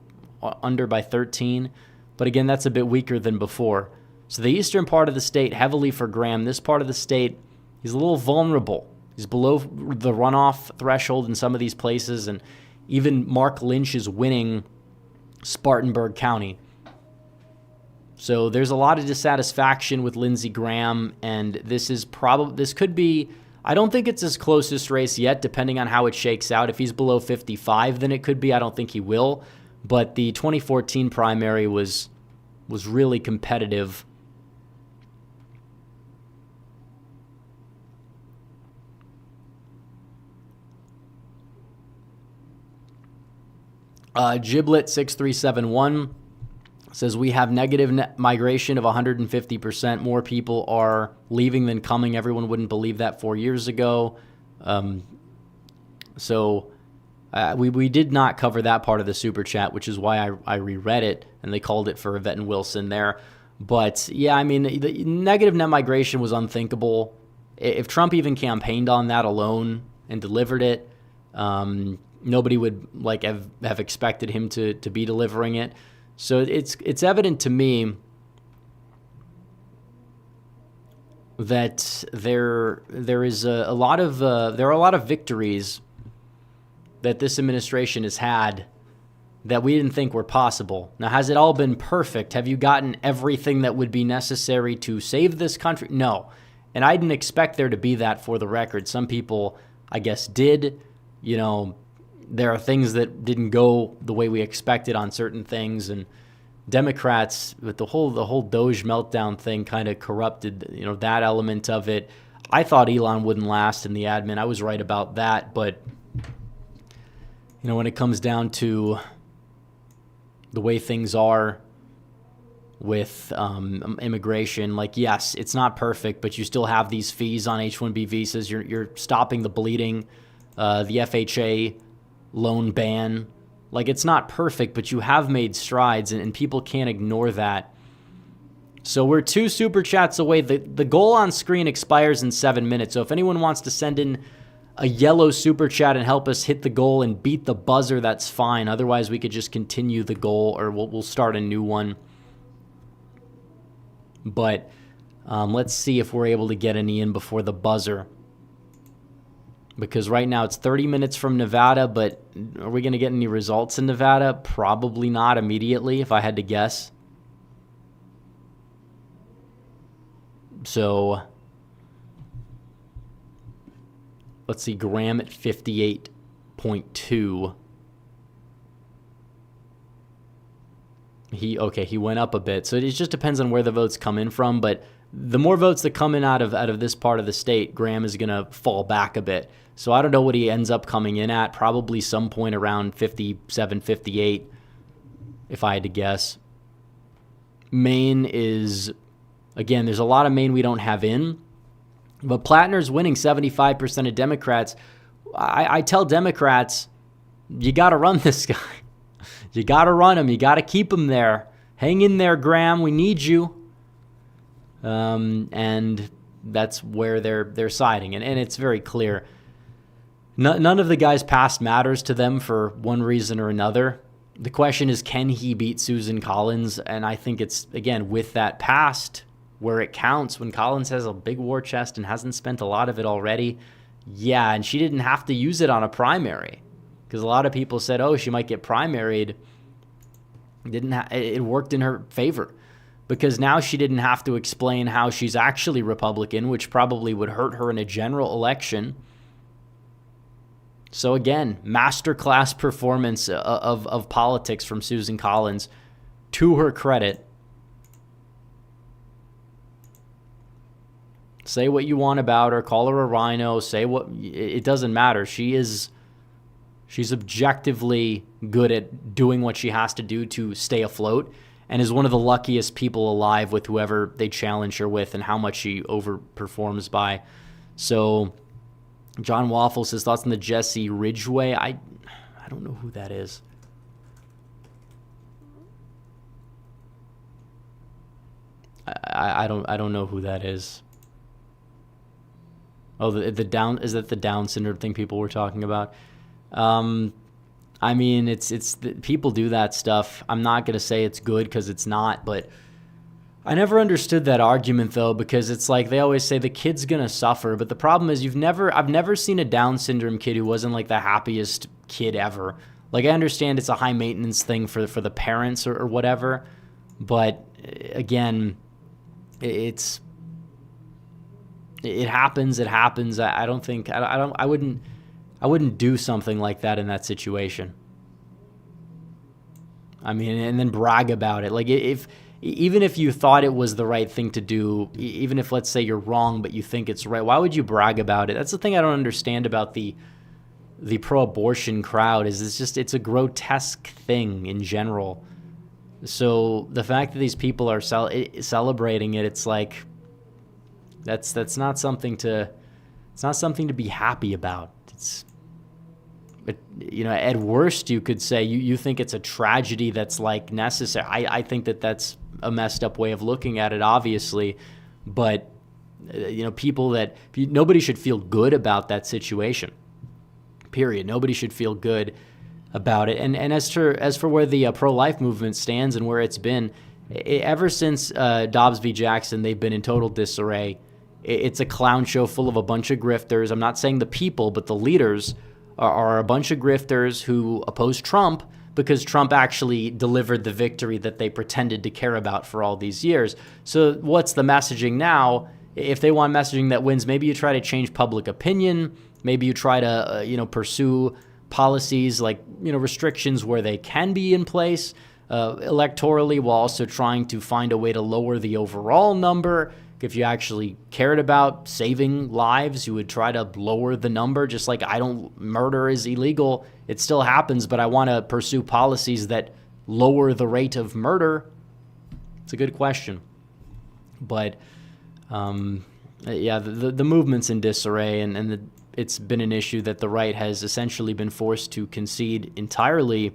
under by 13. But again, that's a bit weaker than before. So the eastern part of the state, heavily for Graham. This part of the state, he's a little vulnerable. He's below the runoff threshold in some of these places. And even Mark Lynch is winning Spartanburg County. So there's a lot of dissatisfaction with Lindsey Graham. And this could be, I don't think it's his closest race yet, depending on how it shakes out. If he's below 55, then it could be. I don't think he will. But the 2014 primary was really competitive. Giblet 6371 says we have negative net migration of 150%. More people are leaving than coming. Everyone wouldn't believe that 4 years ago. We did not cover that part of the super chat, which is why I reread it, and they called it for Yvette and Wilson there. But yeah, I mean, the negative net migration was unthinkable. If Trump even campaigned on that alone and delivered it, nobody would have expected him to be delivering it. So it's evident to me that there are a lot of victories that this administration has had that we didn't think were possible. Now, has it all been perfect? Have you gotten everything that would be necessary to save this country? No. And I didn't expect there to be that, for the record. Some people, I guess, did. There are things that didn't go the way we expected on certain things, and Democrats, with the whole Doge meltdown thing, kind of corrupted, that element of it. I thought Elon wouldn't last in the admin. I was right about that, but when it comes down to the way things are with immigration, yes, it's not perfect, but you still have these fees on H-1B visas. You're stopping the bleeding, the FHA loan ban. It's not perfect, but you have made strides, and people can't ignore that. So we're 2 super chats away. The goal on screen expires in 7 minutes. So if anyone wants to send in a yellow super chat and help us hit the goal and beat the buzzer, that's fine. Otherwise, we could just continue the goal, or we'll start a new one. But let's see if we're able to get any in before the buzzer. Because right now it's 30 minutes from Nevada, but are we going to get any results in Nevada? Probably not immediately, if I had to guess. So let's see, Graham at 58.2. He went up a bit. So it just depends on where the votes come in from, but the more votes that come in out of this part of the state, Graham is going to fall back a bit. So I don't know what he ends up coming in at, probably some point around 57, 58, if I had to guess. Maine is, again, there's a lot of Maine we don't have in, but Plattner's winning 75% of Democrats. I tell Democrats, you got to run this guy. You got to run him. You got to keep him there. Hang in there, Graham. We need you. And that's where they're siding. And it's very clear. None of the guys' past matters to them for one reason or another. The question is, can he beat Susan Collins? And I think it's, again, with that past where it counts, when Collins has a big war chest and hasn't spent a lot of it already. Yeah, and she didn't have to use it on a primary. Because a lot of people said, oh, she might get primaried. It worked in her favor. Because now she didn't have to explain how she's actually Republican, which probably would hurt her in a general election. So again, masterclass performance of politics from Susan Collins. To her credit. Say what you want about her, call her a rhino, say what, it doesn't matter. She's objectively good at doing what she has to do to stay afloat, and is one of the luckiest people alive with whoever they challenge her with and how much she overperforms by. So John Waffle says, thoughts on the Jesse Ridgway? I don't know who that is. I don't know who that is. Oh, the Down, is that the Down syndrome thing people were talking about? I mean, people do that stuff. I'm not going to say it's good because it's not, but I never understood that argument though, because it's like they always say the kid's going to suffer, but the problem is I've never seen a Down syndrome kid who wasn't like the happiest kid ever. Like, I understand it's a high maintenance thing for the parents or whatever, but again, it happens. I wouldn't do something like that in that situation. I mean, and then brag about it. Like, even if you thought it was the right thing to do, even if, let's say, you're wrong, but you think it's right, why would you brag about it? That's the thing I don't understand about the pro-abortion crowd, is it's a grotesque thing in general. So the fact that these people are celebrating it, it's like, that's not something to be happy about. At worst, you could say you think it's a tragedy that's like necessary. I think that's a messed up way of looking at it, obviously, but nobody should feel good about that situation. Period. Nobody should feel good about it. And as for where the pro-life movement stands and where it's been, ever since Dobbs v. Jackson, they've been in total disarray. It's a clown show full of a bunch of grifters. I'm not saying the people, but the leaders are a bunch of grifters who oppose Trump because Trump actually delivered the victory that they pretended to care about for all these years. So what's the messaging now? If they want messaging that wins, maybe you try to change public opinion. Maybe you try to pursue policies like restrictions where they can be in place electorally, while also trying to find a way to lower the overall number. If you actually cared about saving lives, you would try to lower the number. Just like murder is illegal. It still happens, but I want to pursue policies that lower the rate of murder. It's a good question. But, the movement's in disarray, and it's been an issue that the right has essentially been forced to concede entirely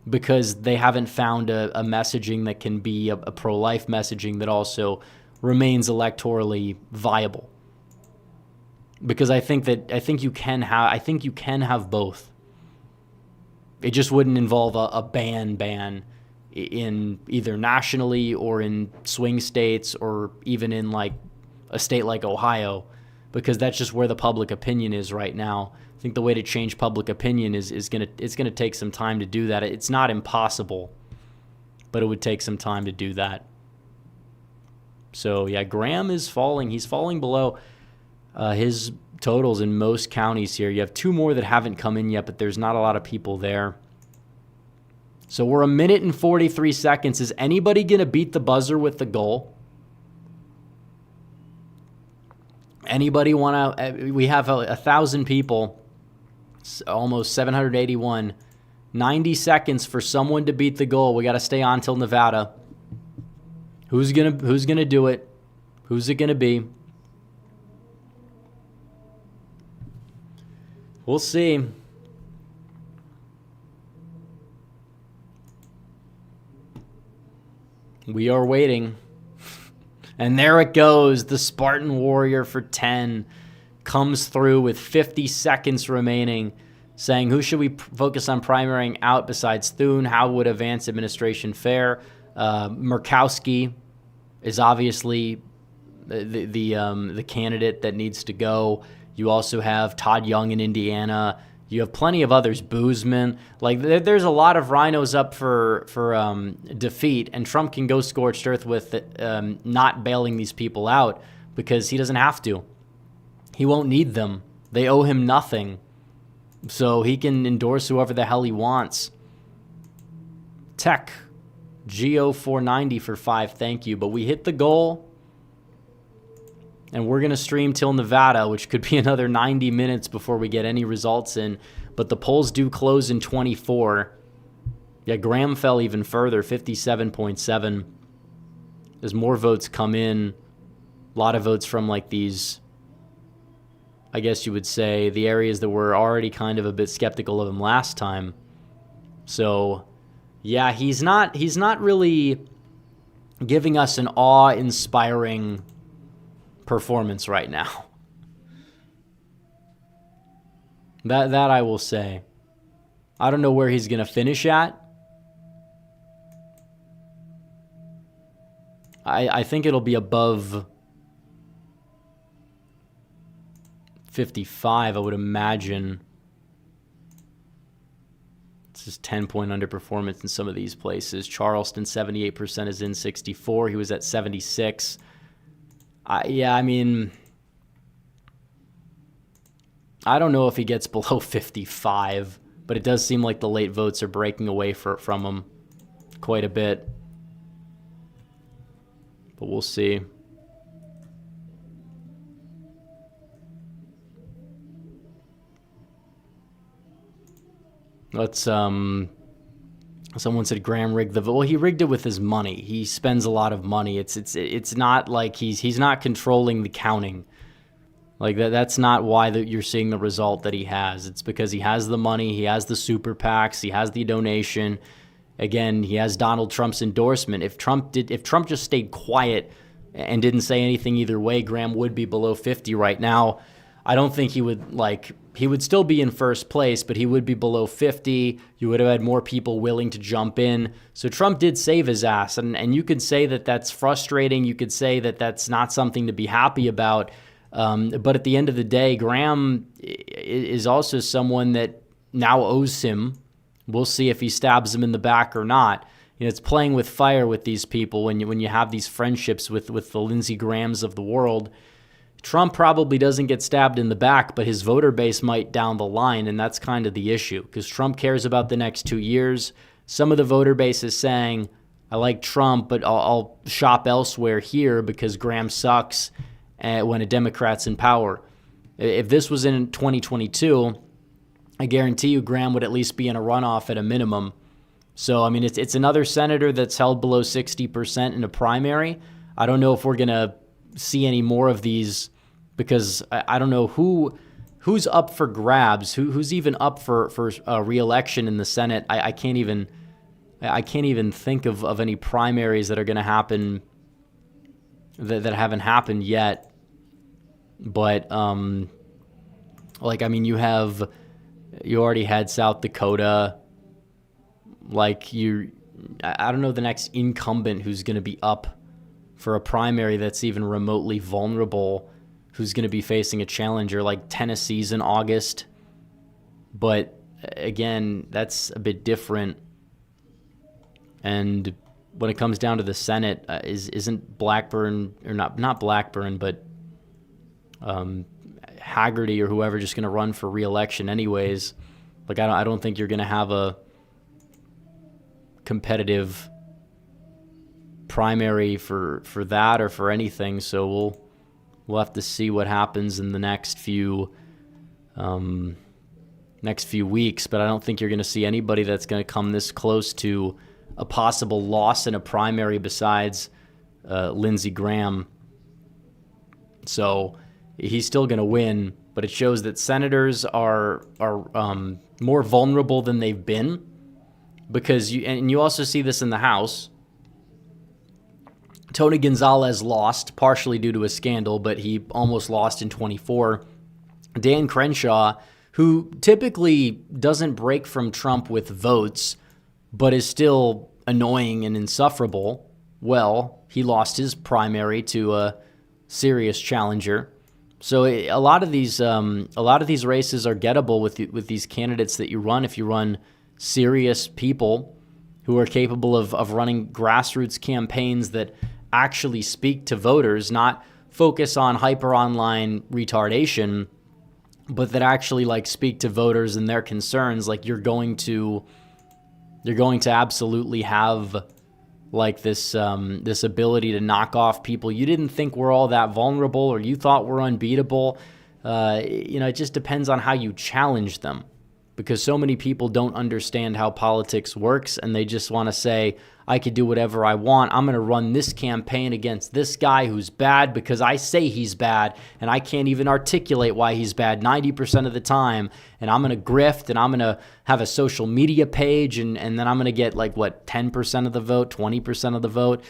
because they haven't found a messaging that can be a pro-life messaging that also remains electorally viable. Because I think you can have both. It just wouldn't involve a ban in either nationally or in swing states or even in like a state like Ohio, because that's just where the public opinion is right now. I think the way to change public opinion is gonna take some time to do that. It's not impossible, but it would take some time to do that. So, yeah, Graham is falling. He's falling below his totals in most counties here. You have 2 more that haven't come in yet, but there's not a lot of people there. So we're 1 minute and 43 seconds. Is anybody going to beat the buzzer with the goal? Anybody want to? We have 1,000 people, almost 781. 90 seconds for someone to beat the goal. We got to stay on till Nevada. Who's gonna do it? Who's it gonna be? We'll see. We are waiting. And there it goes. The Spartan Warrior for 10 comes through with 50 seconds remaining, saying, who should we focus on primarying out besides Thune? How would advanced administration fare? Murkowski is obviously the candidate that needs to go. You also have Todd Young in Indiana. You have plenty of others, Boozman. Like, there's a lot of rhinos up for defeat, and Trump can go scorched earth with not bailing these people out because he doesn't have to. He won't need them. They owe him nothing. So he can endorse whoever the hell he wants. Tech, Geo490 for 5, thank you. But we hit the goal, and we're going to stream till Nevada, which could be another 90 minutes before we get any results in. But the polls do close in 24. Yeah, Graham fell even further, 57.7. As more votes come in, a lot of votes from like these, I guess you would say, the areas that were already kind of a bit skeptical of him last time. So, yeah, he's not really giving us an awe-inspiring performance right now. That I will say. I don't know where he's going to finish at. I think it'll be above 55, I would imagine. It's just 10-point underperformance in some of these places. Charleston, 78% is in 64. He was at 76. Yeah, I mean, I don't know if he gets below 55, but it does seem like the late votes are breaking away from him quite a bit. But we'll see. Let's, someone said Graham rigged the vote. Well, he rigged it with his money. He spends a lot of money. It's not like he's not controlling the counting. Like that's not why you're seeing the result that he has. It's because he has the money, he has the super PACs, he has the donation. Again, he has Donald Trump's endorsement. If Trump just stayed quiet and didn't say anything either way, Graham would be below 50 right now. I don't think he would still be in first place, but he would be below 50. You would have had more people willing to jump in. So Trump did save his ass, and you could say that that's frustrating. You could say that that's not something to be happy about. But at the end of the day, Graham is also someone that now owes him. We'll see if he stabs him in the back or not. You know, it's playing with fire with these people when you have these friendships with the Lindsey Grahams of the world. Trump probably doesn't get stabbed in the back, but his voter base might down the line, and that's kind of the issue because Trump cares about the next 2 years. Some of the voter base is saying, I like Trump, but I'll shop elsewhere here because Graham sucks when a Democrat's in power. If this was in 2022, I guarantee you Graham would at least be in a runoff at a minimum. So, I mean, it's another senator that's held below 60% in a primary. I don't know if we're going to see any more of these because I don't know who's up for grabs, who's even up for re-election in the Senate. I can't even think of any primaries that are going to happen that haven't happened yet. But you already had South Dakota. I don't know the next incumbent who's going to be up for a primary that's even remotely vulnerable, who's going to be facing a challenger. Like Tennessee's in August. But again, that's a bit different. And when it comes down to the Senate, isn't Blackburn, or not Blackburn, but Haggerty or whoever just going to run for re-election anyways? Like, I don't think you're going to have a competitive primary for that or for anything. So we'll have to see what happens in the next few weeks. But I don't think you're going to see anybody that's going to come this close to a possible loss in a primary besides Lindsey Graham. So he's still going to win, but it shows that senators are more vulnerable than they've been, because you also see this in the House. Tony Gonzalez lost, partially due to a scandal, but he almost lost in 24. Dan Crenshaw, who typically doesn't break from Trump with votes, but is still annoying and insufferable, well, he lost his primary to a serious challenger. So a lot of these races are gettable with these candidates that you run if you run serious people who are capable of running grassroots campaigns that actually speak to voters, not focus on hyper online retardation, but that actually like speak to voters and their concerns. Like you're going to absolutely have like this ability to knock off people you didn't think were all that vulnerable or you thought were unbeatable. It just depends on how you challenge them, because so many people don't understand how politics works and they just want to say, I could do whatever I want. I'm going to run this campaign against this guy who's bad because I say he's bad and I can't even articulate why he's bad 90% of the time. And I'm going to grift and I'm going to have a social media page and then I'm going to get 10% of the vote, 20% of the vote.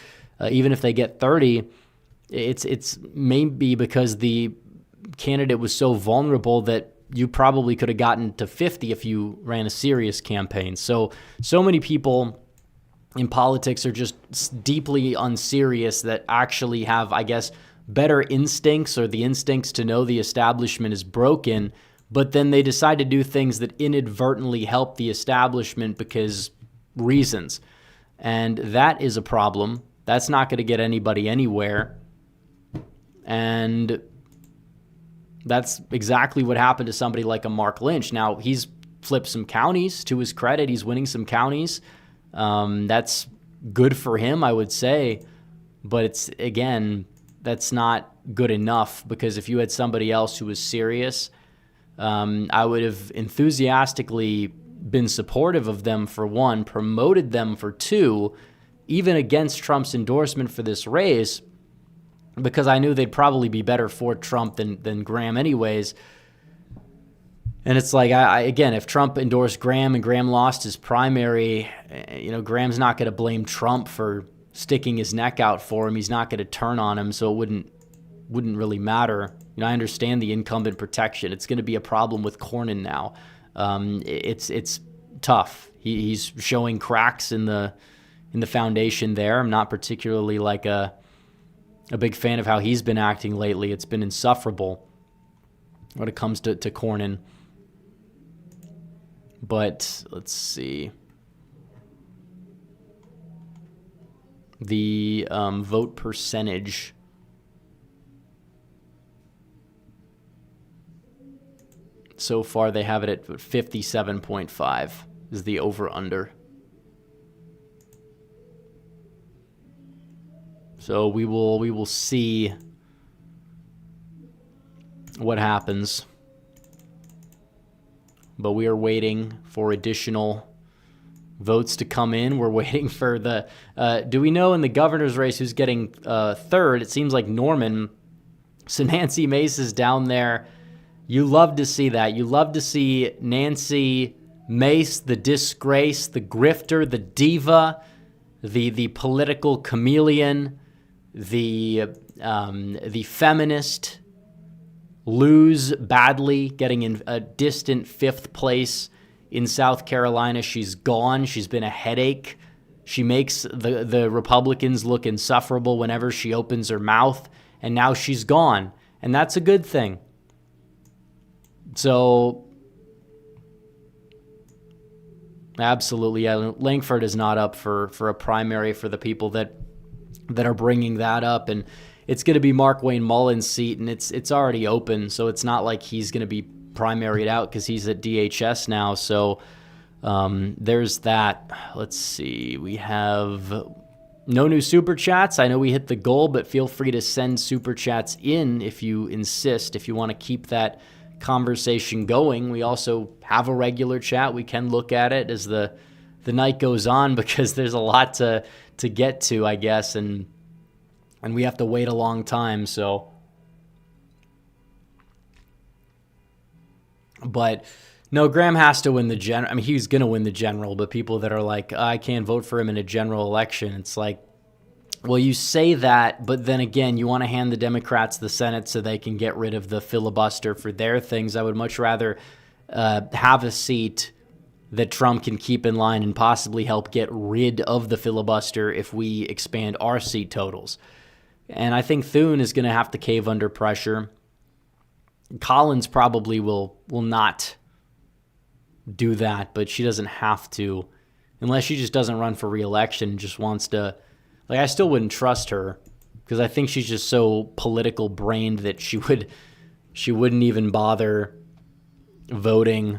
Even if they get 30, it's maybe because the candidate was so vulnerable that you probably could have gotten to 50 if you ran a serious campaign. So many people in politics are just deeply unserious that actually have, I guess, better instincts or the instincts to know the establishment is broken, but then they decide to do things that inadvertently help the establishment because reasons. And that is a problem. That's not going to get anybody anywhere. And that's exactly what happened to somebody like a Mark Lynch. Now, he's flipped some counties. To his credit, he's winning some counties. That's good for him, I would say. But that's not good enough, because if you had somebody else who was serious, I would have enthusiastically been supportive of them for one, promoted them for two, even against Trump's endorsement for this race, because I knew they'd probably be better for Trump than Graham anyways. And it's like, again, if Trump endorsed Graham and Graham lost his primary, Graham's not going to blame Trump for sticking his neck out for him. He's not going to turn on him, so it wouldn't really matter. I understand the incumbent protection. It's going to be a problem with Cornyn now. It's tough. He's showing cracks in the foundation there. I'm not particularly like a big fan of how he's been acting lately. It's been insufferable when it comes to Cornyn. But let's see. The vote percentage. So far, they have it at 57.5 is the over-under. So we will see what happens. But we are waiting for additional votes to come in. We're waiting for the... do we know in the governor's race who's getting third? It seems like Norman. So Nancy Mace is down there. You love to see that. You love to see Nancy Mace, the disgrace, the grifter, the diva, the political chameleon, the feminist, lose badly, getting in a distant 5th place in South Carolina. She's gone. She's been a headache. She makes the Republicans look insufferable whenever she opens her mouth, and now she's gone. And that's a good thing. So Absolutely. Yeah, Langford is not up for a primary for the people that are bringing that up. And it's going to be Mark Wayne Mullen's seat, and it's already open. So it's not like he's going to be primaried out because he's at DHS now. So there's that. Let's see. We have no new super chats. I know we hit the goal, but feel free to send super chats in if you insist, if you want to keep that conversation going. We also have a regular chat. We can look at it as the night goes on because there's a lot to get to, I guess, and we have to wait a long time. So, but no, Graham has to win the general. I mean, he's going to win the general, but people that are like, I can't vote for him in a general election, it's like, well, you say that, but then again, you want to hand the Democrats the Senate so they can get rid of the filibuster for their things. I would much rather have a seat that Trump can keep in line and possibly help get rid of the filibuster if we expand our seat totals. And I think Thune is going to have to cave under pressure. Collins probably will not do that, but she doesn't have to, unless she just doesn't run for re-election and just wants to. Like, I still wouldn't trust her because I think she's just so political brained that she wouldn't even bother voting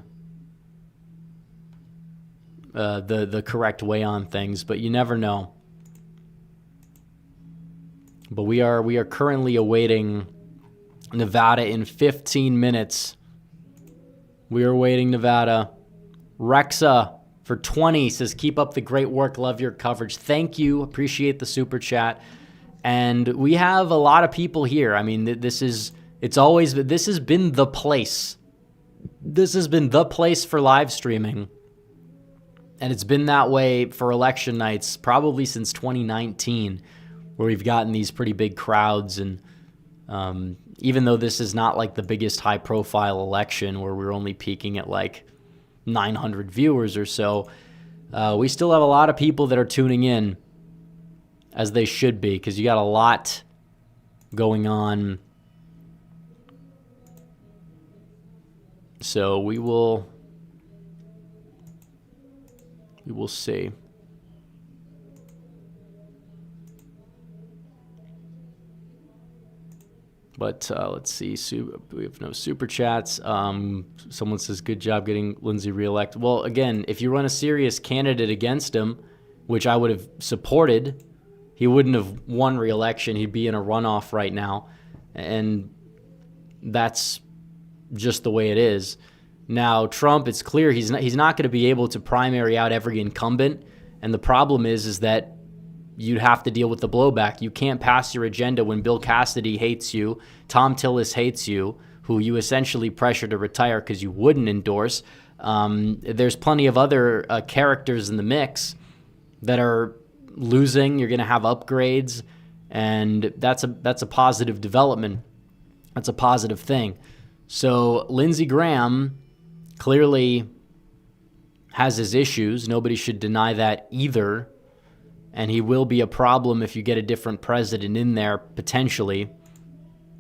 the correct way on things. But you never know. But we are currently awaiting Nevada in 15 minutes. We are awaiting Nevada. Rexa for 20 says, keep up the great work. Love your coverage. Thank you. Appreciate the super chat. And we have a lot of people here. I mean, this has been the place. This has been the place for live streaming. And it's been that way for election nights probably since 2019, where we've gotten these pretty big crowds. And even though this is not like the biggest high profile election where we're only peaking at like 900 viewers or so, we still have a lot of people that are tuning in, as they should be, because you got a lot going on. So we will see. But let's see. We have no super chats. Someone says, good job getting Lindsey reelected. Well, again, if you run a serious candidate against him, which I would have supported, he wouldn't have won reelection. He'd be in a runoff right now. And that's just the way it is. Now, Trump, it's clear he's not going to be able to primary out every incumbent. And the problem is that you'd have to deal with the blowback. You can't pass your agenda when Bill Cassidy hates you, Tom Tillis hates you, who you essentially pressure to retire because you wouldn't endorse. There's plenty of other characters in the mix that are losing. You're going to have upgrades, and that's a positive development. That's a positive thing. So Lindsey Graham clearly has his issues. Nobody should deny that either. And he will be a problem if you get a different president in there, potentially.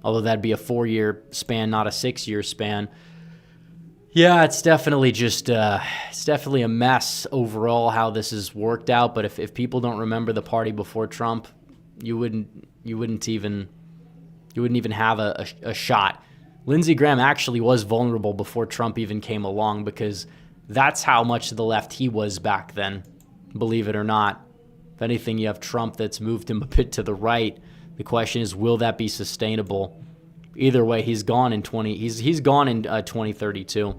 Although that'd be a 4-year span, not a 6-year span. Yeah, it's definitely it's definitely a mess overall how this has worked out. But if people don't remember the party before Trump, you wouldn't even have a shot. Lindsey Graham actually was vulnerable before Trump even came along, because that's how much to the left he was back then, believe it or not. If anything, you have Trump that's moved him a bit to the right. The question is, will that be sustainable? Either way, he's gone in 2032.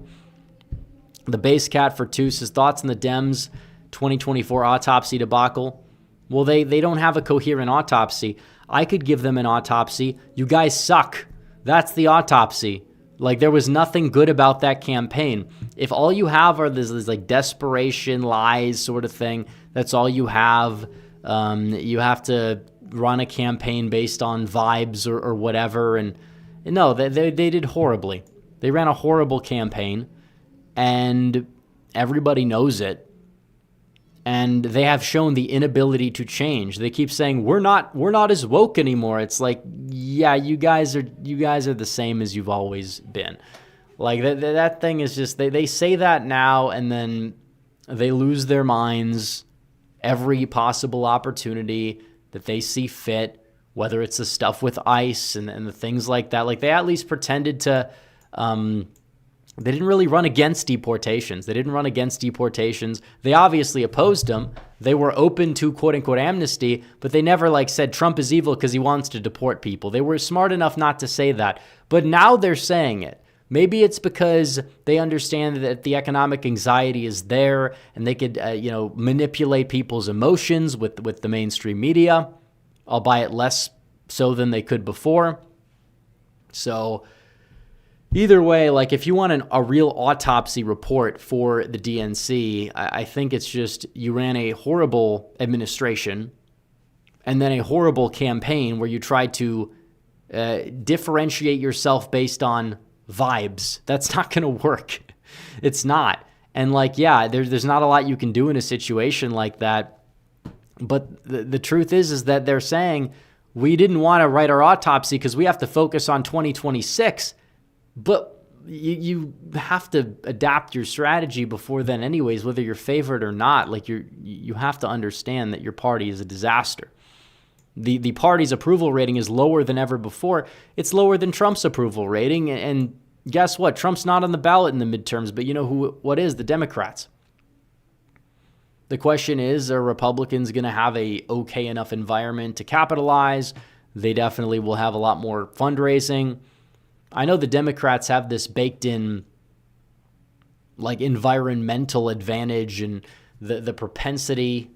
The base cat for two says, thoughts on the Dems 2024 autopsy debacle? Well, they don't have a coherent autopsy. I could give them an autopsy. You guys suck. That's the autopsy. Like, there was nothing good about that campaign. If all you have are this like desperation, lies sort of thing, that's all you have. You have to run a campaign based on vibes or whatever. And no, they did horribly. They ran a horrible campaign, and everybody knows it. And they have shown the inability to change. They keep saying we're not as woke anymore. It's like, yeah, you guys are the same as you've always been. Like that thing is just they say that now, and then they lose their minds every possible opportunity that they see fit, whether it's the stuff with ICE and the things like that. Like, they at least pretended to, they didn't really run against deportations. They didn't run against deportations. They obviously opposed them. They were open to quote unquote amnesty, but they never like said Trump is evil because he wants to deport people. They were smart enough not to say that, but now they're saying it. Maybe it's because they understand that the economic anxiety is there and they could, manipulate people's emotions with the mainstream media, albeit less so than they could before. So either way, like, if you want a real autopsy report for the DNC, I think it's just you ran a horrible administration and then a horrible campaign where you tried to differentiate yourself based on vibes. That's not going to work. It's not. And like, yeah, there's not a lot you can do in a situation like that. But the truth is that they're saying we didn't want to write our autopsy because we have to focus on 2026. But you have to adapt your strategy before then anyways, whether you're favored or not. Like, you have to understand that your party is a disaster. The party's approval rating is lower than ever before. It's lower than Trump's approval rating. And guess what? Trump's not on the ballot in the midterms, but you know what is? The Democrats. The question is, are Republicans going to have a okay enough environment to capitalize? They definitely will have a lot more fundraising. I know the Democrats have this baked in like environmental advantage, and the propensity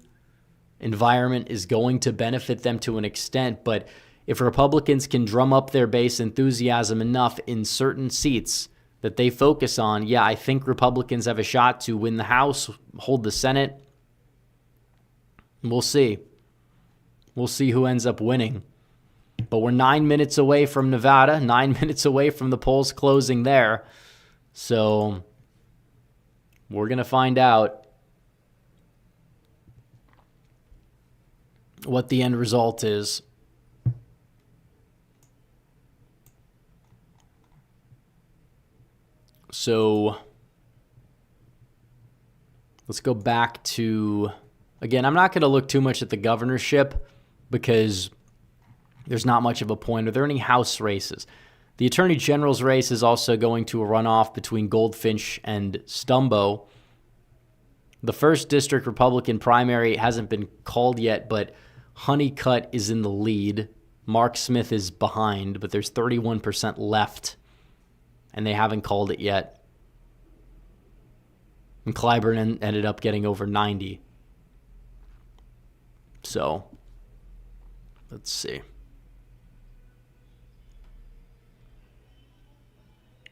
environment is going to benefit them to an extent. But if Republicans can drum up their base enthusiasm enough in certain seats that they focus on, yeah, I think Republicans have a shot to win the House, hold the Senate. We'll see. We'll see who ends up winning. But we're 9 minutes away from Nevada, 9 minutes away from the polls closing there. So we're going to find out what the end result is. So let's go back to, again, I'm not going to look too much at the governorship because there's not much of a point. Are there any House races? The Attorney General's race is also going to a runoff between Goldfinch and Stumbo. The 1st District Republican primary hasn't been called yet, but Honeycutt is in the lead. Mark Smith is behind, but there's 31% left, and they haven't called it yet. And Clyburn ended up getting over 90. So, let's see.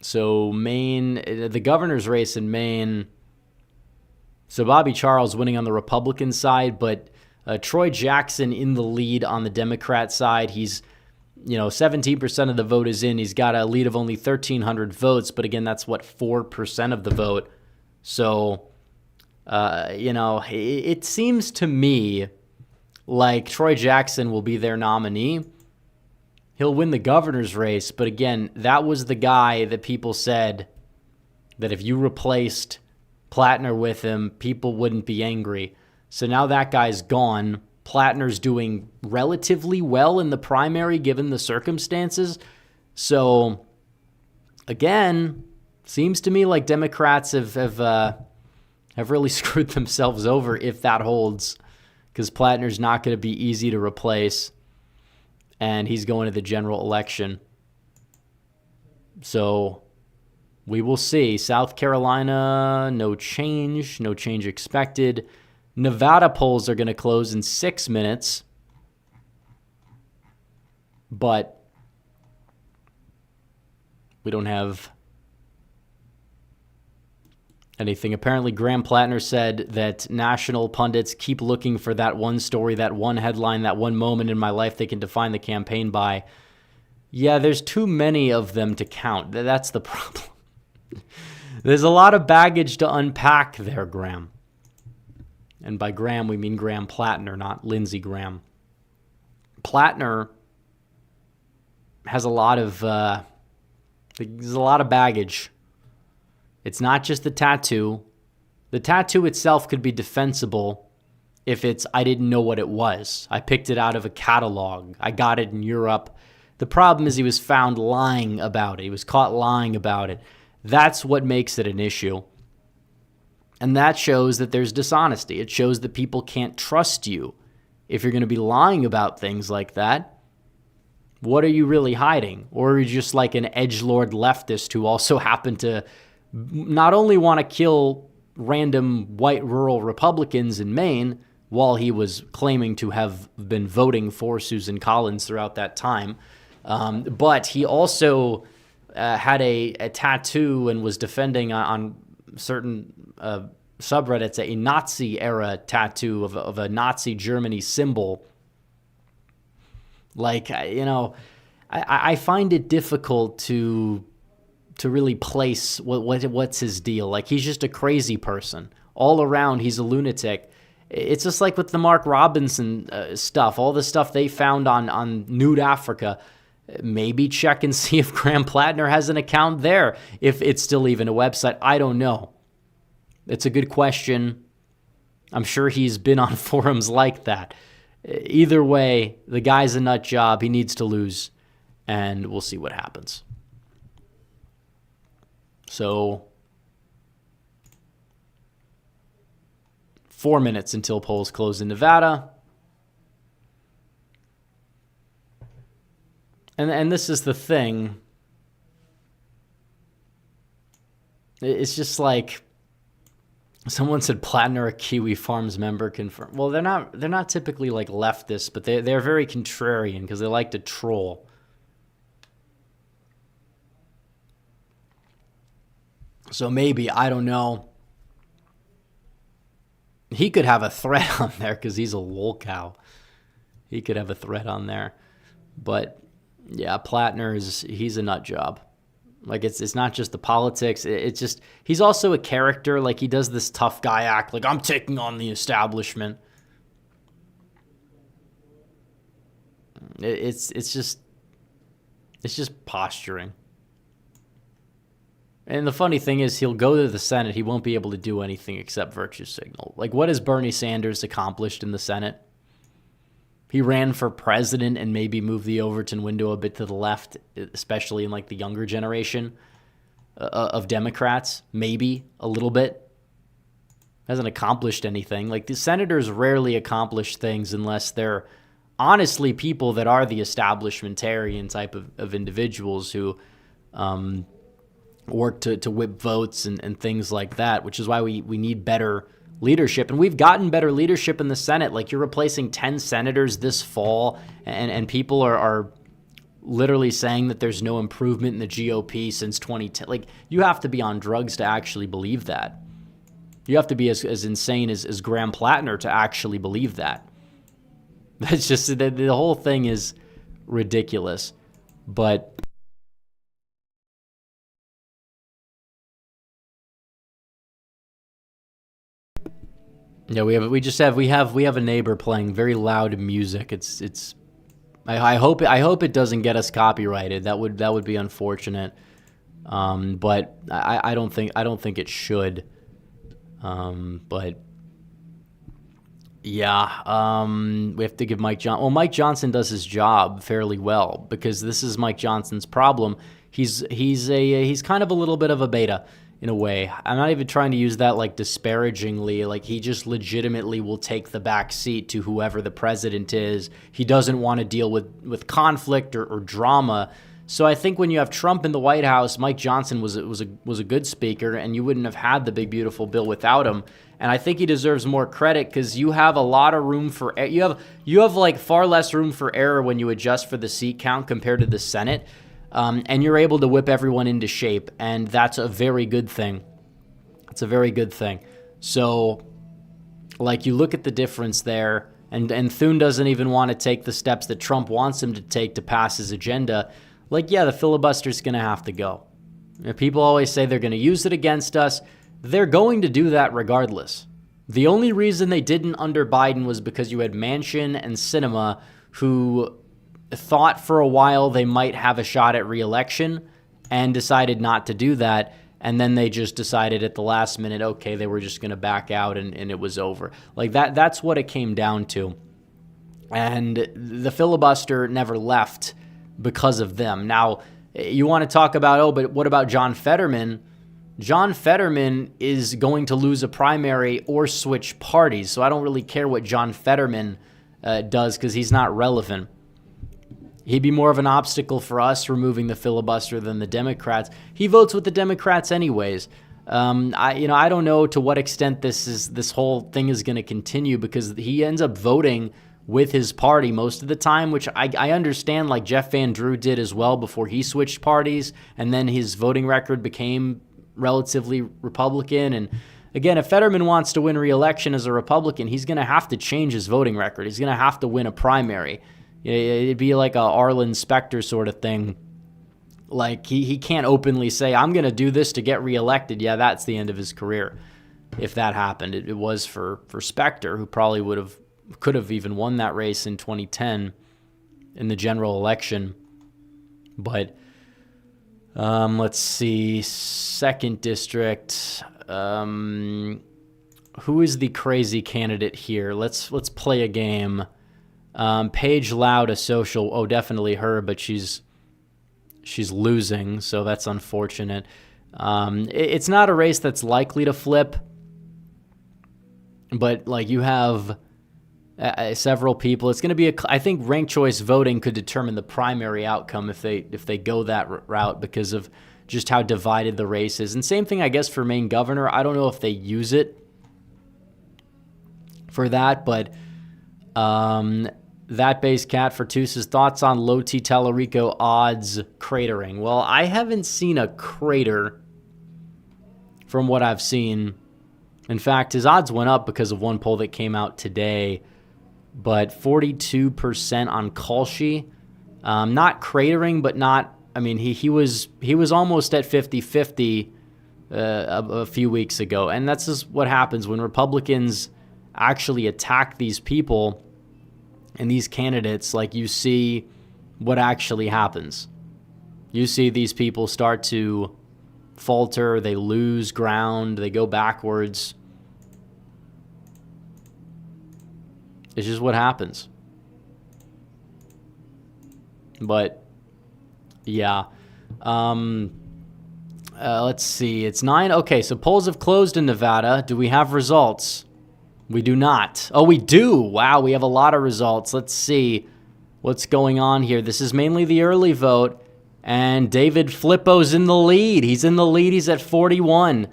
So Maine, the governor's race in Maine, so Bobby Charles winning on the Republican side, but Troy Jackson in the lead on the Democrat side. He's, 17% of the vote is in. He's got a lead of only 1,300 votes, but again, that's 4% of the vote. So, it seems to me like Troy Jackson will be their nominee. He'll win the governor's race, but again, that was the guy that people said that if you replaced Plattner with him, people wouldn't be angry. So now that guy's gone. Plattner's doing relatively well in the primary given the circumstances. So again, seems to me like Democrats have really screwed themselves over if that holds, because Plattner's not going to be easy to replace, and he's going to the general election. So we will see. South Carolina, no change expected. Nevada polls are going to close in 6 minutes, but we don't have anything. Apparently, Graham Plattner said that national pundits keep looking for that one story, that one headline, that one moment in my life they can define the campaign by. Yeah, there's too many of them to count. That's the problem. There's a lot of baggage to unpack there, Graham. And by Graham, we mean Graham Plattner, not Lindsey Graham. Plattner has a lot of baggage. It's not just the tattoo. The tattoo itself could be defensible if it's, I didn't know what it was. I picked it out of a catalog. I got it in Europe. The problem is he was found lying about it. He was caught lying about it. That's what makes it an issue. And that shows that there's dishonesty. It shows that people can't trust you. If you're going to be lying about things like that, what are you really hiding? Or are you just like an edgelord leftist who also happened to not only want to kill random white rural Republicans in Maine while he was claiming to have been voting for Susan Collins throughout that time, but he also had a tattoo and was defending on certain subreddits a Nazi-era tattoo of a Nazi Germany symbol. Like, you know, I find it difficult to really place what's his deal. Like, he's just a crazy person. All around, he's a lunatic. It's just like with the Mark Robinson stuff, all the stuff they found on Nude Africa. Maybe check and see if Graham Plattner has an account there, if it's still even a website. I don't know. It's a good question. I'm sure he's been on forums like that. Either way, the guy's a nut job. He needs to lose, and we'll see what happens. So, 4 minutes until polls close in Nevada. And this is the thing. It's just like someone said Plattner, a Kiwi Farms member, confirmed. Well, they're not typically like leftists, but they're very contrarian because they like to troll. So maybe, I don't know. He could have a threat on there because he's a wool cow. He could have a threat on there. But yeah, Plattner he's a nut job. Like, it's not just the politics. It's just, he's also a character. Like, he does this tough guy act, like, I'm taking on the establishment. It's just posturing. And the funny thing is, he'll go to the Senate. He won't be able to do anything except virtue signal. Like, what has Bernie Sanders accomplished in the Senate? He ran for president and maybe moved the Overton window a bit to the left, especially in like the younger generation of Democrats. Maybe a little bit. Hasn't accomplished anything. Like, the senators rarely accomplish things unless they're honestly people that are the establishmentarian type of individuals who work to whip votes and things like that, which is why we need better leadership. And we've gotten better leadership in the Senate. Like, you're replacing 10 senators this fall, and people are literally saying that there's no improvement in the GOP since 2010. Like, you have to be on drugs to actually believe that. You have to be as insane as Graham Plattner to actually believe that. That's just, the whole thing is ridiculous. But yeah, we have a neighbor playing very loud music. I hope it doesn't get us copyrighted. That would be unfortunate. But I don't think it should. But yeah, we have to give Mike Johnson. Well, Mike Johnson does his job fairly well, because this is Mike Johnson's problem. He's kind of a little bit of a beta in a way. I'm not even trying to use that like disparagingly. Like, he just legitimately will take the back seat to whoever the president is. He doesn't want to deal with conflict or drama. So I think when you have Trump in the White House, Mike Johnson was a good speaker, and you wouldn't have had the big beautiful bill without him. And I think he deserves more credit, because you have a lot of room for you have like far less room for error when you adjust for the seat count compared to the Senate. And you're able to whip everyone into shape, and that's a very good thing. It's a very good thing. So, like, you look at the difference there, and Thune doesn't even want to take the steps that Trump wants him to take to pass his agenda. Like, yeah, the filibuster's going to have to go. People always say they're going to use it against us. They're going to do that regardless. The only reason they didn't under Biden was because you had Manchin and Sinema, who thought for a while they might have a shot at re-election and decided not to do that. and then they just decided at the last minute, okay, they were just going to back out, and it was over. Like that's what it came down to. And the filibuster never left because of them. Now, you want to talk about, but what about John Fetterman? John Fetterman is going to lose a primary or switch parties, so I don't really care what John Fetterman does because he's not relevant. He'd be more of an obstacle for us removing the filibuster than the Democrats. He votes with the Democrats anyways. I don't know to what extent this whole thing is going to continue because he ends up voting with his party most of the time, which I understand, like Jeff Van Drew did as well before he switched parties, and then his voting record became relatively Republican. And again, if Fetterman wants to win re-election as a Republican, he's going to have to change his voting record. He's going to have to win a primary. It'd be like a Arlen Specter sort of thing. Like he can't openly say, I'm going to do this to get reelected. Yeah, that's the end of his career. If that happened, it was for Specter, who probably could have even won that race in 2010 in the general election. But let's see, 2nd District. Who is the crazy candidate here? Let's play a game. Paige Loud, a social. Oh, definitely her, but she's losing, so that's unfortunate. It's not a race that's likely to flip, but like you have several people. It's going to be I think ranked choice voting could determine the primary outcome if they go that route because of just how divided the race is. And same thing, I guess, for Maine governor. I don't know if they use it for that, but that base cat for Toose's thoughts on low T Tallarico odds cratering. Well, I haven't seen a crater from what I've seen. In fact, his odds went up because of one poll that came out today, but 42% on Kalshi. Not cratering, but not, I mean, he was almost at 50-50 a few weeks ago. And that's just what happens when Republicans actually attack these people and these candidates. Like, you see what actually happens. You see these people start to falter, they lose ground, they go backwards. It's just what happens. But yeah, let's see, it's 9. Okay, so polls have closed in Nevada. Do we have results? We do not. Oh, we do. Wow, we have a lot of results. Let's see what's going on here. This is mainly the early vote, and David Flippo's in the lead. He's in the lead. He's at 41.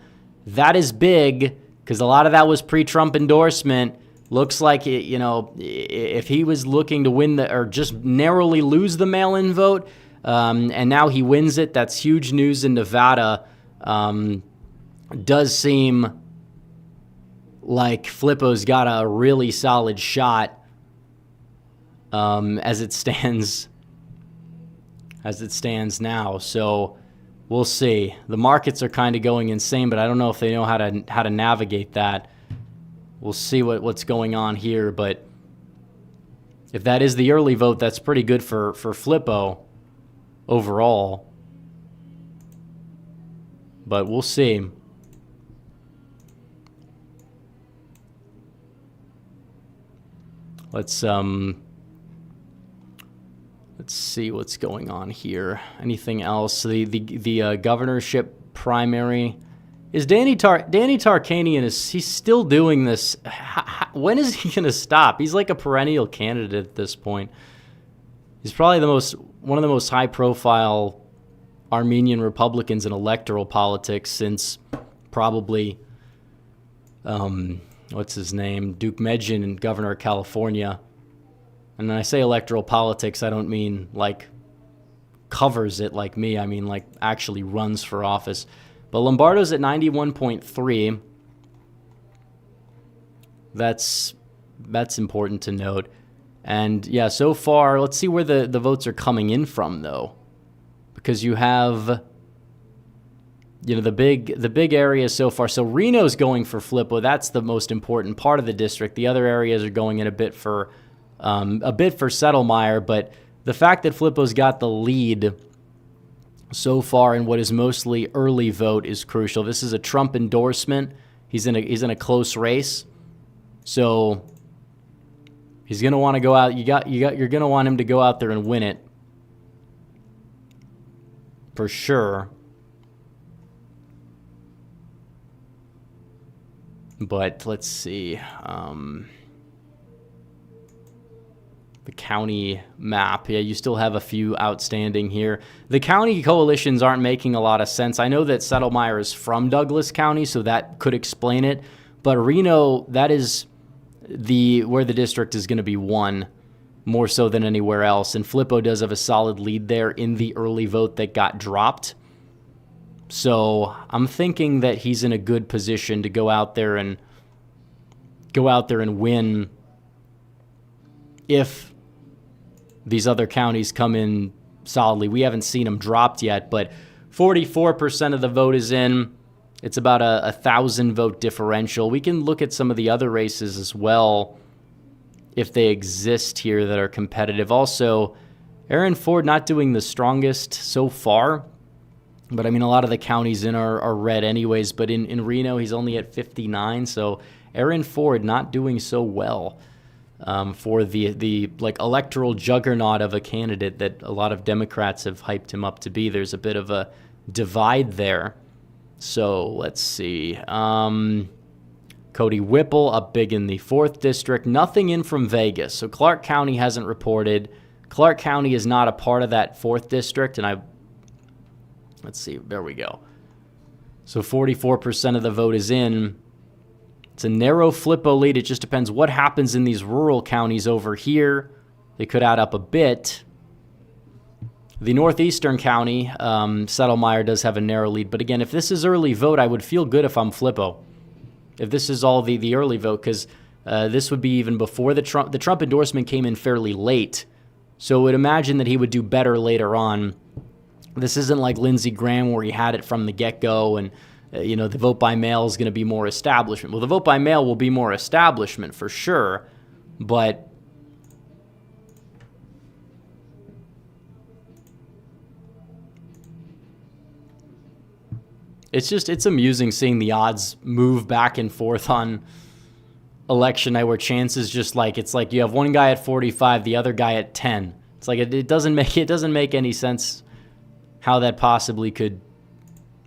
That is big because a lot of that was pre-Trump endorsement. Looks like, if he was looking to win or just narrowly lose the mail-in vote, and now he wins it, that's huge news in Nevada. Does seem like Flippo's got a really solid shot as it stands now. So we'll see. The markets are kind of going insane, but I don't know if they know how to navigate that. We'll see what's going on here, but if that is the early vote, that's pretty good for Flippo overall. But we'll see. Let's see what's going on here. Anything else? The governorship primary. Is Danny Tarkanian, he's still doing this? When is he going to stop? He's like a perennial candidate at this point. He's probably one of the most high-profile Armenian Republicans in electoral politics since probably, what's his name, Duke Medjin, governor of California. And when I say electoral politics, I don't mean like covers it like me. I mean like actually runs for office. But Lombardo's at 91.3. That's important to note. And yeah, so far, let's see where the votes are coming in from, though. Because you have, the big areas so far. So Reno's going for Flippo. That's the most important part of the district. The other areas are going in a bit for Settlemyre. But the fact that Flippo's got the lead so far in what is mostly early vote is crucial. This is a Trump endorsement. He's in a close race. So he's going to want to go out. You're going to want him to go out there and win it. For sure. But let's see. The county map. Yeah, you still have a few outstanding here. The county coalitions aren't making a lot of sense. I know that Settlemyre is from Douglas County, so that could explain it. But Reno, that is where the district is going to be won more so than anywhere else. And Flippo does have a solid lead there in the early vote that got dropped. So I'm thinking that he's in a good position to go out there and win if these other counties come in solidly. We haven't seen them dropped yet, but 44% of the vote is in. It's about a 1,000 vote differential. We can look at some of the other races as well if they exist here that are competitive. Also, Aaron Ford not doing the strongest so far, but I mean, a lot of the counties in are red anyways, but in Reno, he's only at 59, so Aaron Ford not doing so well. For the like electoral juggernaut of a candidate that a lot of Democrats have hyped him up to be. There's a bit of a divide there. So let's see. Cody Whipple up big in the 4th district. Nothing in from Vegas. So Clark County hasn't reported. Clark County is not a part of that 4th district. And let's see. There we go. So 44% of the vote is in. It's a narrow Flippo lead. It just depends what happens in these rural counties over here. They could add up a bit. The northeastern county, Settlemyre does have a narrow lead. But again, if this is early vote, I would feel good if I'm Flippo. If this is all the early vote, because this would be even before the Trump endorsement came in fairly late. So I would imagine that he would do better later on. This isn't like Lindsey Graham where he had it from the get-go and the vote by mail is going to be more establishment. Well, the vote by mail will be more establishment for sure, but it's amusing seeing the odds move back and forth on election night where chances it's like you have one guy at 45, the other guy at 10. It's like it doesn't make any sense how that possibly could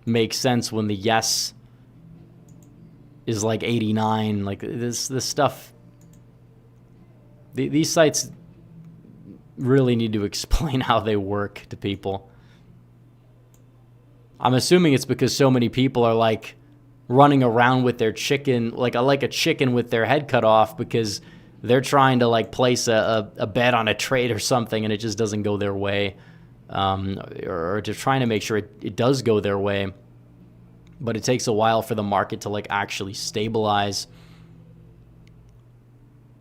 make sense when the yes is like 89. Like this stuff, these sites really need to explain how they work to people. I'm assuming it's because so many people are like running around with their chicken, like a chicken with their head cut off, because they're trying to like place a bet on a trade or something and it just doesn't go their way. Or to trying to make sure it does go their way. But it takes a while for the market to like actually stabilize.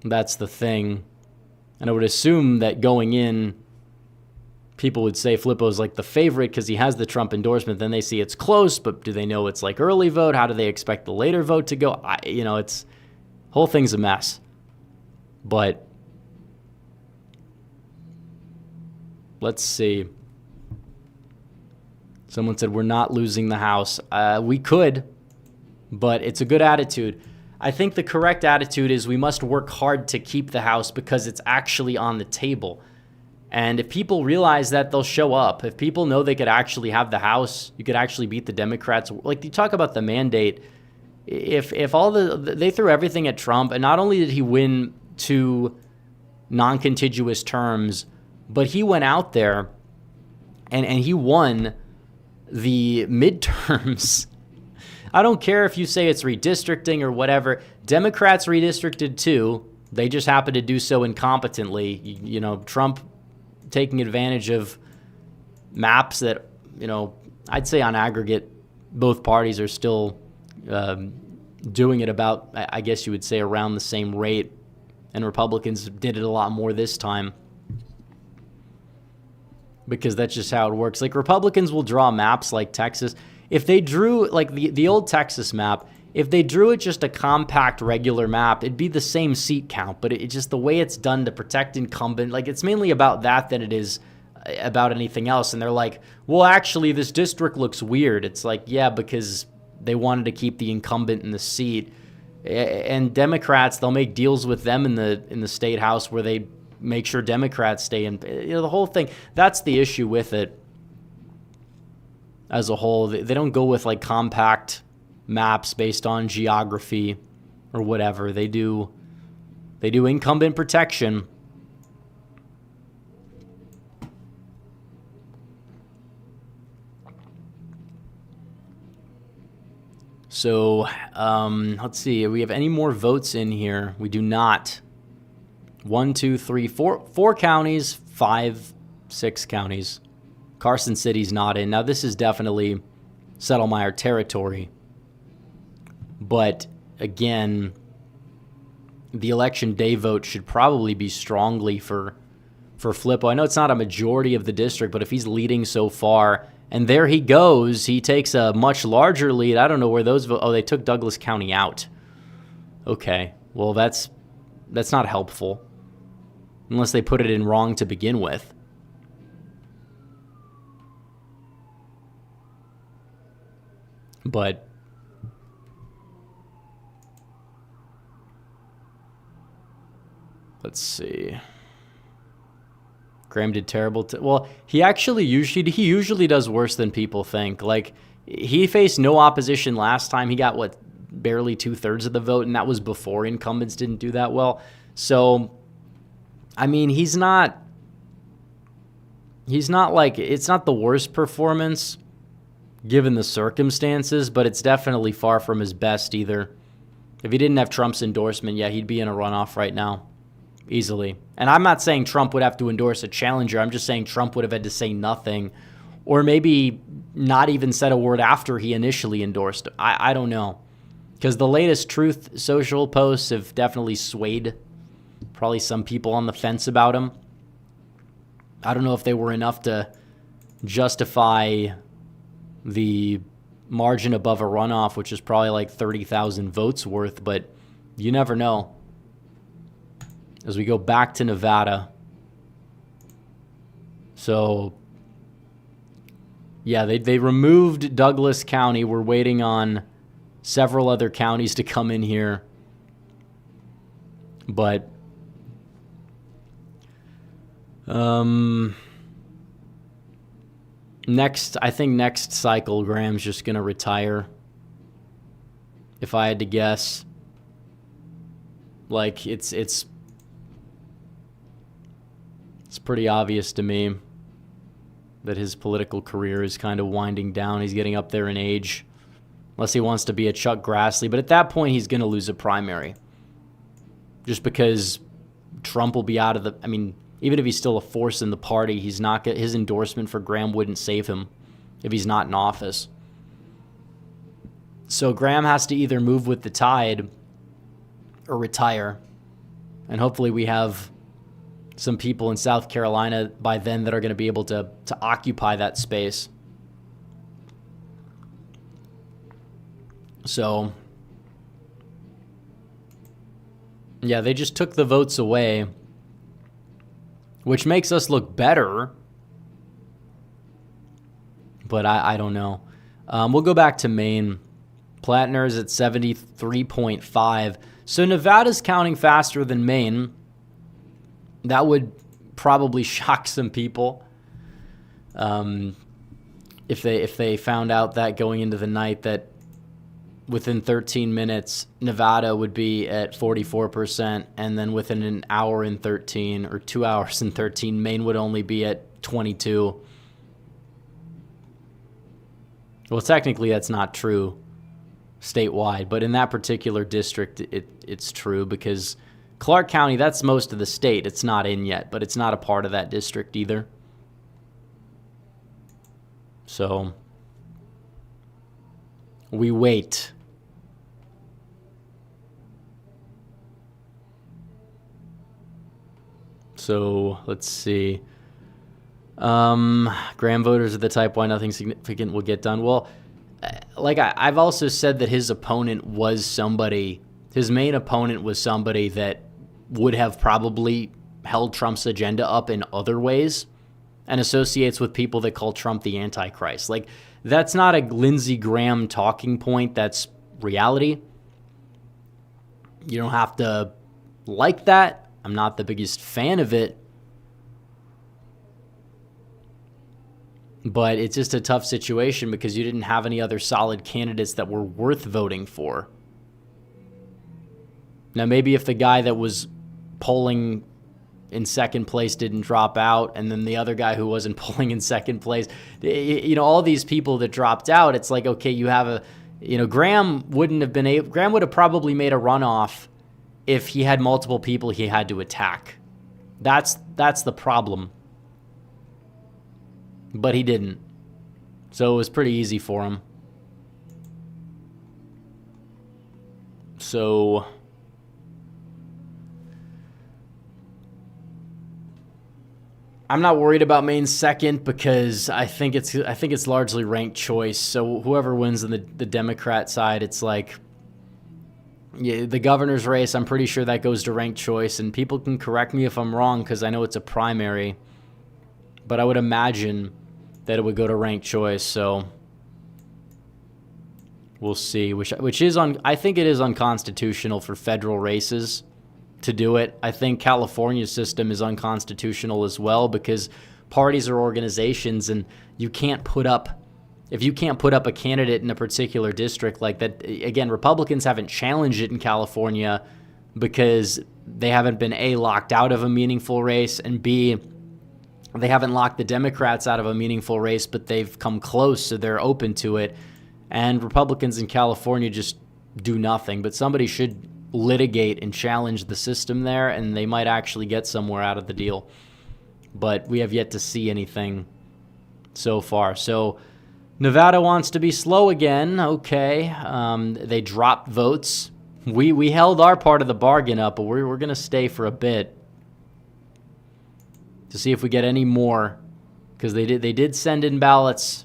That's the thing. And I would assume that going in, people would say Flippo's like the favorite because he has the Trump endorsement. Then they see it's close, but do they know it's like early vote? How do they expect the later vote to go? It's whole thing's a mess. But let's see. Someone said we're not losing the House. We could, but it's a good attitude. I think the correct attitude is we must work hard to keep the House because it's actually on the table. And if people realize that, they'll show up. If people know they could actually have the House, you could actually beat the Democrats. Like you talk about the mandate, if all they threw everything at Trump, and not only did he win 2 non-contiguous terms, but he went out there and he won the midterms. I don't care if you say it's redistricting or whatever. Democrats redistricted too. They just happened to do so incompetently. Trump taking advantage of maps that, I'd say on aggregate, both parties are still doing it about, I guess you would say, around the same rate. And Republicans did it a lot more this time. Because that's just how it works. Like Republicans will draw maps like Texas. If they drew like the old Texas map, if they drew it just a compact regular map, it'd be the same seat count. But it's just the way it's done to protect incumbent. Like it's mainly about that than it is about anything else. And they're like, well, actually, this district looks weird. It's like, yeah, because they wanted to keep the incumbent in the seat. And Democrats, they'll make deals with them in the state house where they make sure Democrats stay in. The whole thing, that's the issue with it as a whole. They don't go with like compact maps based on geography or whatever. They do incumbent protection. So, let's see. Do we have any more votes in here? We do not. 1, 2, 3, 4 counties, 5, 6 counties. Carson City's not in. Now, this is definitely Settlemyre territory. But, again, the election day vote should probably be strongly for Flippo. I know it's not a majority of the district, but if he's leading so far, and there he goes, he takes a much larger lead. I don't know where those votes... Oh, they took Douglas County out. Okay, well, that's not helpful. Unless they put it in wrong to begin with. But let's see. Graham did terrible. Well, he usually does worse than people think. Like, he faced no opposition last time. He got, barely 2/3 of the vote, and that was before incumbents didn't do that well. So, I mean, he's not like, it's not the worst performance given the circumstances, but it's definitely far from his best either. If he didn't have Trump's endorsement, yeah, he'd be in a runoff right now. Easily. And I'm not saying Trump would have to endorse a challenger. I'm just saying Trump would have had to say nothing, or maybe not even said a word after he initially endorsed. I don't know. Because the latest Truth Social posts have definitely swayed probably some people on the fence about him. I don't know if they were enough to justify the margin above a runoff, which is probably like 30,000 votes worth, but you never know. As we go back to Nevada. So, yeah, they removed Douglas County. We're waiting on several other counties to come in here. But, I think next cycle, Graham's just going to retire. If I had to guess. Like, it's pretty obvious to me that his political career is kind of winding down. He's getting up there in age, unless he wants to be a Chuck Grassley. But at that point, he's going to lose a primary. Just because Trump will be out of the... I mean, even if he's still a force in the party, he's not... his endorsement for Graham wouldn't save him if he's not in office. So Graham has to either move with the tide or retire. And hopefully we have some people in South Carolina by then that are going to be able to occupy that space. So, yeah, they just took the votes away, which makes us look better. But I don't know. We'll go back to Maine. Plattner's at 73.5. So Nevada's counting faster than Maine. That would probably shock some people if they found out that going into the night that within 13 minutes Nevada would be at 44%, and then within an hour and 13 or 2 hours and 13 Maine would only be at 22. Well, technically that's not true statewide, but in that particular district it's true because Clark County, that's most of the state. It's not in yet, but it's not a part of that district either. So, we wait. So, let's see. Graham voters are the type why nothing significant will get done. Well, like I've also said that his opponent was somebody, his main opponent was somebody that would have probably held Trump's agenda up in other ways. and associates with people that call Trump the Antichrist. Like, that's not a Lindsey Graham talking point. That's reality. You don't have to like that. I'm not the biggest fan of it. But it's just a tough situation because you didn't have any other solid candidates that were worth voting for. Now, maybe if the guy that was polling in second place didn't drop out, and then the other guy who wasn't polling in second place, you know, all these people that dropped out, it's like, okay, you have a, you know, Graham would have probably made a runoff if he had multiple people he had to attack. That's the problem. But he didn't. So it was pretty easy for him. So I'm not worried about Maine's second because I think it's largely ranked choice. So whoever wins on the Democrat side, it's like, yeah, the governor's race, I'm pretty sure that goes to ranked choice. And people can correct me if I'm wrong because I know it's a primary. But I would imagine that it would go to ranked choice. So we'll see. Which is I think it is unconstitutional for federal races to do it. I think California's system is unconstitutional as well because parties are organizations, and if you can't put up a candidate in a particular district like that, again, Republicans haven't challenged it in California because they haven't been A, locked out of a meaningful race, and B, they haven't locked the Democrats out of a meaningful race, but they've come close, so they're open to it. And Republicans in California just do nothing, but somebody should litigate and challenge the system there, and they might actually get somewhere out of the deal. But we have yet to see anything so far. So Nevada wants to be slow again. Okay. They dropped votes. We held our part of the bargain up, but we're going to stay for a bit to see if we get any more, because they did send in ballots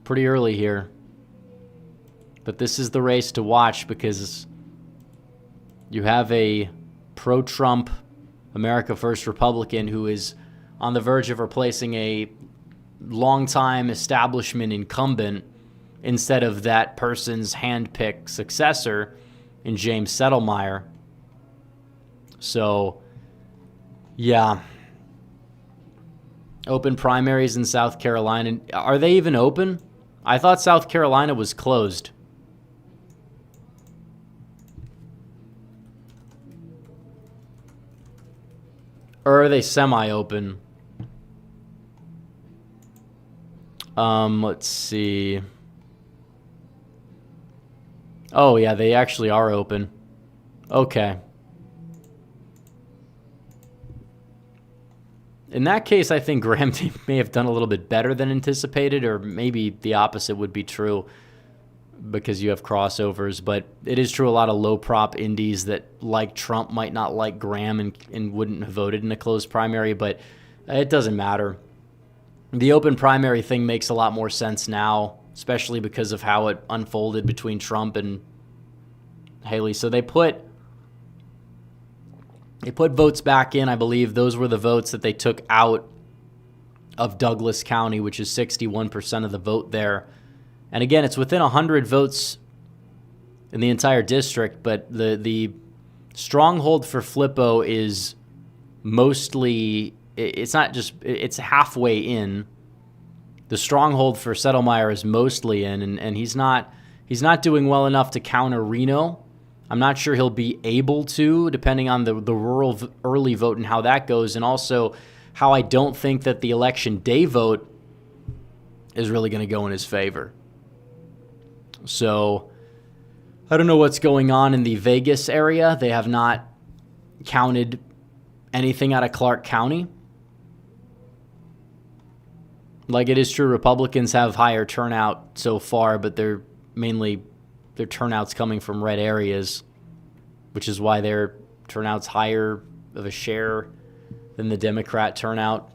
pretty early here. But this is the race to watch because you have a pro-Trump, America First Republican who is on the verge of replacing a longtime establishment incumbent instead of that person's hand-picked successor in James Settlemyre. So, yeah. Open primaries in South Carolina. Are they even open? I thought South Carolina was closed. Or are they semi-open? Let's see. Oh, yeah, they actually are open. Okay. In that case, I think Graham may have done a little bit better than anticipated, or maybe the opposite would be true because you have crossovers. But it is true a lot of low-prop indies that like Trump might not like Graham and wouldn't have voted in a closed primary, but it doesn't matter. The open primary thing makes a lot more sense now, especially because of how it unfolded between Trump and Haley. So they put votes back in, I believe. Those were the votes that they took out of Douglas County, which is 61% of the vote there. And again, it's within 100 votes in the entire district, but the stronghold for Flippo is mostly, it's halfway in. The stronghold for Settlemyre is mostly in, and he's not doing well enough to counter Reno. I'm not sure he'll be able to, depending on the rural early vote and how that goes, and also how I don't think that the election day vote is really going to go in his favor. So I don't know what's going on in the Vegas area. They have not counted anything out of Clark County. Like, it is true Republicans have higher turnout so far, but their turnout's coming from red areas, which is why their turnout's higher of a share than the Democrat turnout.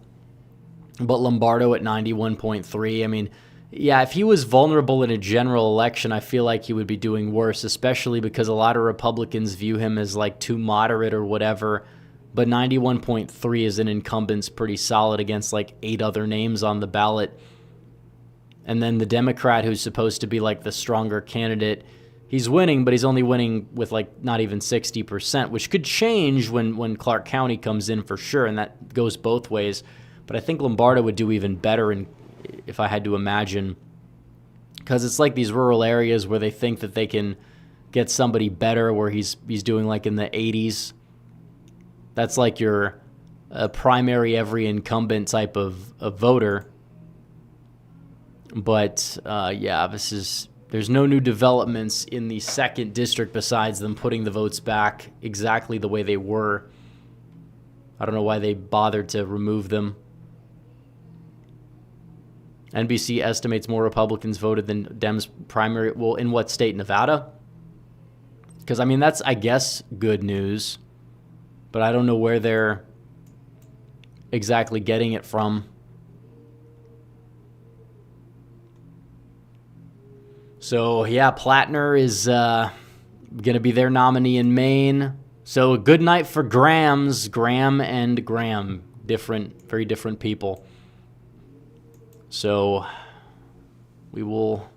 But Lombardo at 91.3. I mean, yeah, if he was vulnerable in a general election, I feel like he would be doing worse, especially because a lot of Republicans view him as like too moderate or whatever. but 91.3 as an incumbent's pretty solid against like 8 other names on the ballot. And then the Democrat, who's supposed to be like the stronger candidate, he's winning, but he's only winning with like not even 60%, which could change when Clark County comes in for sure, and that goes both ways. But I think Lombardo would do even better if I had to imagine, because it's like these rural areas where they think that they can get somebody better, where he's doing like in the 80s. That's like your primary every incumbent type of voter. But yeah, there's no new developments in the 2nd district besides them putting the votes back exactly the way they were. I don't know why they bothered to remove them. NBC estimates more Republicans voted than Dems primary. Well, in what state? Nevada? Because, I mean, that's, I guess, good news. But I don't know where they're exactly getting it from. So, yeah, Plattner is going to be their nominee in Maine. So, a good night for Graham and Graham. Very different people. So, we will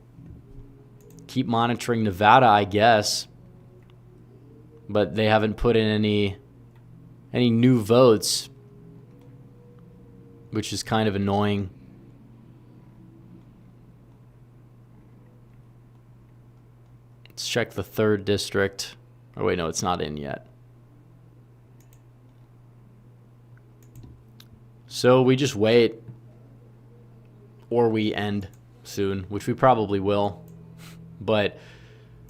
keep monitoring Nevada, I guess. But they haven't put in any new votes, which is kind of annoying. Let's check the 3rd district. Oh, wait, no, it's not in yet. So we just wait. Or we end soon, which we probably will. But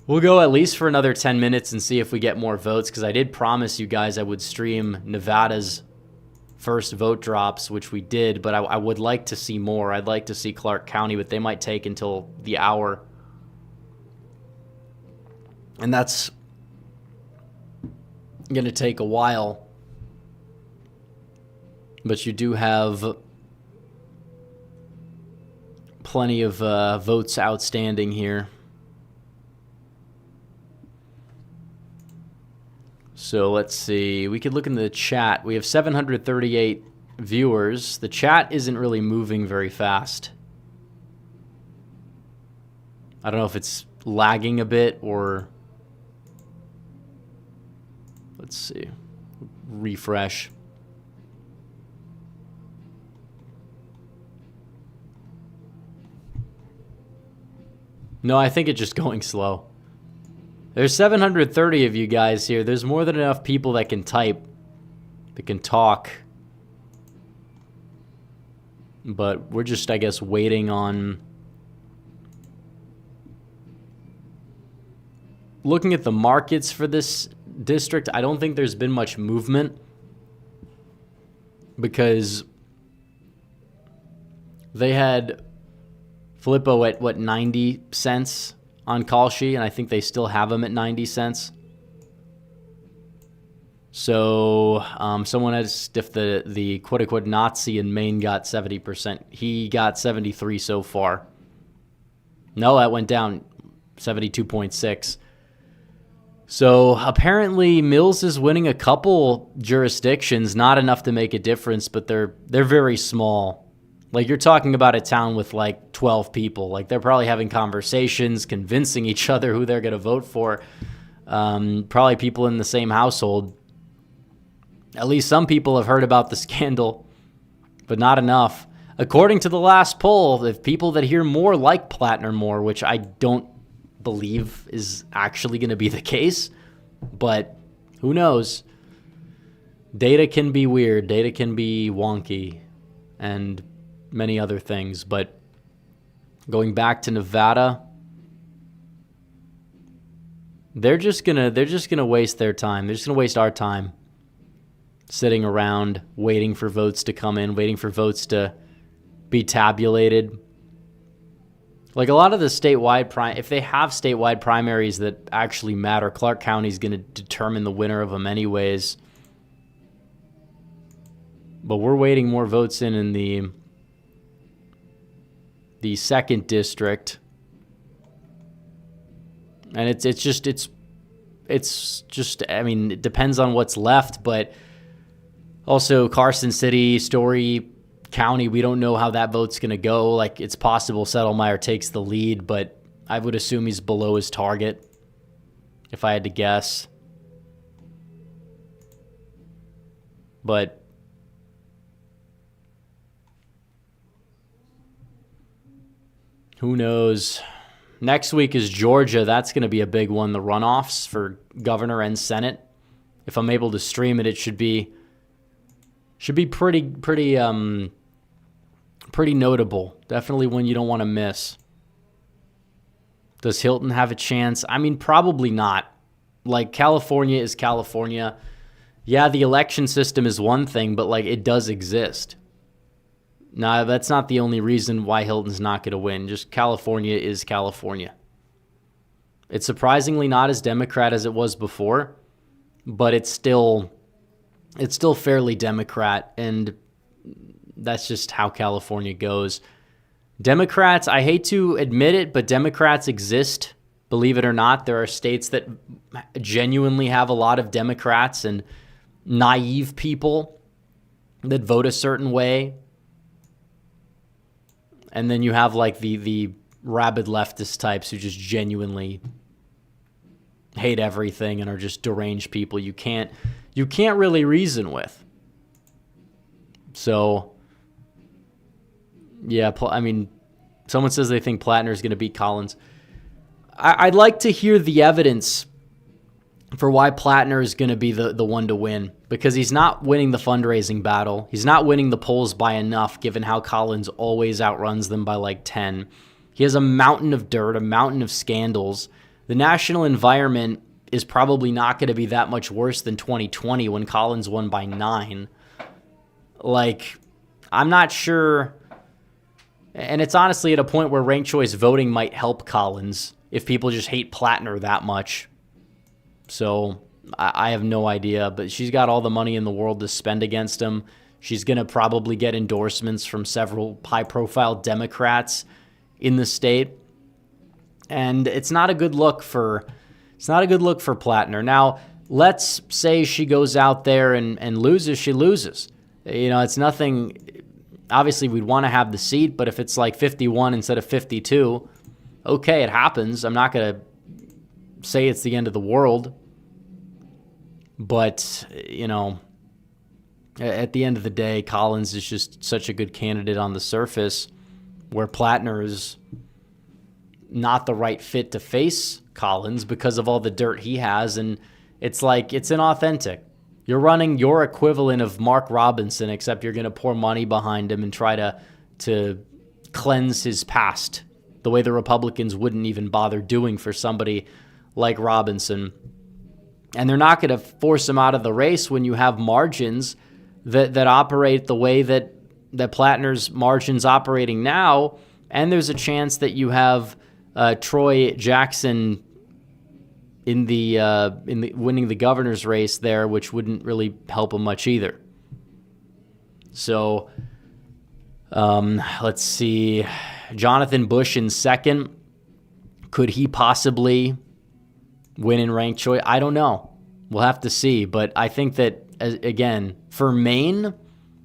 we'll go at least for another 10 minutes and see if we get more votes, because I did promise you guys I would stream Nevada's first vote drops, which we did, but I would like to see more. I'd like to see Clark County, but they might take until the hour. And that's going to take a while. But you do have plenty of votes outstanding here. So let's see. We could look in the chat. We have 738 viewers. The chat isn't really moving very fast. I don't know if it's lagging a bit or... Let's see. Refresh. No, I think it's just going slow. There's 730 of you guys here. There's more than enough people that can type, that can talk. But we're just, I guess, waiting on... Looking at the markets for this district, I don't think there's been much movement. Because they had Filippo at, what, 90 cents on Kalshi, and I think they still have him at 90 cents. So someone asked if the quote-unquote Nazi in Maine got 70%. He got 73 so far. No, that went down 72.6. So apparently Mills is winning a couple jurisdictions, not enough to make a difference, but they're very small. Like, you're talking about a town with like 12 people. Like, they're probably having conversations, convincing each other who they're going to vote for. Probably people in the same household. At least some people have heard about the scandal, but not enough. According to the last poll, the people that hear more like Plattner more, which I don't believe is actually going to be the case, but who knows? Data can be weird. Data can be wonky and many other things. But going back to Nevada, they're just gonna waste their time. They're just gonna waste our time sitting around waiting for votes to come in, waiting for votes to be tabulated. Like, a lot of the statewide if they have statewide primaries that actually matter, Clark County is going to determine the winner of them anyways. But we're waiting more votes in the 2nd district. And it's just, I mean, it depends on what's left, but Also, Carson City, Story County, we don't know how that vote's going to go. Like, it's possible Settlemyre takes the lead, but I would assume he's below his target, if I had to guess. But who knows? Next week is Georgia. That's going to be a big one, the runoffs for governor and Senate. If I'm able to stream it, it should be pretty notable. Definitely one you don't want to miss. Does Hilton have a chance? I mean, probably not. Like, California is California. Yeah, the election system is one thing, but like, it does exist. Now, that's not the only reason why Hilton's not going to win. Just California is California. It's surprisingly not as Democrat as it was before, but it's still fairly Democrat, and that's just how California goes. Democrats, I hate to admit it, but Democrats exist. Believe it or not, there are states that genuinely have a lot of Democrats and naive people that vote a certain way. And then you have like the rabid leftist types who just genuinely hate everything and are just deranged people you can't really reason with. So, yeah, I mean, someone says they think Plattner is going to beat Collins. I'd like to hear the evidence for why Plattner is going to be the one to win, because he's not winning the fundraising battle. He's not winning the polls by enough, given how Collins always outruns them by like 10. He has a mountain of dirt, a mountain of scandals. The national environment is probably not going to be that much worse than 2020 when Collins won by 9. Like, I'm not sure. And it's honestly at a point where ranked choice voting might help Collins if people just hate Plattner that much. So I have no idea, but she's got all the money in the world to spend against him. She's going to probably get endorsements from several high-profile Democrats in the state. And it's not a good look for Plattner. Now, let's say she goes out there and loses, she loses. You know, it's nothing. Obviously, we'd want to have the seat, but if it's like 51 instead of 52, okay, it happens. I'm not going to say it's the end of the world. But, you know, at the end of the day, Collins is just such a good candidate on the surface, where Plattner is not the right fit to face Collins because of all the dirt he has. And it's like, it's inauthentic. You're running your equivalent of Mark Robinson, except you're going to pour money behind him and try to cleanse his past the way the Republicans wouldn't even bother doing for somebody like Robinson. And they're not going to force him out of the race when you have margins that operate the way that Plattner's margins operating now. And there's a chance that you have Troy Jackson in the winning the governor's race there, which wouldn't really help him much either. So let's see, Jonathan Bush in second. Could he possibly win in ranked choice? I don't know. We'll have to see. But I think that, again, for Maine,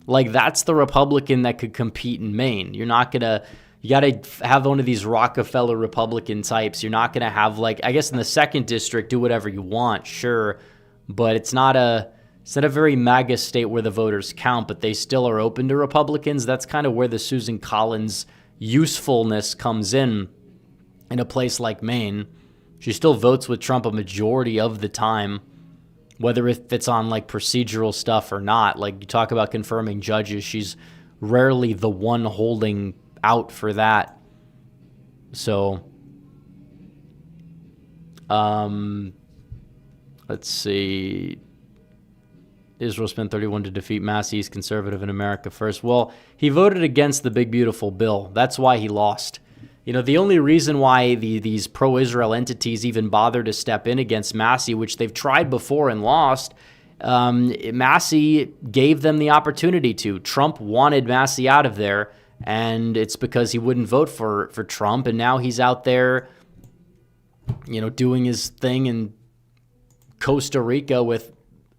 like, that's the Republican that could compete in Maine. You're not going to, you got to have one of these Rockefeller Republican types. You're not going to have, like, I guess in the 2nd district, do whatever you want, sure. But it's not a very MAGA state where the voters count, but they still are open to Republicans. That's kind of where the Susan Collins usefulness comes in a place like Maine. She still votes with Trump a majority of the time, whether if it's on like procedural stuff or not. Like, you talk about confirming judges, she's rarely the one holding out for that. So, let's see. Israel spent $31 to defeat Massey's conservative in America First. Well, he voted against the big, beautiful bill. That's why he lost. You know, the only reason why these pro-Israel entities even bother to step in against Massey, which they've tried before and lost, Massey gave them the opportunity to. Trump wanted Massey out of there, and it's because he wouldn't vote for Trump, and now he's out there, you know, doing his thing in Costa Rica with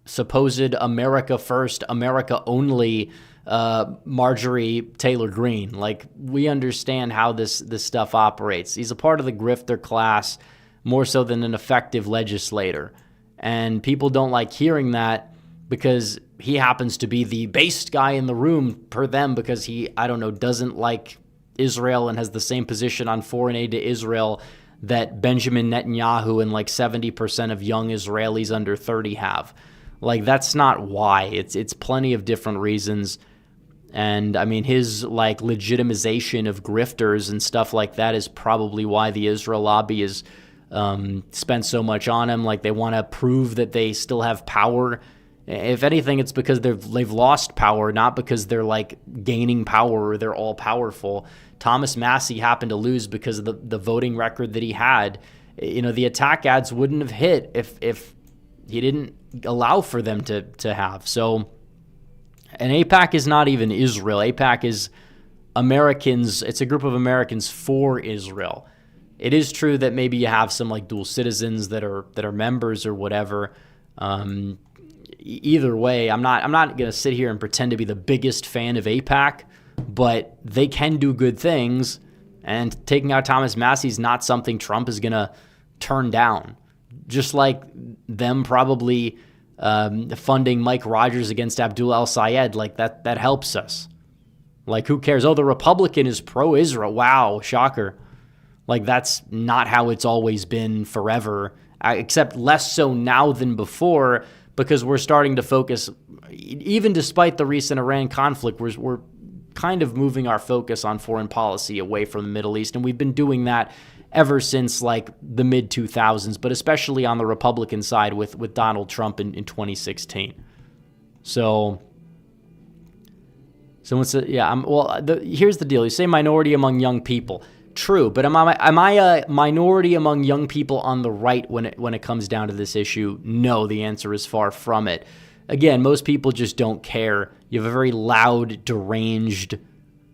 supposed America first, America only Marjorie Taylor Greene. Like, we understand how this stuff operates. He's a part of the grifter class more so than an effective legislator. And people don't like hearing that because he happens to be the based guy in the room per them, because he, I don't know, doesn't like Israel and has the same position on foreign aid to Israel that Benjamin Netanyahu and like 70% of young Israelis under 30 have. Like, that's not why. It's plenty of different reasons. And I mean, his like legitimization of grifters and stuff like that is probably why the Israel lobby is spent so much on him. Like, they want to prove that they still have power. If anything, it's because they've lost power, not because they're like gaining power or they're all powerful. Thomas Massie happened to lose because of the voting record that he had. You know, the attack ads wouldn't have hit if he didn't allow for them to have. So, and AIPAC is not even Israel. AIPAC is Americans. It's a group of Americans for Israel. It is true that maybe you have some like dual citizens that are members or whatever. Either way, I'm not going to sit here and pretend to be the biggest fan of AIPAC, but they can do good things, and taking out Thomas Massie is not something Trump is going to turn down. Just like them probably funding Mike Rogers against Abdul El-Sayed, like that helps us. Like, who cares? Oh, the Republican is pro-Israel. Wow, shocker. Like, that's not how it's always been forever, except less so now than before, because we're starting to focus, even despite the recent Iran conflict, we're kind of moving our focus on foreign policy away from the Middle East, and we've been doing that ever since like the mid-2000s, but especially on the Republican side with Donald Trump in 2016. So what's the, yeah, here's the deal. You say minority among young people. True, but am I a minority among young people on the right when it comes down to this issue? No, the answer is far from it. Again, most people just don't care. You have a very loud, deranged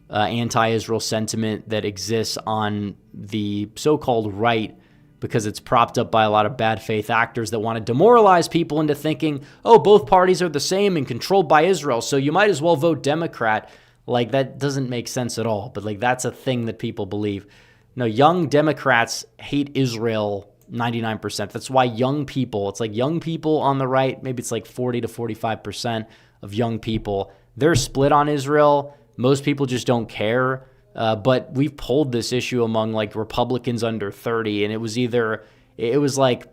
anti-Israel sentiment that exists on the so-called right because it's propped up by a lot of bad faith actors that want to demoralize people into thinking, oh, both parties are the same and controlled by Israel, so you might as well vote Democrat. Like, that doesn't make sense at all, but like, that's a thing that people believe. No, young Democrats hate Israel 99%. That's why young people, it's like young people on the right, maybe it's like 40 to 45% of young people, they're split on Israel. Most people just don't care. But we've polled this issue among like Republicans under 30, and it was like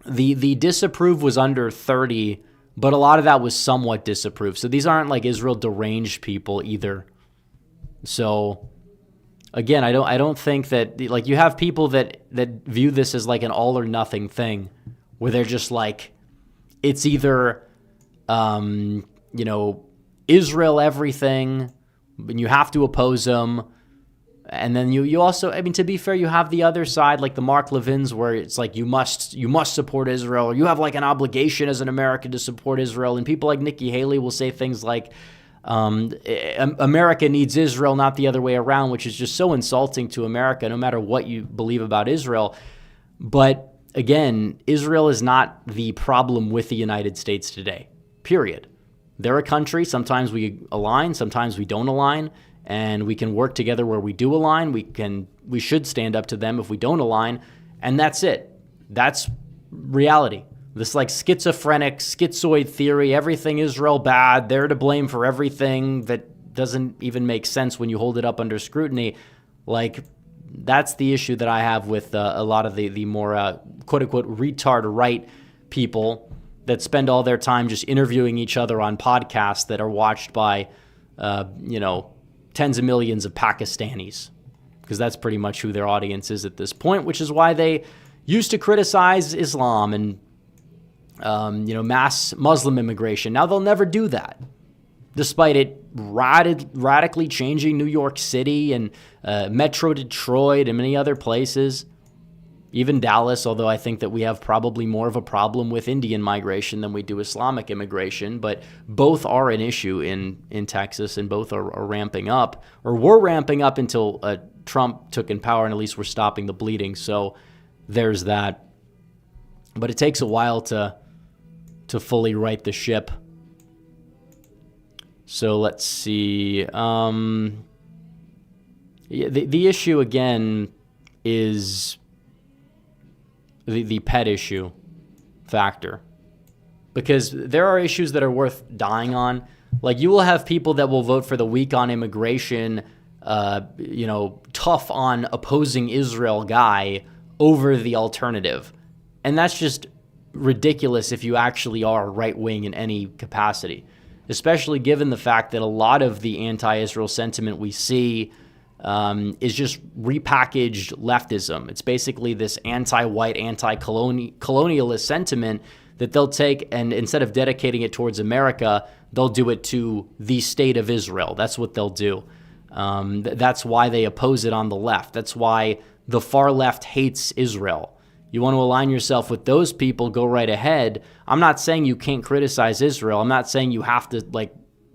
the disapprove was under 30, but a lot of that was somewhat disapproved. So these aren't like Israel deranged people either. So again, I don't think that, like, you have people that view this as like an all or nothing thing, where they're just like, it's either Israel everything, and you have to oppose them. And then you also, I mean, to be fair, you have the other side, like the Mark Levins, where it's like you must support Israel, or you have like an obligation as an American to support Israel. And people like Nikki Haley will say things like, America needs Israel, not the other way around, which is just so insulting to America, no matter what you believe about Israel. But again, Israel is not the problem with the United States today, period. They're a country. Sometimes we align, sometimes we don't align. And we can work together where we do align. We should stand up to them if we don't align. And that's it. That's reality. This like schizophrenic, schizoid theory, everything Israel bad, they're to blame for everything that doesn't even make sense when you hold it up under scrutiny. Like, that's the issue that I have with a lot of the more quote-unquote retard right people that spend all their time just interviewing each other on podcasts that are watched by, tens of millions of Pakistanis, because that's pretty much who their audience is at this point, which is why they used to criticize Islam and, mass Muslim immigration. Now they'll never do that, despite it radically changing New York City and Metro Detroit and many other places, even Dallas, although I think that we have probably more of a problem with Indian migration than we do Islamic immigration, but both are an issue in Texas, and both are ramping up, or were ramping up until Trump took in power, and at least we're stopping the bleeding. So there's that. But it takes a while to to fully right the ship. So let's see. The issue again is the pet issue factor, because there are issues that are worth dying on. Like, you will have people that will vote for the weak on immigration, tough on opposing Israel guy over the alternative. And that's just ridiculous if you actually are right-wing in any capacity, especially given the fact that a lot of the anti-Israel sentiment we see is just repackaged leftism. It's basically this anti-white, anti-colonialist sentiment that they'll take, and instead of dedicating it towards America, they'll do it to the state of Israel. That's what they'll do. That's why they oppose it on the left. That's why the far left hates Israel. You want to align yourself with those people, go right ahead. I'm not saying you can't criticize Israel. I'm not saying you have to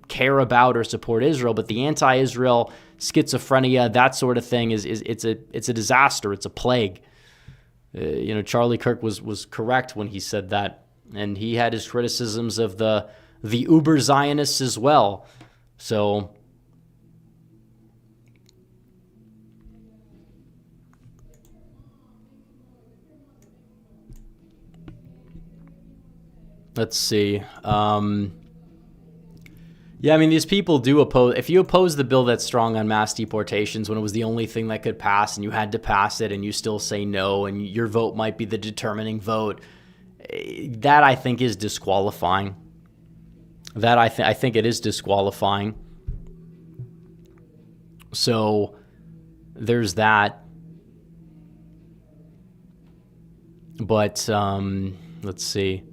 care about or support Israel, but the anti-Israel schizophrenia, that sort of thing, it's a disaster. It's a plague. Charlie Kirk was correct when he said that, and he had his criticisms of the uber Zionists as well. So let's see. These people do oppose. If you oppose the bill that's strong on mass deportations when it was the only thing that could pass and you had to pass it and you still say no and your vote might be the determining vote, that I think is disqualifying. I think it is disqualifying. So there's that. But let's see.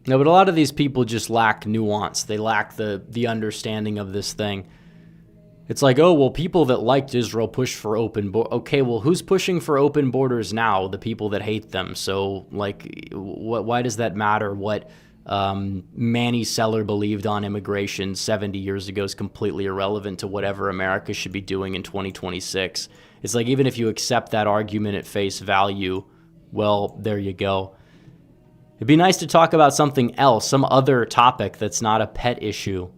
No, but a lot of these people just lack nuance. They lack the understanding of this thing. It's like, oh, well, people that liked Israel pushed for open borders. Okay, well, who's pushing for open borders now? The people that hate them. So, why does that matter? What Manny Seller believed on immigration 70 years ago is completely irrelevant to whatever America should be doing in 2026. It's like, even if you accept that argument at face value, well, there you go. It'd be nice to talk about something else, some other topic that's not a pet issue.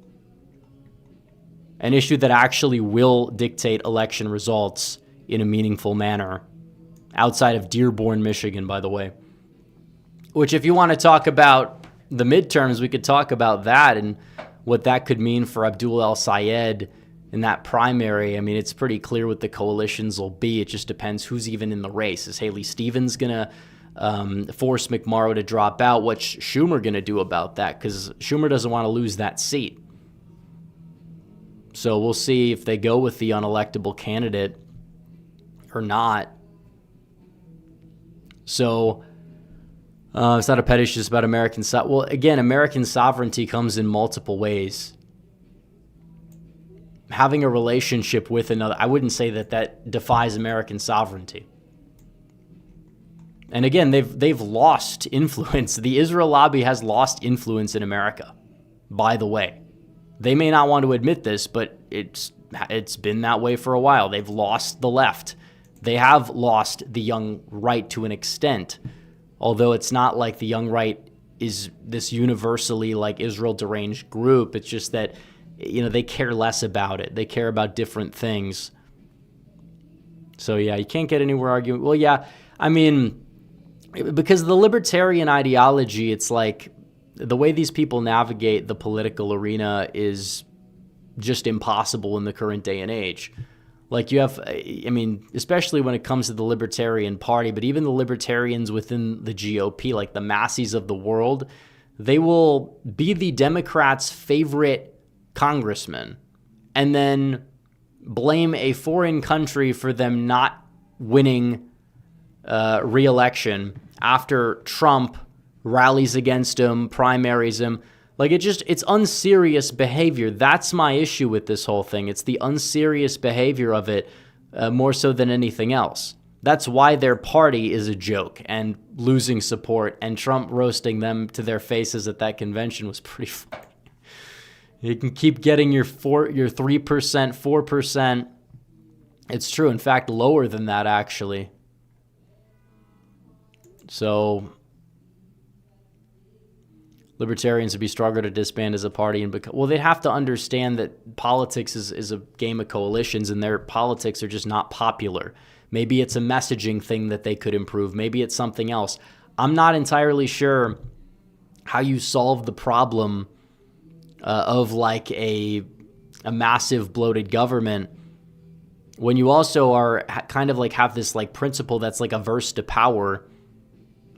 An issue that actually will dictate election results in a meaningful manner. Outside of Dearborn, Michigan, by the way. Which, if you want to talk about the midterms, we could talk about that and what that could mean for Abdul El-Sayed in that primary. I mean, it's pretty clear what the coalitions will be. It just depends who's even in the race. Is Haley Stevens going to force McMorrow to drop out? What's Schumer going to do about that? Because Schumer doesn't want to lose that seat. So we'll see if they go with the unelectable candidate or not. So it's not a pet issue, it's about American sovereignty. Well, again, American sovereignty comes in multiple ways. Having a relationship with another, I wouldn't say that defies American sovereignty. And again, they've lost influence. The Israel lobby has lost influence in America, by the way. They may not want to admit this, but it's been that way for a while. They've lost the left. They have lost the young right to an extent, although it's not like the young right is this universally Israel deranged group. It's just that, they care less about it. They care about different things. So yeah, you can't get anywhere arguing. Well, yeah, I mean, because of the libertarian ideology, it's like the way these people navigate the political arena is just impossible in the current day and age. You have, especially when it comes to the Libertarian Party, but even the libertarians within the GOP, the masses of the world, they will be the Democrats' favorite congressman and then blame a foreign country for them not winning re-election after Trump rallies against him, primaries him. It's unserious behavior. That's my issue with this whole thing. It's the unserious behavior of it more so than anything else. That's why their party is a joke and losing support, and Trump roasting them to their faces at that convention was pretty funny. You can keep getting your 3%, 4%. It's true. In fact, lower than that, actually. So Libertarians would be stronger to disband as a party. And well, they'd have to understand that politics is a game of coalitions, and their politics are just not popular. Maybe it's a messaging thing that they could improve. Maybe it's something else. I'm not entirely sure how you solve the problem of like a massive bloated government when you also are kind of like have this like principle that's like averse to power,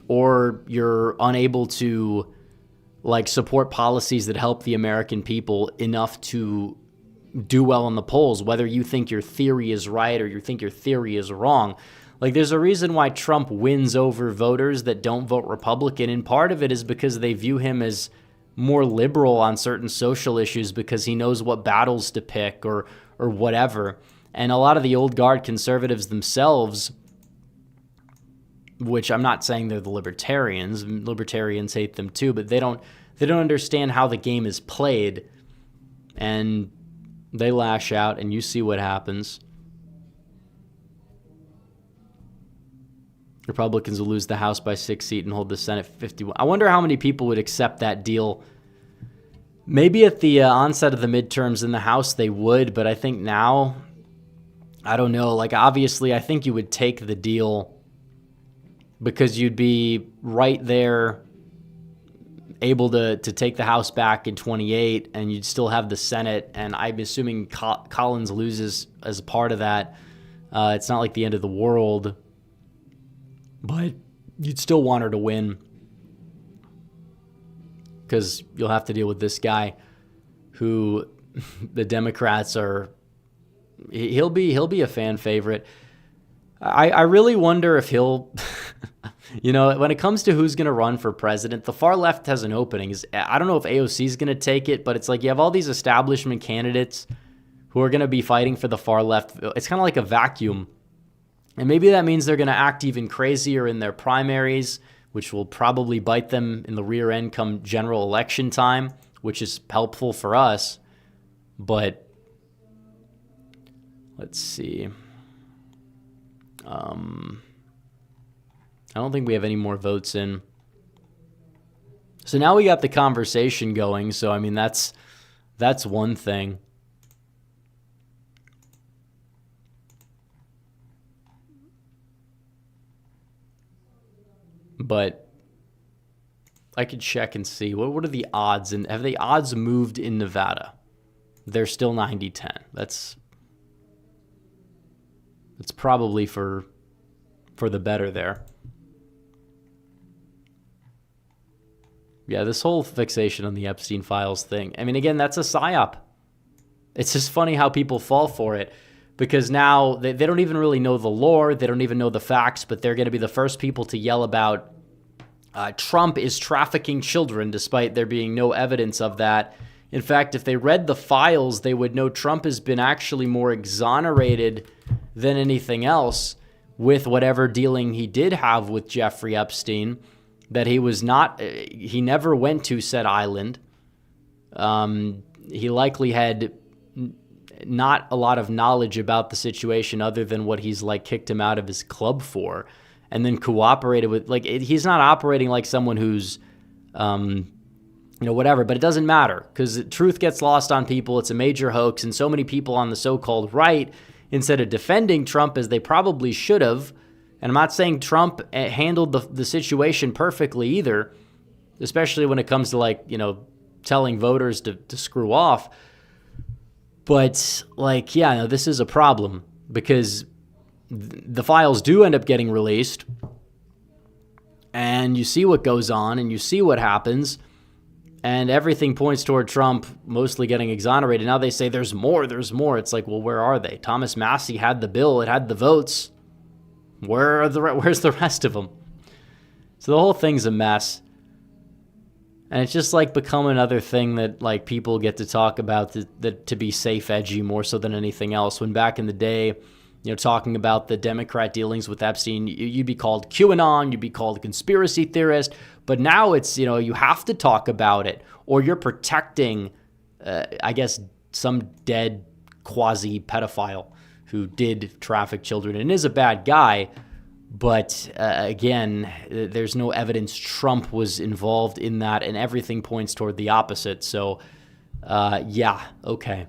or you're unable to like support policies that help the American people enough to do well in the polls, whether you think your theory is right or you think your theory is wrong. Like, there's a reason why Trump wins over voters that don't vote Republican, and part of it is because they view him as more liberal on certain social issues because he knows what battles to pick or whatever. And a lot of the old guard conservatives themselves, which I'm not saying they're the libertarians. Libertarians hate them too, but they don't understand how the game is played, and they lash out, and you see what happens. Republicans will lose the House by 6 seats and hold the Senate 51. I wonder how many people would accept that deal. Maybe at the onset of the midterms in the House they would, but I think now, I don't know. Like, obviously, I think you would take the deal because you'd be right there able to take the House back in 28, and you'd still have the Senate, and I'm assuming Collins loses as a part of that. It's not like the end of the world, but you'd still want her to win because you'll have to deal with this guy who the Democrats are. He'll be a fan favorite. I really wonder if he'll, when it comes to who's going to run for president, the far left has an opening. I don't know if AOC is going to take it, but it's like you have all these establishment candidates who are going to be fighting for the far left. It's kind of like a vacuum. And maybe that means they're going to act even crazier in their primaries, which will probably bite them in the rear end come general election time, which is helpful for us. But let's see. I don't think we have any more votes in. So now we got the conversation going. So, I mean, that's one thing. But I could check and see. What are the odds? And have the odds moved in Nevada? They're still 90-10. That's probably for the better there. Yeah, this whole fixation on the Epstein files thing. I mean, again, that's a psyop. It's just funny how people fall for it, because now they don't even really know the lore. They don't even know the facts, but they're going to be the first people to yell about Trump is trafficking children, despite there being no evidence of that. In fact, if they read the files, they would know Trump has been actually more exonerated than anything else with whatever dealing he did have with Jeffrey Epstein, that he never went to said island. He likely had not a lot of knowledge about the situation other than what he's like kicked him out of his club for, and then cooperated with, like, he's not operating like someone who's, whatever, but it doesn't matter because truth gets lost on people. It's a major hoax, and so many people on the so-called right, instead of defending Trump as they probably should have, and I'm not saying Trump handled the situation perfectly either, especially when it comes to telling voters to screw off. But this is a problem because the files do end up getting released, and you see what goes on and you see what happens, and everything points toward Trump mostly getting exonerated. Now they say there's more. It's like, well, where are they? Thomas Massey had the bill. It had the votes. Where's the rest of them? So the whole thing's a mess. And it's just like become another thing that like people get to talk about to be safe, edgy more so than anything else. When back in the day, talking about the Democrat dealings with Epstein, you'd be called QAnon, you'd be called a conspiracy theorist. But now it's, you have to talk about it, or you're protecting, some dead quasi pedophile who did traffic children and is a bad guy. But again, there's no evidence Trump was involved in that, and everything points toward the opposite. So, yeah, okay.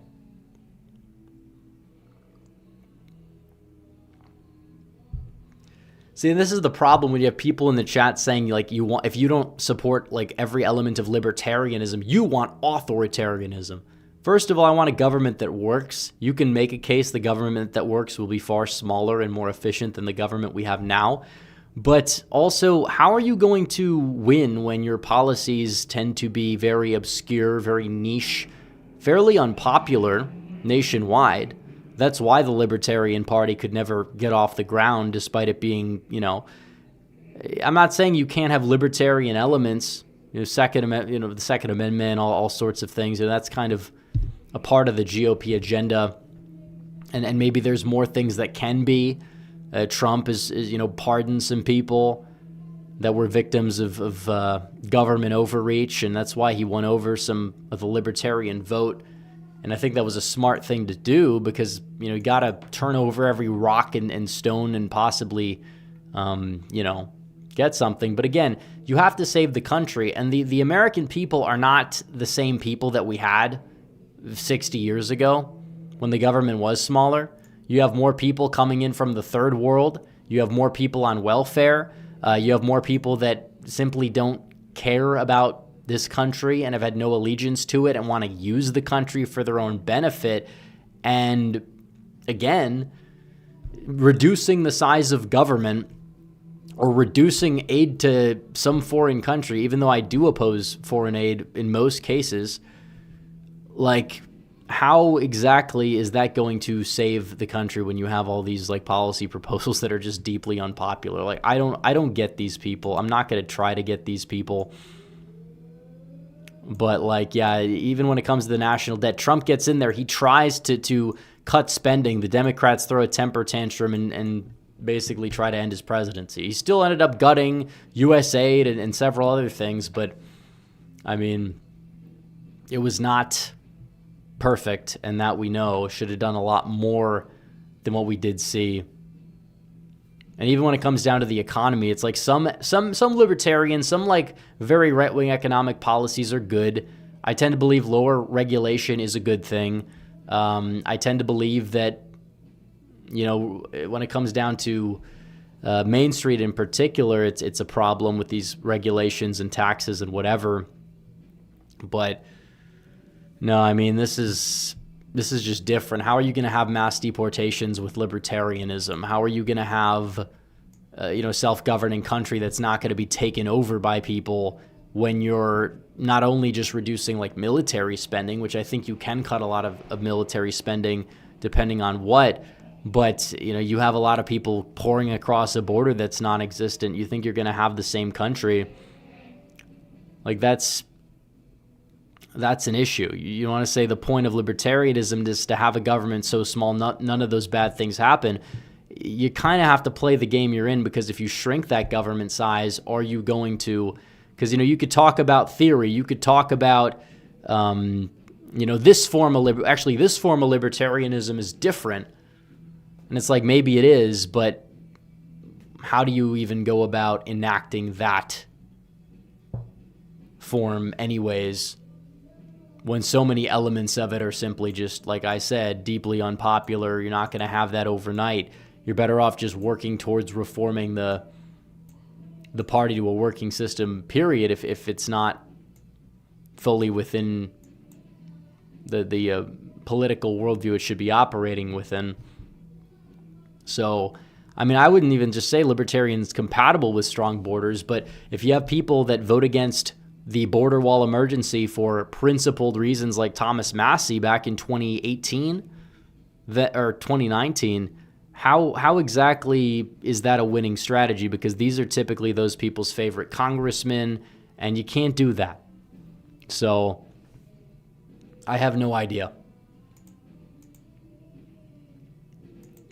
See, this is the problem when you have people in the chat saying, like, if you don't support like every element of libertarianism, you want authoritarianism. First of all, I want a government that works. You can make a case the government that works will be far smaller and more efficient than the government we have now. But also, how are you going to win when your policies tend to be very obscure, very niche, fairly unpopular nationwide? That's why the Libertarian Party could never get off the ground, despite it being, I'm not saying you can't have libertarian elements, the Second Amendment, all sorts of things. That's kind of a part of the GOP agenda, and maybe there's more things that can be. Trump is pardoned some people that were victims of government overreach, and that's why he won over some of the libertarian vote. And I think that was a smart thing to do because, you got to turn over every rock and stone and possibly, get something. But again, you have to save the country. And the American people are not the same people that we had 60 years ago when the government was smaller. You have more people coming in from the third world. You have more people on welfare. You have more people that simply don't care about this country and have had no allegiance to it and want to use the country for their own benefit. And again, reducing the size of government or reducing aid to some foreign country, even though I do oppose foreign aid in most cases, like, how exactly is that going to save the country when you have all these like policy proposals that are just deeply unpopular? Like, I don't get these people. I'm not going to try to get these people. But like, yeah, even when it comes to the national debt, Trump gets in there. He tries to cut spending. The Democrats throw a temper tantrum and basically try to end his presidency. He still ended up gutting USAID and several other things. But I mean, it was not perfect, and that we know. Should have done a lot more than what we did see. And even when it comes down to the economy, it's like some libertarians, some like very right-wing economic policies are good. I tend to believe lower regulation is a good thing. I tend to believe that, when it comes down to Main Street in particular, it's a problem with these regulations and taxes and whatever. But no, I mean, this is just different. How are you going to have mass deportations with libertarianism? How are you going to have, self-governing country that's not going to be taken over by people when you're not only just reducing like military spending, which I think you can cut a lot of military spending depending on what, but you have a lot of people pouring across a border that's non-existent. You think you're going to have the same country. Like, that's an issue. You want to say the point of libertarianism is to have a government so small none of those bad things happen. You kind of have to play the game you're in, because if you shrink that government size, are you going to, because you could talk about theory, you could talk about this form of libertarianism is different, and it's like, maybe it is, but how do you even go about enacting that form anyways, when so many elements of it are simply just, like I said, deeply unpopular? You're not going to have that overnight. You're better off just working towards reforming the party to a working system, period, if it's not fully within the political worldview it should be operating within. So, I mean, I wouldn't even just say libertarians compatible with strong borders, but if you have people that vote against the border wall emergency for principled reasons, like Thomas Massie back in 2018 or 2019, how exactly is that a winning strategy? Because these are typically those people's favorite congressmen, and you can't do that. So I have no idea.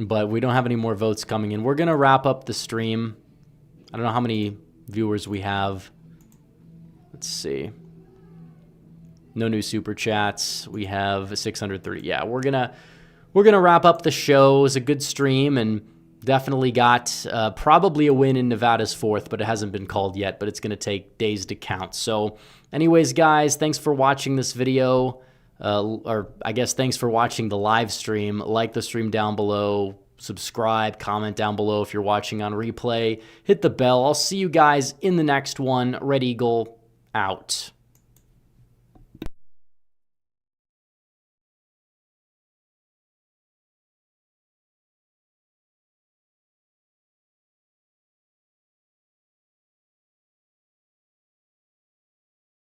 But we don't have any more votes coming in. We're going to wrap up the stream. I don't know how many viewers we have. Let's see. No new super chats. We have 630. Yeah, we're gonna wrap up the show. It was a good stream, and Definitely got probably a win in Nevada's 4th, but it hasn't been called yet, but it's going to take days to count. So anyways, guys, thanks for watching this video, or I guess thanks for watching the live stream. Like the stream down below, subscribe, comment down below if you're watching on replay. Hit the bell. I'll see you guys in the next one. Red Eagle out.